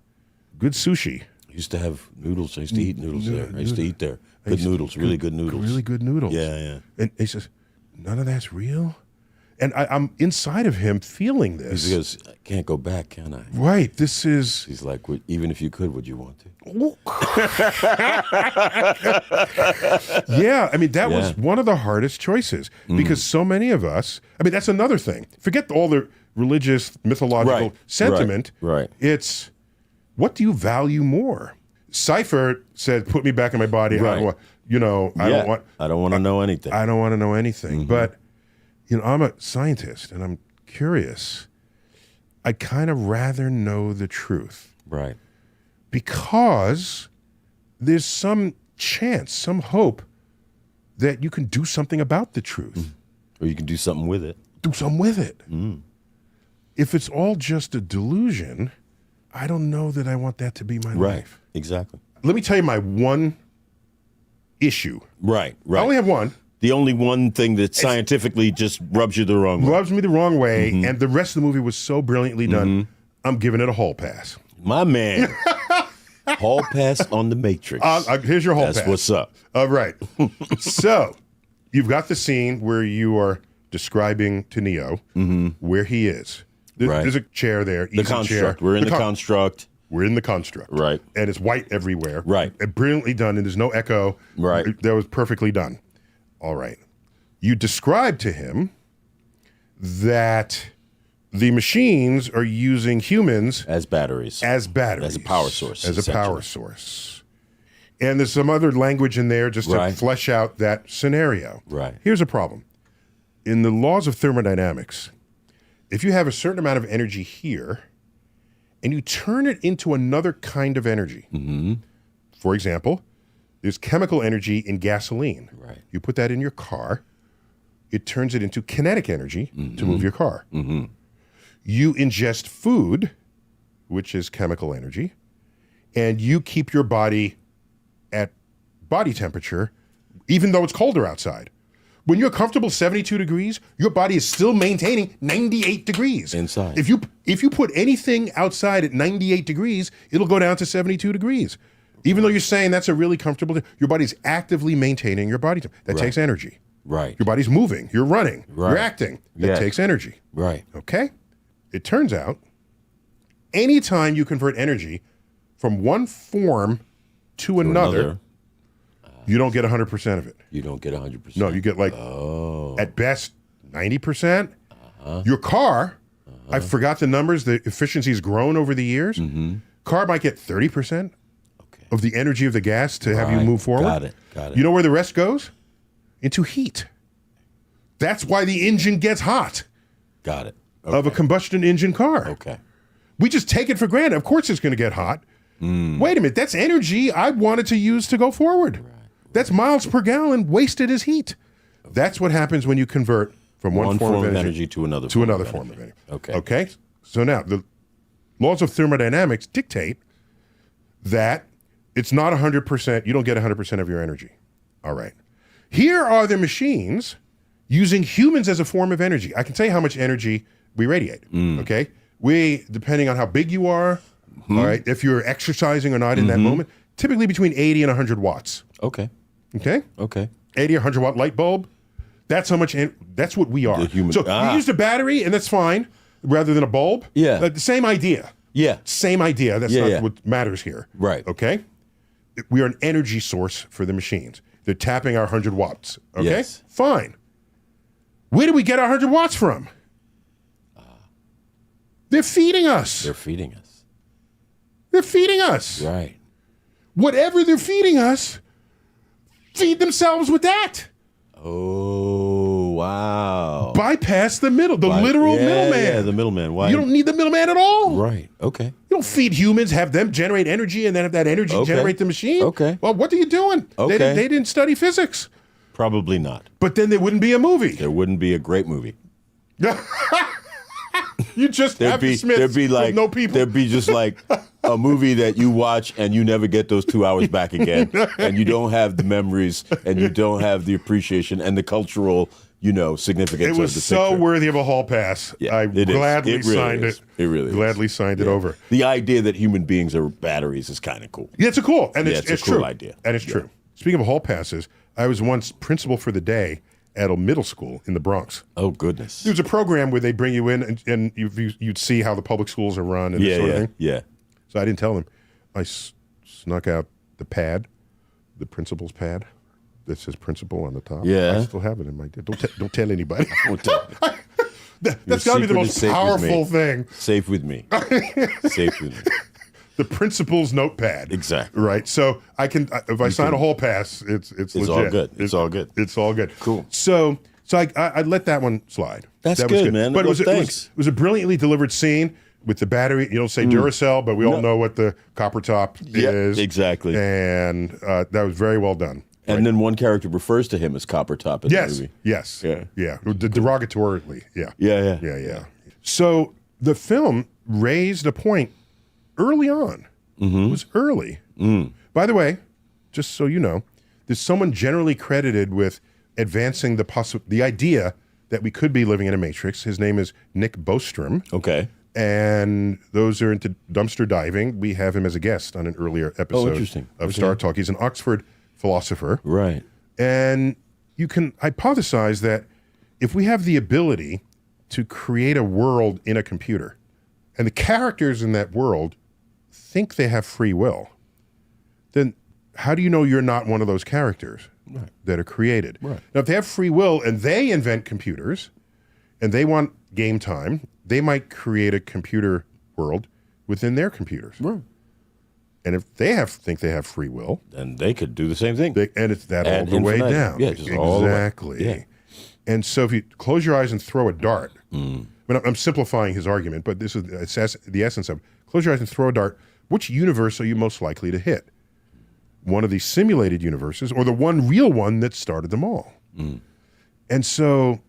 good sushi. I used to have noodles. I used to eat noodles there. I used to eat there. Good noodles, really good noodles. Really good noodles. Yeah. And he says, none of that's real? And I'm inside of him feeling this. He goes, I can't go back, can I? Right. This is... He's like, even if you could, would you want to? Yeah. I mean, that was one of the hardest choices because so many of us... I mean, that's another thing. Forget all the religious, mythological sentiment. Right. It's, what do you value more? Cypher said, put me back in my body. Right. I don't want... I don't want to know anything. I don't want to know anything. But... I'm a scientist and I'm curious. I'd kind of rather know the truth. Right. Because there's some chance, some hope that you can do something about the truth. Or you can do something with it. Do something with it. If it's all just a delusion, I don't know that I want that to be my life. Exactly. Let me tell you my one issue. Right. I only have one. The only one thing that scientifically just rubs you the wrong way. Rubs me the wrong way, and the rest of the movie was so brilliantly done, I'm giving it a hall pass. My man. Hall pass on the Matrix. Here's your hall pass. That's what's up. All right. So, you've got the scene where you are describing to Neo where he is. There's a chair there. The construct. We're in the construct. We're in the construct. Right. And it's white everywhere. Right. And brilliantly done, and there's no echo. Right. That was perfectly done. All right. You describe to him that the machines are using humans as batteries. As batteries. As a power source. As a power source. And there's some other language in there just to flesh out that scenario. Right. Here's a problem. In the laws of thermodynamics, if you have a certain amount of energy here and you turn it into another kind of energy, for example, there's chemical energy in gasoline. Right. You put that in your car, it turns it into kinetic energy to move your car. You ingest food, which is chemical energy, and you keep your body at body temperature, even though it's colder outside. When you're comfortable 72 degrees, your body is still maintaining 98 degrees. Inside. If you put anything outside at 98 degrees, it'll go down to 72 degrees. Even though you're saying that's a really comfortable, your body's actively maintaining your body. That takes energy. Right. Your body's moving. You're running. Right. You're acting. That takes energy. Right. Okay? It turns out, anytime you convert energy from one form to another, you don't get 100% of it. You don't get 100%. No, you get at best, 90%. Your car, I forgot the numbers, the efficiency's grown over the years. Car might get 30%. Of the energy of the gas to have you move forward. Got it. You know where the rest goes? Into heat. That's why the engine gets hot. Got it. Of a combustion engine car. Okay. We just take it for granted. Of course it's going to get hot. Wait a minute. That's energy I wanted to use to go forward. That's miles per gallon wasted as heat. That's what happens when you convert from one form of energy to another form of energy. Okay. Okay? So now, the laws of thermodynamics dictate that it's not 100%. You don't get 100% of your energy. All right. Here are the machines using humans as a form of energy. I can tell you how much energy we radiate. Okay. We, depending on how big you are, all right, if you're exercising or not in that moment, typically between 80 and 100 watts. Okay. Okay. Okay. 80 or 100 watt light bulb. That's how much. That's what we are. So you used a battery, and that's fine, rather than a bulb. Yeah. The same idea. Yeah. Same idea. That's not what matters here. Right. Okay. We are an energy source for the machines. They're tapping our 100 watts. Okay? Yes. Fine. Where do we get our 100 watts from? They're feeding us. They're feeding us. They're feeding us. Right. Whatever they're feeding us feed themselves with that. Oh, wow. Bypass the literal middleman. Yeah, the middleman. Why? You don't need the middleman at all. Right. Okay. You don't feed humans, have them generate energy, and then have that energy generate the machine. Okay. Well, what are you doing? Okay. They didn't study physics. Probably not. But then there wouldn't be a movie. There wouldn't be a great movie. You just have the Smiths with no people. There'd be just like a movie that you watch and you never get those 2 hours back again, and you don't have the memories, and you don't have the appreciation and the cultural, significance. It was of the so picture. worthy of a hall pass. Yeah, I it is. gladly It really signed is. it. It really is. Gladly signed it over. The idea that human beings are batteries is kind of cool. Yeah, it's cool, and Yeah, it's a cool true. idea. And it's true. Speaking of hall passes, I was once principal for the day at a middle school in the Bronx. Oh, goodness. There was a program where they bring you in and you'd see how the public schools are run and that sort of thing. Yeah. So I didn't tell them. I snuck out the pad, the principal's pad that says principal on the top. Yeah. I still have it in my. Don't tell anybody. Your That's got to be the secret most is safe with powerful me. thing. Safe with me. Safe with me. The principal's notepad. Exactly. Right. So I can, if I sign a hall pass, it's legit. all good. It's all good. It's all good. Cool. So I let that one slide. That's that was good, man. But Well, it thanks. was a brilliantly delivered scene with the battery. You don't say Duracell, but we all know what the copper top is. Exactly. And that was very well done. And then one character refers to him as Copper Top in the movie. Yes. Yeah. Yeah. Derogatorily. Yeah. Yeah. So the film raised a point early on. It was early. By the way, just so you know, there's someone generally credited with advancing the idea that we could be living in a matrix. His name is Nick Bostrom. Okay. And those are into dumpster diving. We have him as a guest on an earlier episode interesting. of Okay. Star Talk. He's an Oxford philosopher. Right. And you can hypothesize that if we have the ability to create a world in a computer, and the characters in that world think they have free will, then how do you know you're not one of those characters that are created? Right. Now, if they have free will and they invent computers and they want game time, they might create a computer world within their computers. Right. And if they think they have free will, then they could do the same thing. And it's that all Ad the way infinitum. down. Yeah, just all the way. Exactly. Yeah. And so if you close your eyes and throw a dart, I mean, I'm simplifying his argument, but this is the essence of it. Close your eyes and throw a dart. Which universe are you most likely to hit? One of these simulated universes or the one real one that started them all? And so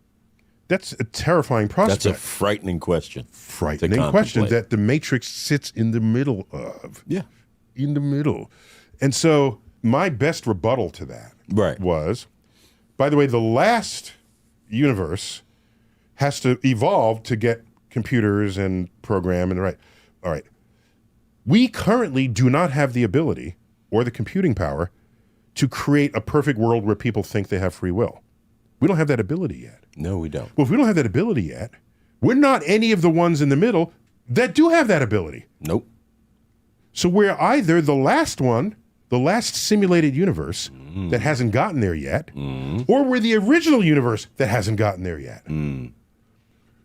that's a terrifying prospect. That's a frightening question. Frightening question that the Matrix sits in the middle of. Yeah. In the middle. And so my best rebuttal to that was, by the way, the last universe has to evolve to get computers and program and all right. We currently do not have the ability or the computing power to create a perfect world where people think they have free will. We don't have that ability yet. No, we don't. Well, if we don't have that ability yet, we're not any of the ones in the middle that do have that ability. Nope. So we're either the last one, the last simulated universe that hasn't gotten there yet, or we're the original universe that hasn't gotten there yet.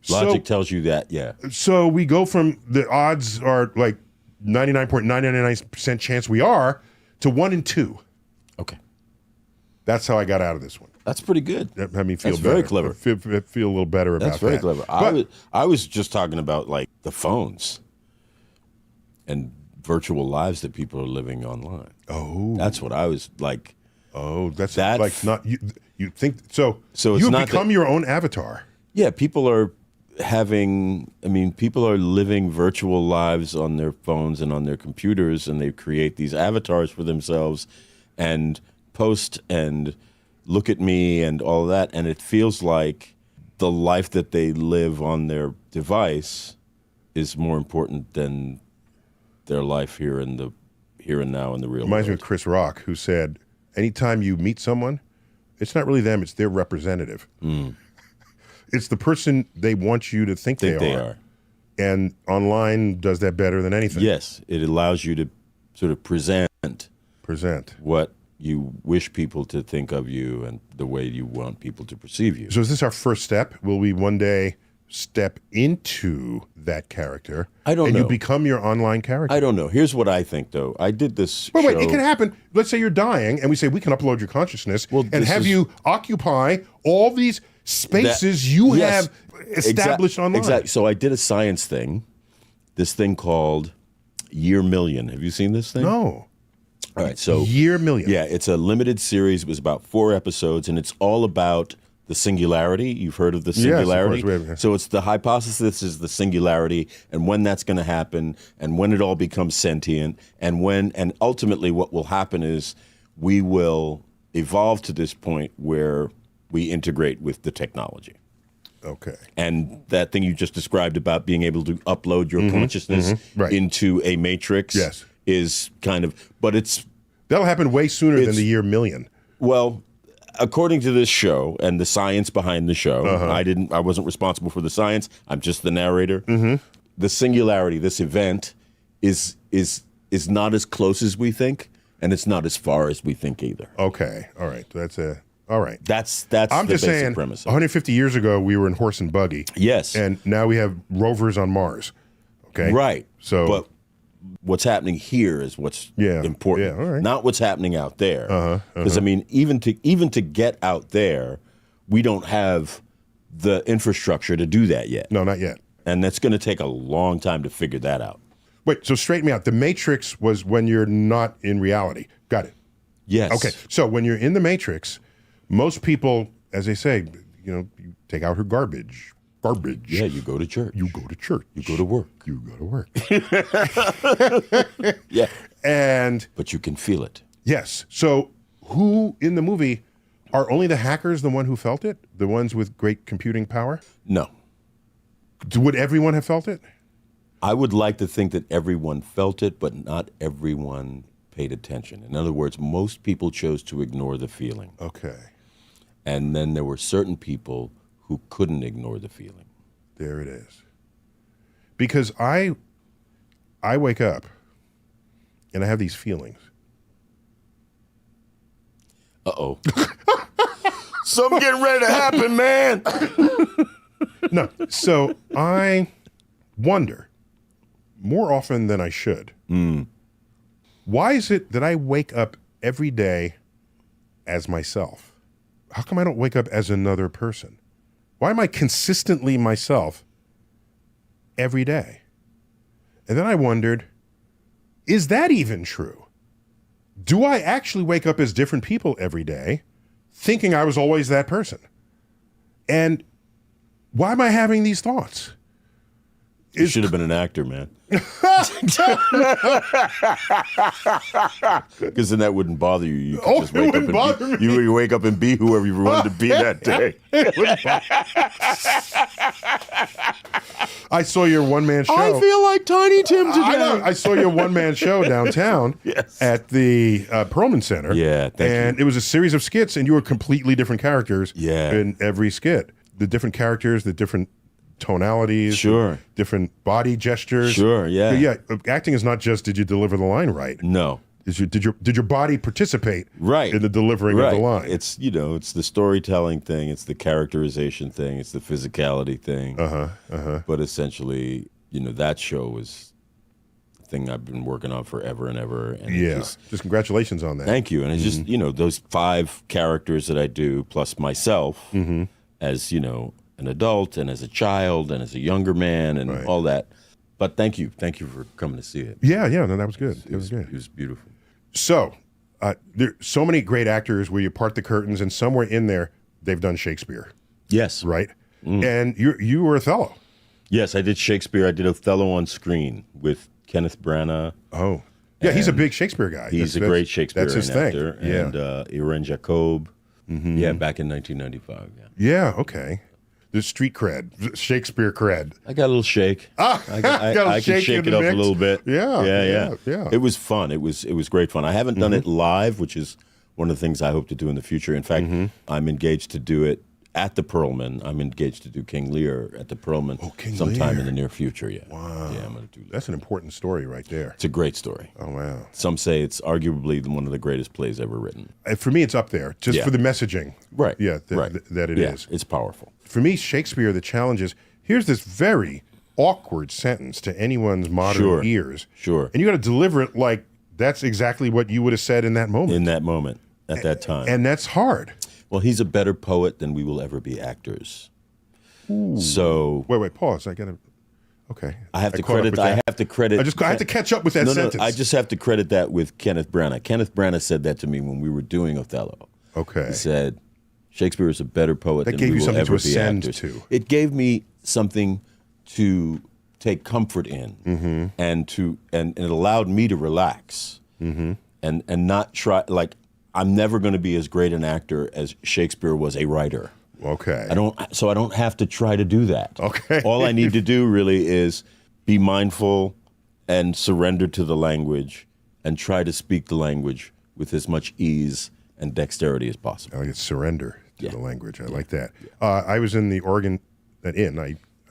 Logic tells you that, yeah. So we go from the odds are like 99.999% chance we are to 1 in 2. Okay. That's how I got out of this one. That's pretty good. That made me feel That's better. very clever. Feel a little better about that. That's very clever. I was just talking about like the phones and virtual lives that people are living online. Oh. That's what I was like. Oh, that's like not you think so it's you not become your own avatar. Yeah, people are people are living virtual lives on their phones and on their computers, and they create these avatars for themselves and post and look at me and all that, and it feels like the life that they live on their device is more important than their life here and now in the real Reminds me world. of Chris Rock, who said, anytime you meet someone, it's not really them, it's their representative. It's the person they want you to think they are. And online does that better than anything. Yes, it allows you to sort of present what you wish people to think of you and the way you want people to perceive you. So is this our first step? Will we one day step into that character? I don't and know. you become your online character? I don't know. Here's what I think, though. I did this. Wait, show. it can happen. Let's say you're dying, and we say we can upload your consciousness and this have is- you occupy all these spaces you Yes. have established online. Exactly. So I did a science thing, this thing called Year Million. Have you seen this thing? No. All right. So Year Million. Yeah, it's a limited series. It was about 4 episodes, and it's all about the singularity. You've heard of the Yes, of singularity. course, we have. So it's the hypothesis is the singularity, and when that's going to happen, and when it all becomes sentient, and ultimately what will happen is we will evolve to this point where we integrate with the technology. Okay. And that thing you just described about being able to upload your Mhm, consciousness right. into a matrix Yes. is kind of, but it's... That'll happen way sooner than the year million. Well, according to this show and the science behind the show, I wasn't responsible for the science. I'm just the narrator. The singularity, this event, is not as close as we think, and it's not as far as we think either. Okay. All right. All right. That's I'm the just basic saying, premise. 150 years ago, we were in horse and buggy. Yes. And now we have rovers on Mars. Okay. Right. So, but what's happening here is what's important, Yeah, all right. not what's happening out there. Because I mean, even to get out there, we don't have the infrastructure to do that yet. No, not yet. And that's going to take a long time to figure that out. Wait, so straighten me out. The Matrix was when you're not in reality. Got it. Yes. Okay. So when you're in the Matrix, most people, as they say, you take out her garbage. Garbage. Yeah, you go to church. You go to church. You go to work. You go to work. Yeah. And but you can feel it. Yes. So who in the movie are only the hackers the one who felt it? The ones with great computing power? No. Would everyone have felt it? I would like to think that everyone felt it, but not everyone paid attention. In other words, most people chose to ignore the feeling. Okay. And then there were certain people who couldn't ignore the feeling. There it is. Because I wake up and I have these feelings. Uh-oh. Something getting ready to happen, man. No. So I wonder more often than I should. Why is it that I wake up every day as myself? How come I don't wake up as another person? Why am I consistently myself every day? And then I wondered, is that even true? Do I actually wake up as different people every day, thinking I was always that person? And why am I having these thoughts? You should have been an actor, man. Because then that wouldn't bother you. You could just wake up and you wake up and be whoever you wanted to be that day. I saw your one-man show. I feel like Tiny Tim today. I know. I saw your one-man show downtown at the Perlman Center. Yeah, thank and it was a series of skits, and you were completely different characters in every skit. The different characters, the different tonalities, Sure. different body gestures. Sure, yeah. Yeah, acting is not just did you deliver the line right. No. Did your body participate right in the delivering of the line? It's it's the storytelling thing, it's the characterization thing, it's the physicality thing. But essentially, that show was the thing I've been working on forever and ever. And just congratulations on that. Thank you. And it's just those 5 characters that I do plus myself as an adult and as a child and as a younger man and all that. But thank you for coming to see it. Yeah, no, that was good. It was good. It was beautiful. So, there so many great actors where you part the curtains, and somewhere in there, they've done Shakespeare. Yes. Right? And you were Othello. Yes, I did Shakespeare. I did Othello on screen with Kenneth Branagh. Oh. Yeah, he's a big Shakespeare guy. He's a great Shakespeare That's his thing. actor. Yeah. And Irene Jacob. Yeah, back in 1995. Yeah, okay. The street cred, Shakespeare cred. I got a little shake. I can shake it up a little bit. Yeah. It was fun. It was great fun. I haven't done it live, which is one of the things I hope to do in the future. In fact, I'm engaged to do it at the Perlman. I'm engaged to do King Lear at the Perlman sometime in the near future. Yeah. Wow. Yeah, I'm going to do that. That's an important story right there. It's a great story. Oh, wow. Some say it's arguably one of the greatest plays ever written. For me, it's up there, just for the messaging. Right. Yeah, that it is. It's powerful. For me, Shakespeare, the challenge is here's this very awkward sentence to anyone's modern Sure. ears. Sure. And you got to deliver it like that's exactly what you would have said in that moment. In that moment, at that time. And that's hard. Well, he's a better poet than we will ever be actors. So wait, pause. I gotta. Okay. I have to caught up credit. with I that. have to credit. I have to catch up with that no, sentence. No, I just have to credit that with Kenneth Branagh. Kenneth Branagh said that to me when we were doing Othello. Okay. He said, "Shakespeare is a better poet That than gave we you will something ever to be ascend actors." to. It gave me something to take comfort in, Mm-hmm. and it allowed me to relax, Mm-hmm. and not try like I'm never going to be as great an actor as Shakespeare was a writer. Okay. I don't have to try to do that. Okay. All I need to do really is be mindful and surrender to the language and try to speak the language with as much ease and dexterity as possible. I like it, surrender to the language. I like that. I was in the Oregon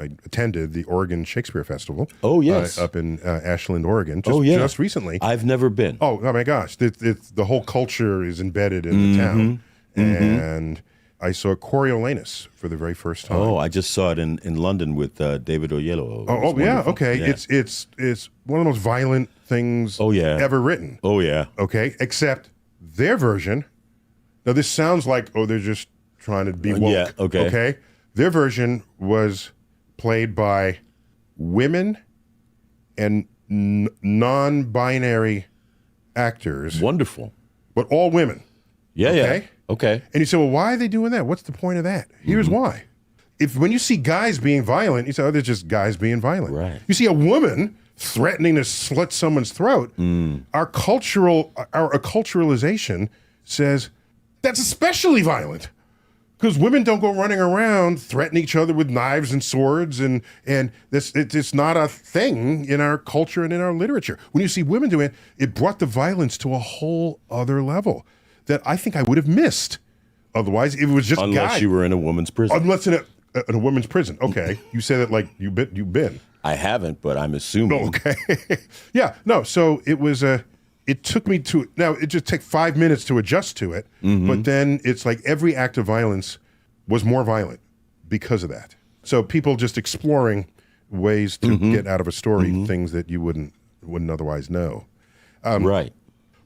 I attended the Oregon Shakespeare Festival. Oh, yes. Up in Ashland, Oregon. Just recently. I've never been. Oh my gosh! The whole culture is embedded in the town, and I saw Coriolanus for the very first time. Oh, I just saw it in London with David Oyelowo. It was Yeah, wonderful. okay. Yeah. It's one of the most violent things ever written. Oh yeah. Okay, except their version. Now this sounds like they're just trying to be woke. Yeah, okay. Okay, their version was played by women and non-binary actors. Wonderful. But all women. Yeah, okay? yeah. Okay. And you say, well, why are they doing that? What's the point of that? Here's why. When you see guys being violent, you say, oh, they're just guys being violent. Right. You see a woman threatening to slit someone's throat. Our acculturalization says that's especially violent. Because women don't go running around threatening each other with knives and swords, and it's not a thing in our culture and in our literature. When you see women doing it, it brought the violence to a whole other level that I think I would have missed. Otherwise, if it was just Unless you were in a woman's prison. Unless in a woman's prison. Okay, you say that like you've been. I haven't, but I'm assuming. Okay, yeah, no. So it was it took me to, now it just took 5 minutes to adjust to it, but then it's like every act of violence was more violent because of that. So people just exploring ways to get out of a story things that you wouldn't otherwise know. Right.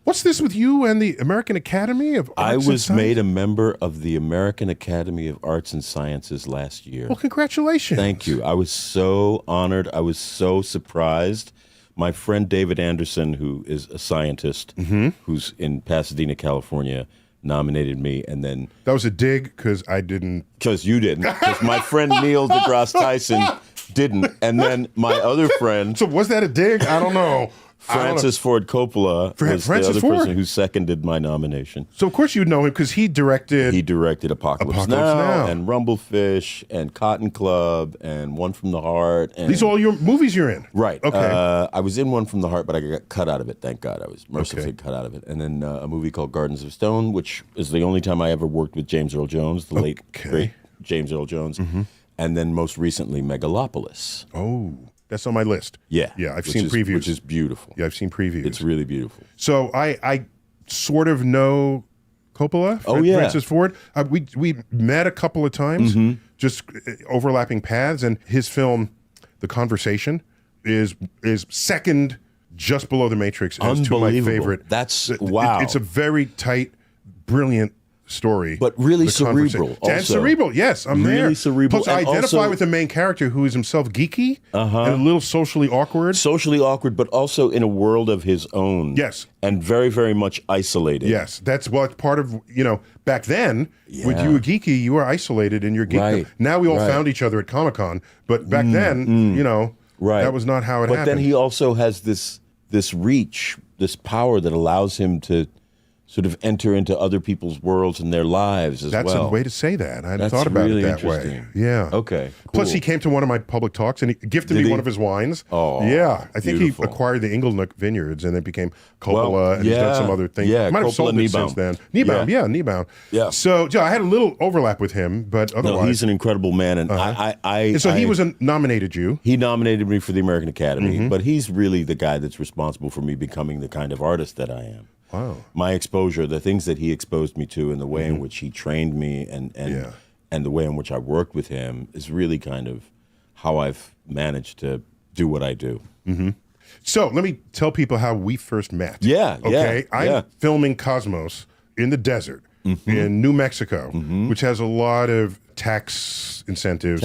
What's this with you and the American Academy of Arts I and was Sciences? made a member of the American Academy of Arts and Sciences last year. Well, congratulations. Thank you. I was so honored. I was so surprised. My friend David Anderson, who is a scientist who's in Pasadena, California, nominated me, and then That was a dig because I didn't. because you didn't, because my friend Neil deGrasse Tyson didn't, and then my other friend. So was that a dig? I don't know. Francis Ford Coppola was Francis the other Ford? person who seconded my nomination. So of course you'd know him because he directed. He directed Apocalypse Apocalypse Now. and Rumblefish and Cotton Club and One from the Heart. And These are all your movies you're in. Right. Okay. I was in One from the Heart, but I got cut out of it. Thank God. I was mercifully cut out of it. And then a movie called Gardens of Stone, which is the only time I ever worked with James Earl Jones, the late, great James Earl Jones. And then most recently, Megalopolis. Oh, that's on my list. Yeah. Yeah, I've which seen is- previews. Which is beautiful. Yeah, I've seen previews. It's really beautiful. So I sort of know Coppola. Oh, yeah. Francis Ford. We met a couple of times, just overlapping paths, and his film, The Conversation, is second, just below The Matrix, as to my Unbelievable. favorite. That's wow. It's a very tight, brilliant story, but really The cerebral. Conversation. And Also. cerebral, yes, I'm Really there. cerebral. Plus, I And identify also- with the main character who is himself geeky and a little socially awkward. Socially awkward, but also in a world of his own. Yes. And very, very much isolated. Yes, that's what part of, back then, when Yeah. you were geeky, you were isolated in your geekdom. Right. Now we all Right. found each other at Comic-Con, but back then, Right. that was not how it But happened. then he also has this reach, this power that allows him to sort of enter into other people's worlds and their lives as That's well. a way to say that. I hadn't That's thought about really it that way. interesting. Yeah. Okay. Plus, cool. he came to one of my public talks and he gifted Did me he? one of his wines. Oh, yeah. I think beautiful. he acquired the Inglenook Vineyards and it became Coppola, Well, and he's done some yeah. other things. Yeah, Might have Coppola, sold it Niebaum. since then. Niebaum, yeah, Niebaum. Yeah. So, I had a little overlap with him, but otherwise. No, he's an incredible man, and And so he was nominated you. He nominated me for the American Academy, but he's really the guy that's responsible for me becoming the kind of artist that I am. Wow. My exposure, the things that he exposed me to, and the way in which he trained me, and the way in which I worked with him is really kind of how I've managed to do what I do. Mm-hmm. So let me tell people how we first met. Yeah, Okay. yeah, I'm yeah. filming Cosmos in the desert in New Mexico, which has a lot of tax incentives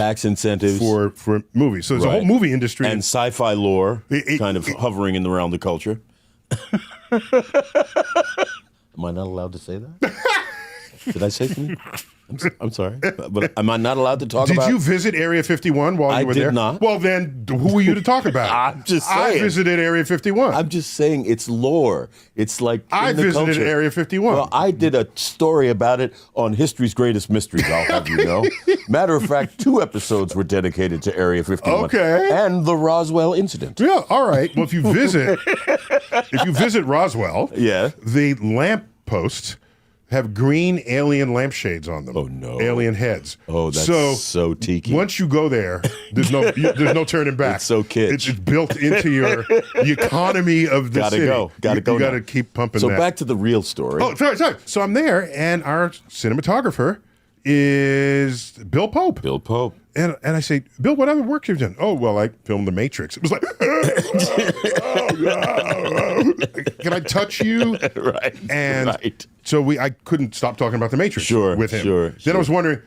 for movies. So there's a whole Right. movie industry and sci-fi lore kind of hovering in around the culture. Am I not allowed to say that? Did I say something? I'm sorry, but am I not allowed to talk about? Did you visit Area 51 while you were there? I did not. Well, then who are you to talk about? I'm just saying. I visited Area 51. I'm just saying it's lore. It's like I in the visited culture. Area 51. Well, I did a story about it on History's Greatest Mysteries, I'll have you know. Matter of fact, 2 episodes were dedicated to Area 51. Okay. And the Roswell incident. Yeah, all right. Well, if you visit Roswell, yeah, the lamp posts have green alien lampshades on them. Oh no, alien heads. Oh, that's so tiki. Once you go there, there's no turning back. It's so kitsch. It's built into the economy of the city. Gotta go. You got to now. keep pumping. So that. back to the real story. Oh, sorry. So I'm there, and our cinematographer is Bill Pope. Bill Pope. And I say, Bill, what other work have you done? Oh, well, I filmed The Matrix. It was like, can I touch you? Right. And so I couldn't stop talking about The Matrix with him. Sure. Then I was wondering,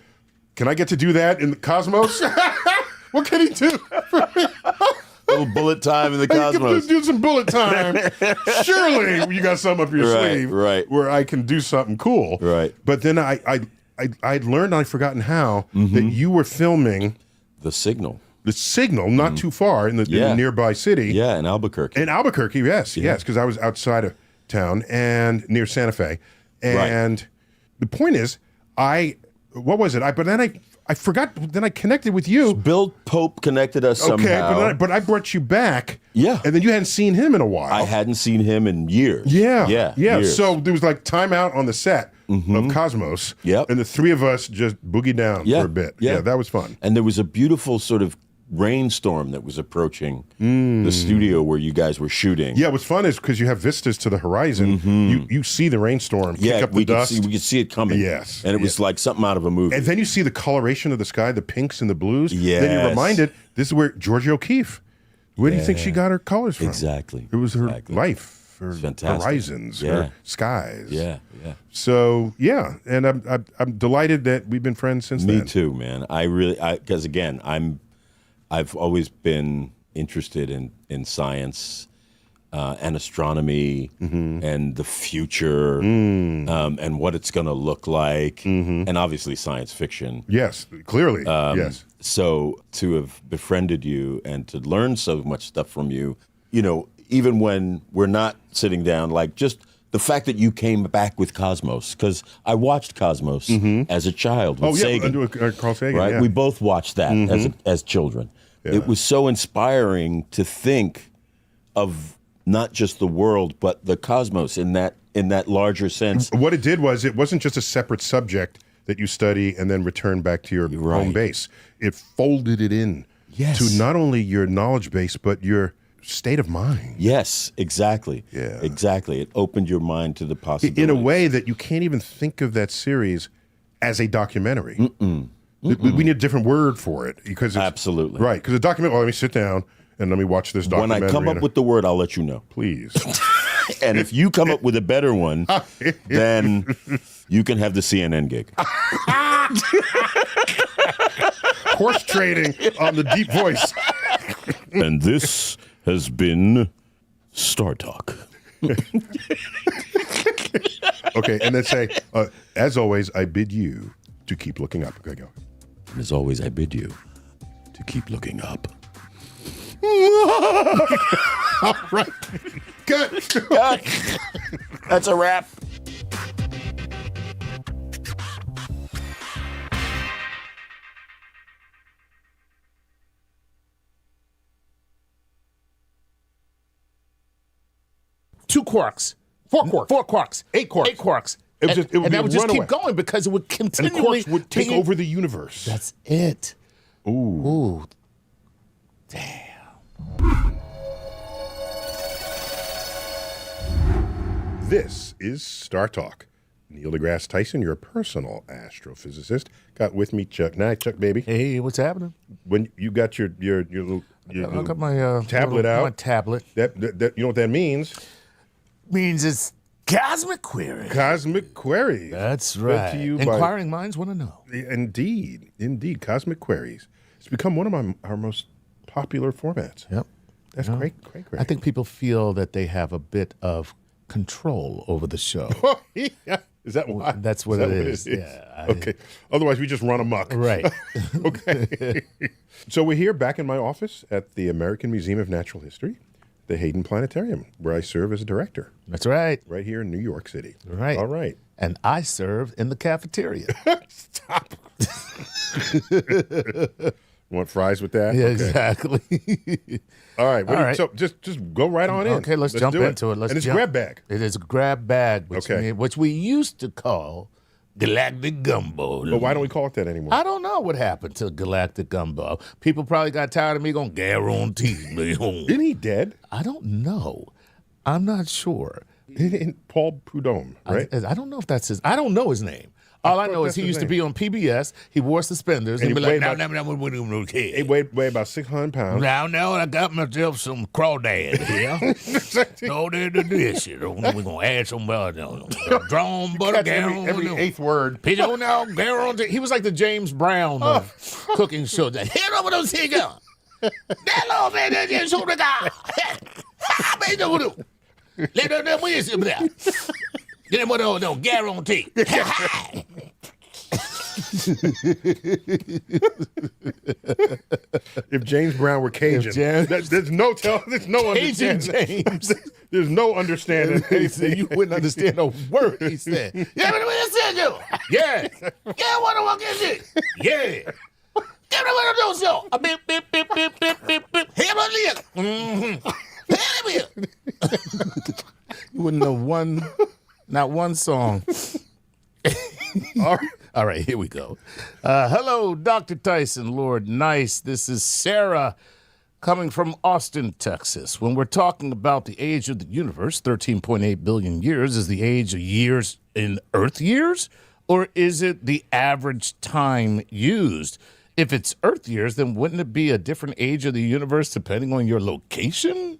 can I get to do that in the Cosmos? What can he do? little bullet time in the Cosmos. Do some bullet time. Surely you got something up your sleeve where I can do something cool. Right. But then I'd learned, I'd forgotten how, that you were filming The Signal. The Signal, not too far in the nearby city. Yeah, in Albuquerque. In Albuquerque, yes, because I was outside of town and near Santa Fe. And the point is, what was it? But then I forgot, then I connected with you. Bill Pope connected us somehow. Okay, but I brought you back. Yeah. And then you hadn't seen him in a while. I hadn't seen him in years. Yeah. Years. So there was like time out on the set of Cosmos. Yep. And the 3 of us just boogied down for a bit. Yeah, that was fun. And there was a beautiful sort of rainstorm that was approaching the studio where you guys were shooting. Yeah, what's fun is because you have vistas to the horizon, you see the rainstorm kick up the dust. We could see it coming. Yes. And it was like something out of a movie. And then you see the coloration of the sky, the pinks and the blues. Yes. Then you're reminded, this is where Georgia O'Keeffe, where do you think she got her colors from? Exactly. It was her life, her fantastic. horizons, her skies. Yeah. So, yeah, and I'm delighted that we've been friends since then. Me too, man. Because again, I've always been interested in science and astronomy and the future and what it's going to look like, and obviously science fiction. Yes, clearly. Yes. So to have befriended you and to learn so much stuff from you, even when we're not sitting down, like just the fact that you came back with Cosmos, because I watched Cosmos as a child with Sagan. Carl Sagan, right? yeah. We both watched that as children. Yeah. It was so inspiring to think of not just the world, but the cosmos in that larger sense. What it did was it wasn't just a separate subject that you study and then return back to your home base. It folded it in to not only your knowledge base, but your state of mind. Yes, exactly. Yeah. Exactly. It opened your mind to the possibilities. In a way that you can't even think of that series as a documentary. We need a different word for it because absolutely right. Because a documentary. Well, let me sit down and let me watch this documentary. When I come up with the word, I'll let you know. Please. And if you come up with a better one, then you can have the CNN gig. Horse trading on the deep voice. And this has been Star Talk. Okay, and then say, as always, I bid you to keep looking up. Okay, go. And as always, I bid you to keep looking up. All right. Good. That's a wrap. Two quarks. Four quarks. 8 quarks. 8 quarks. It would be that a would just runaway. keep going because it would And the continually quarks would take over the universe. That's it. Ooh. This is Star Talk. Neil deGrasse Tyson, your personal astrophysicist. Got with me Chuck. Night, Chuck, baby. Hey, what's happening? When you got your little, I got my tablet out. My tablet. That you know what that means? Means it's cosmic query. Cosmic queries. That's Brought right. to you Inquiring minds want to know. Indeed, cosmic queries. It's become one of our most popular formats. Yep. That's great. I think people feel that they have a bit of control over the show. Yeah. Is that why? That's what it is. Yeah. Okay. Otherwise, we just run amok. Right. Okay. So we're here back in my office at the American Museum of Natural History, the Hayden Planetarium, where I serve as a director. That's right. Right here in New York City. Right. All right. And I serve in the cafeteria. Stop. Want fries with that? Yeah, Okay. exactly. All right. All right. So just go right on in. Okay, let's jump do into it. And it's grab bag. It is grab bag, Okay. which we used to call Galactic Gumbo. But why don't we call it that anymore? I don't know what happened to Galactic Gumbo. People probably got tired of me going guarantee me home. Isn't he dead? I don't know. I'm not sure. Paul Prudhomme, right? I don't know if that's his. I don't know his name. All I know is he used to be on PBS. He wore suspenders. And he be like, weighed He weighed about 600 pounds. Now, I got myself some crawdad here. No, they're this shit. We're going to add some drawn butter down. Every eighth word. Pigeon now, guarantee. He was like the James Brown of cooking shows. Head over those here, girl. That little man, that just shoot the guy. Let them win some there. Get him with no guarantee. If James Brown were Cajun, there's no Cajun understanding. James. There's no understanding. You wouldn't understand a word he said. Yeah, but what said you? Yeah. Yeah, what the fuck is it? Yeah. Get him with those yo. A beep, beep, beep, beep, beep, beep, beep. Here my leg. You wouldn't know not one song. All right, here we go. Hello, Dr. Tyson, Lord Nice. This is Sarah coming from Austin, Texas. When we're talking about the age of the universe, 13.8 billion years, is the age of years in Earth years? Or is it the average time used? If it's Earth years, then wouldn't it be a different age of the universe depending on your location?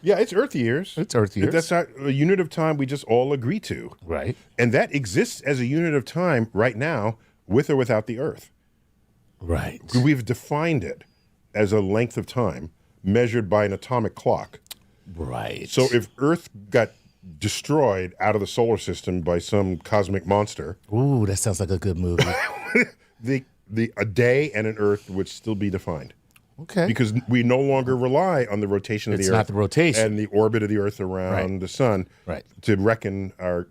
Yeah, it's Earth years. It's Earth years. That's not a unit of time we just all agree to. Right. And that exists as a unit of time right now, with or without the Earth. Right. We've defined it as a length of time measured by an atomic clock. Right. So if Earth got destroyed out of the solar system by some cosmic monster. Ooh, that sounds like a good movie. A day and an Earth would still be defined. Okay. Because we no longer rely on the rotation of the Earth. It's not the rotation. And the orbit of the Earth around the sun to reckon our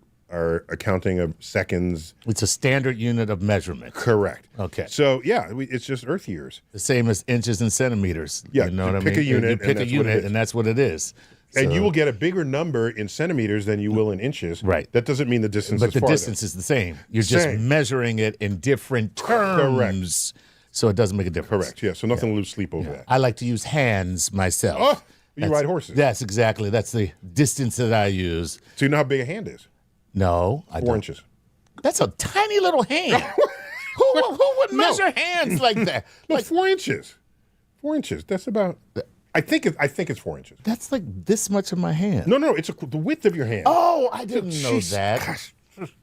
accounting of seconds. It's a standard unit of measurement. Correct. Okay. So, yeah, it's just Earth years. The same as inches and centimeters. Yeah, you know what I mean? pick a unit. You pick a unit, and that's what it is. And So- you will get a bigger number in centimeters than you will in inches. Right. That doesn't mean the distance But is the farther. distance is the same. You're just measuring it in different terms. Correct. So it doesn't make a difference. Correct, yeah. So nothing to lose sleep over that. I like to use hands myself. Oh, you ride horses. That's exactly. That's the distance that I use. So you know how big a hand is? No, I 4 don't. inches. That's a tiny little hand. who would measure hands like that? No, 4 inches. 4 inches. That's about. I think it's 4 inches. That's like this much of my hand. No, it's the width of your hand. Oh, I didn't know that. Gosh.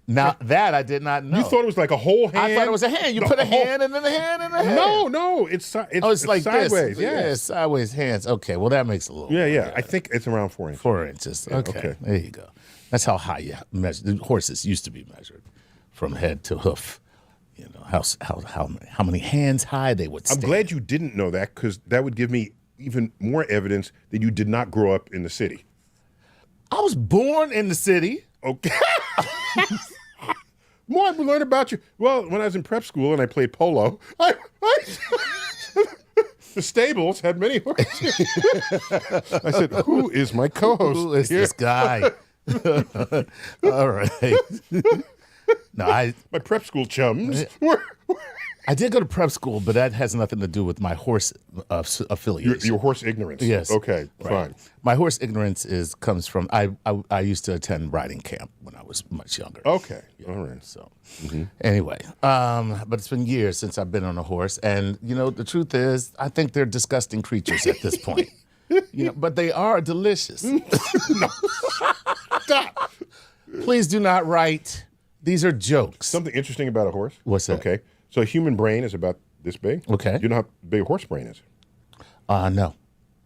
Now that I did not know. You thought it was like a whole hand? I thought it was a hand. You put a hand and then a hand and a hand. No, it's like sideways. this. Yeah, sideways hands. Okay, well that makes a little. Yeah. I think it's around 4 inches. 4 inches. Okay, there you go. That's how high you measure. The horses used to be measured from head to hoof. You know how many hands high they would stand. I'm glad you didn't know that, because that would give me even more evidence that you did not grow up in the city. I was born in the city. Okay. More we learned about you. Well, when I was in prep school and I played polo, the stables had many horses. I said, "Who is my co-host? Who is here?" this guy? All right. No, my prep school chums. I did go to prep school, but that has nothing to do with my horse affiliation. Your horse ignorance. Yes. Okay. Right. Fine. My horse ignorance comes from I used to attend riding camp when I was was much younger. Okay, all right. So anyway, but it's been years since I've been on a horse, and the truth is, I think they're disgusting creatures at this point. But they are delicious. No. Stop. Please do not write. These are jokes. Something interesting about a horse. What's that? Okay, so a human brain is about this big. Okay. You know how big a horse brain is? No.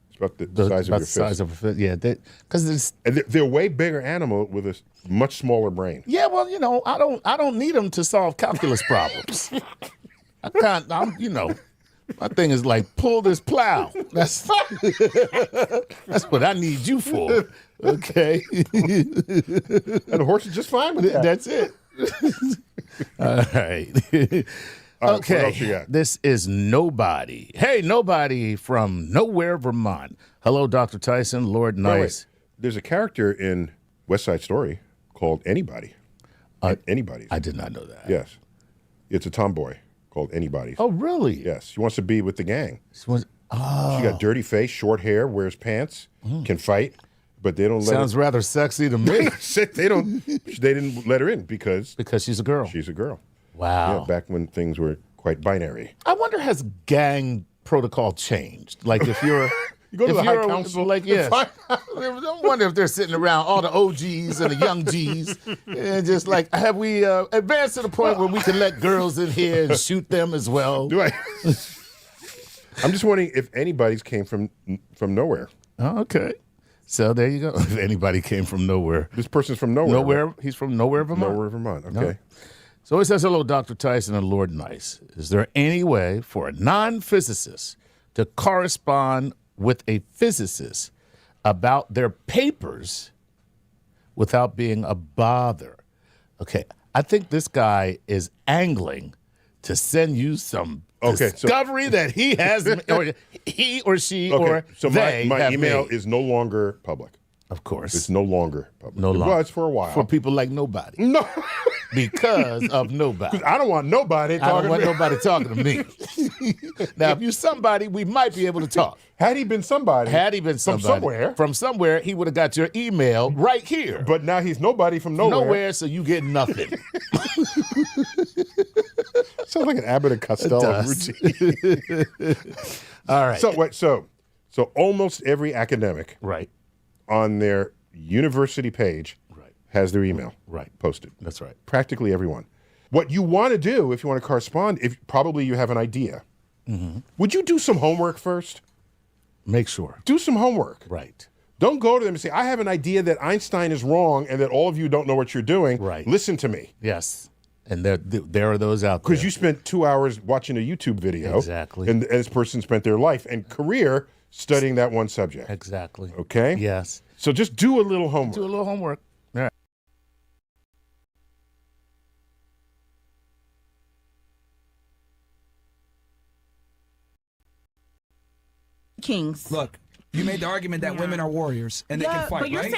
It's about the size of your fist. Size of a fist. Yeah, because they're a way bigger animal with a much smaller brain. Yeah, well, I don't need them to solve calculus problems. I can't. My thing is like pull this plow. That's what I need you for. Okay. And the horse is just fine with that. That's it. All right. What else you got? This is Nobody. Hey, Nobody from Nowhere, Vermont. Hello, Dr. Tyson, Lord Nice. Wait. There's a character in West Side Story called Anybody. Anybody. I did not know that. Yes. It's a tomboy called Anybody. Oh, really? Yes. She wants to be with the gang. She Oh. got dirty face, short hair, wears pants, can fight, but they don't let Sounds her. rather sexy to me. They didn't let her in because she's a girl. She's a girl. Wow. Yeah, back when things were quite binary. I wonder, has gang protocol changed? Like if you're You go to the High Council. Like, yes. I wonder if they're sitting around all the OGs and the young Gs and just like, have we advanced to the point where we can let girls in here and shoot them as well? Do I? I'm just wondering if anybody's came from nowhere. Oh, okay. So there you go. If anybody came from nowhere. This person's from nowhere. Nowhere. Right? He's from Nowhere, Vermont. Nowhere, Vermont. Okay. No. So it says, hello, Dr. Tyson and Lord Nice. Is there any way for a non-physicist to correspond with a physicist about their papers without being a bother? Okay, I think this guy is angling to send you some discovery that he has, or he or she or so they my have email made. is no longer public. Of course. It's no longer public. No It longer. was for a while. For people like Nobody. No. Because of Nobody. I don't want nobody I talking don't want to me. nobody talking to me. Now, if you're somebody, we might be able to talk. Had he been somebody. From somewhere. From somewhere, he would have got your email right here. But now he's nobody from nowhere. Nowhere, so you get nothing. Sounds like an Abbott and Costello routine. All right. So almost every academic on their university page has their email posted. That's right. Practically everyone. What you want to do if you want to correspond, if probably you have an idea, would you do some homework first? Make sure. Do some homework. Right. Don't go to them and say, I have an idea that Einstein is wrong and that all of you don't know what you're doing. Right. Listen to me. Yes. And there are those out there. Because you spent 2 hours watching a YouTube video. Exactly. And this person spent their life and career studying that one subject. Exactly. Okay? Yes. So just do a little homework. Do a little homework. All right. Kings. Look, you made the argument that women are warriors and they can fight, right?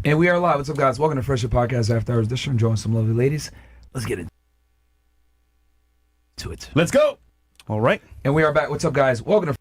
And we are live. What's up, guys? Welcome to Fresh Air Podcast After Hours. This is enjoying some lovely ladies. Let's get into it. Let's go. All right. And we are back. What's up, guys? Welcome to